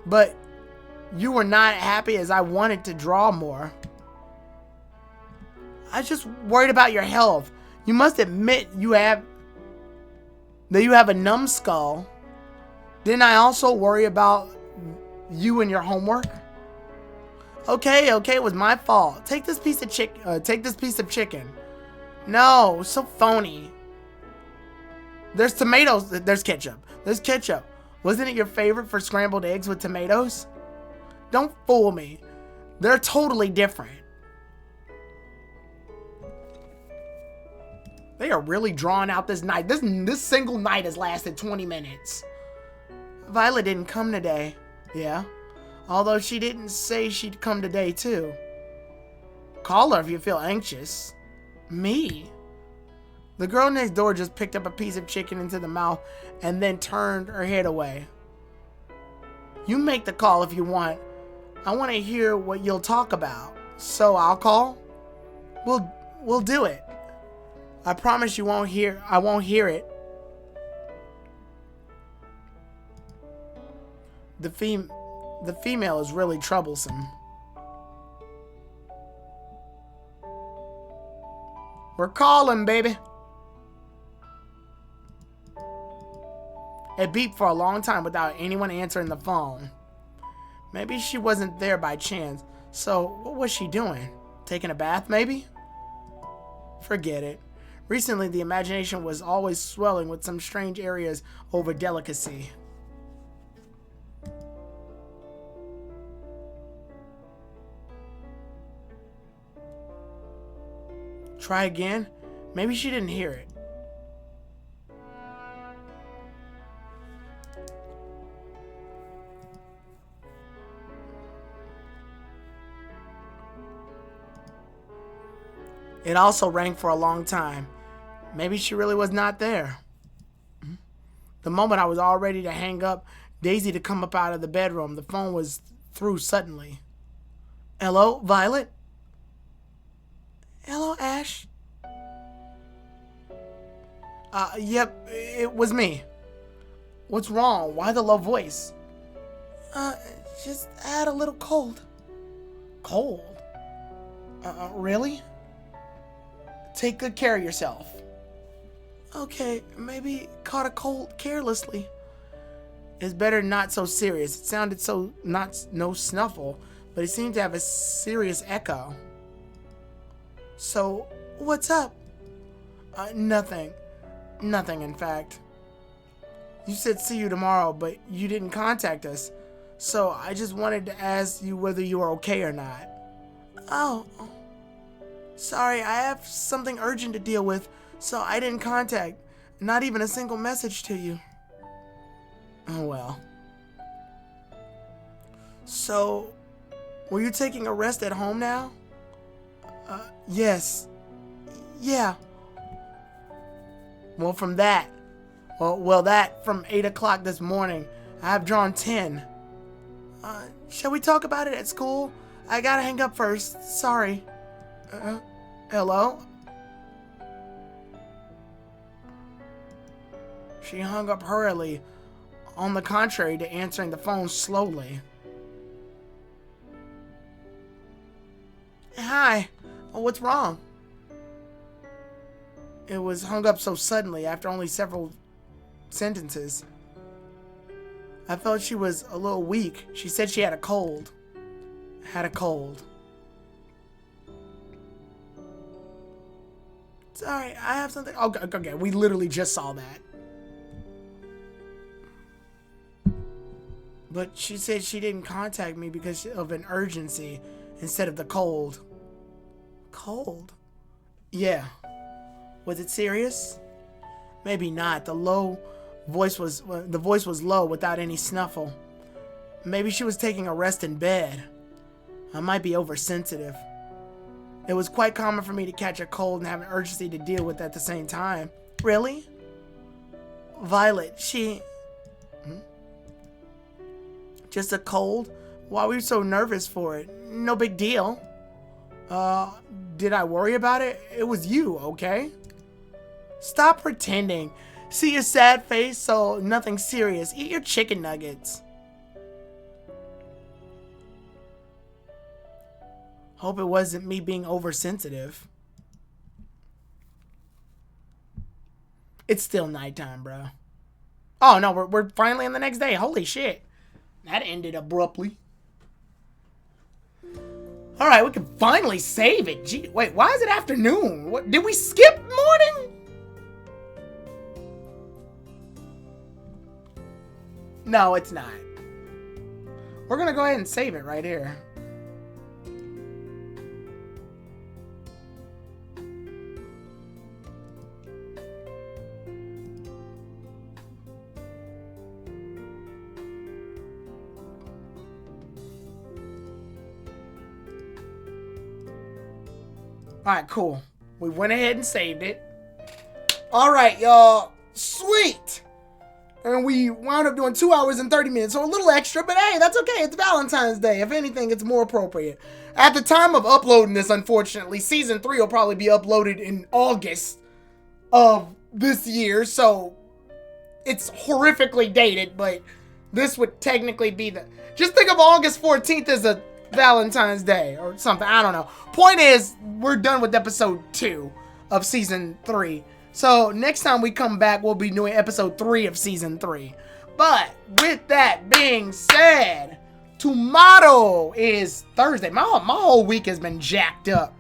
S4: But you were not happy as I wanted to draw more. I was just worried about your health. You must admit that you have a numbskull. Didn't I also worry about you and your homework? Okay, it was my fault. Take this piece of chicken. No, so phony. There's tomatoes. There's ketchup. Wasn't it your favorite for scrambled eggs with tomatoes? Don't fool me. They're totally different. They are really drawing out this night. This single night has lasted 20 minutes. Violet didn't come today. Yeah. Although she didn't say she'd come today too. Call her if you feel anxious. Me? The girl next door just picked up a piece of chicken into the mouth and then turned her head away. You make the call if you want. I want to hear what you'll talk about. So I'll call? We'll do it. I promise I won't hear it. The female is really troublesome. We're calling, baby. It beeped for a long time without anyone answering the phone. Maybe she wasn't there by chance. So, what was she doing? Taking a bath, maybe? Forget it. Recently, the imagination was always swelling with some strange areas over delicacy. Try again? Maybe she didn't hear it. It also rang for a long time. Maybe she really was not there. The moment I was all ready to hang up, Daisy to come up out of the bedroom, the phone was through suddenly. Hello, Violet? Hello, Ash? Yep, it was me. What's wrong? Why the low voice? Just had a little cold. Cold? Really? Take good care of yourself. Okay, maybe caught a cold carelessly. It's better not so serious. It sounded so no snuffle, but it seemed to have a serious echo. So, what's up? Nothing. Nothing, in fact. You said see you tomorrow, but you didn't contact us. So, I just wanted to ask you whether you were okay or not. Oh. Sorry, I have something urgent to deal with, so I didn't contact. Not even a single message to you. Oh well. So, were you taking a rest at home now? Yes. Yeah. Well, from 8 o'clock this morning, I've drawn 10. Shall we talk about it at school? I gotta hang up first. Sorry. Hello? She hung up hurriedly, on the contrary to answering the phone slowly. Hi. Oh, what's wrong? It was hung up so suddenly after only several sentences. I felt she was a little weak. She said she had a cold. Sorry, I have something. Okay, we literally just saw that. But she said she didn't contact me because of an urgency instead of the cold. Cold? Yeah. Was it serious? Maybe not. The voice was low without any snuffle. Maybe she was taking a rest in bed. I might be oversensitive. It was quite common for me to catch a cold and have an urgency to deal with at the same time. Really? Violet, she... Just a cold? Why were you so nervous for it? No big deal. Did I worry about it? It was you, okay? Stop pretending. See your sad face, so nothing serious. Eat your chicken nuggets. Hope it wasn't me being oversensitive. It's still nighttime, bro. Oh, no, we're finally on the next day. Holy shit. That ended abruptly. All right, we can finally save it. Gee, wait, why is it afternoon? What, did we skip morning? No, it's not. We're going to go ahead and save it right here. Alright, cool. We went ahead and saved it. Alright, y'all. Sweet! And we wound up doing 2 hours and 30 minutes, so a little extra, but hey, that's okay. It's Valentine's Day. If anything, it's more appropriate. At the time of uploading this, unfortunately, Season 3 will probably be uploaded in August of this year, so it's horrifically dated, but this would technically be the... Just think of August 14th as a Valentine's Day or something. I don't know. Point is, we're done with episode 2 of season 3. So next time we come back, we'll be doing episode 3 of season 3. But with that being said, tomorrow is Thursday. My whole week has been jacked up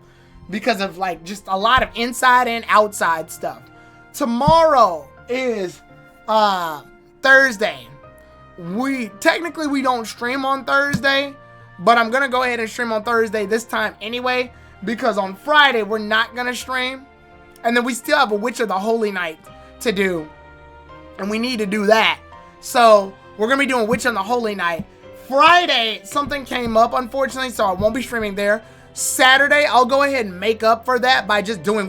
S4: because of like just a lot of inside and outside stuff. Tomorrow is Thursday. We don't stream on Thursday, but I'm gonna go ahead and stream on Thursday this time anyway, because on Friday we're not gonna stream, and then we still have a Witch of the Holy Night to do, and we need to do that. So we're gonna be doing Witch of the Holy Night. Friday something came up unfortunately, so I won't be streaming there. Saturday I'll go ahead and make up for that by just doing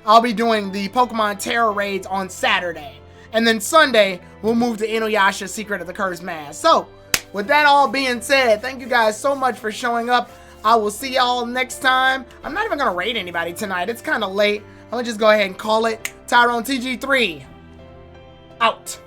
S4: I'll be doing the Pokemon Terror raids on Saturday, and then Sunday we'll move to Inuyasha Secret of the Cursed Mask. So with that all being said, thank you guys so much for showing up. I will see y'all next time. I'm not even going to raid anybody tonight. It's kind of late. I'm going to just go ahead and call it. Tyrone TG3 out.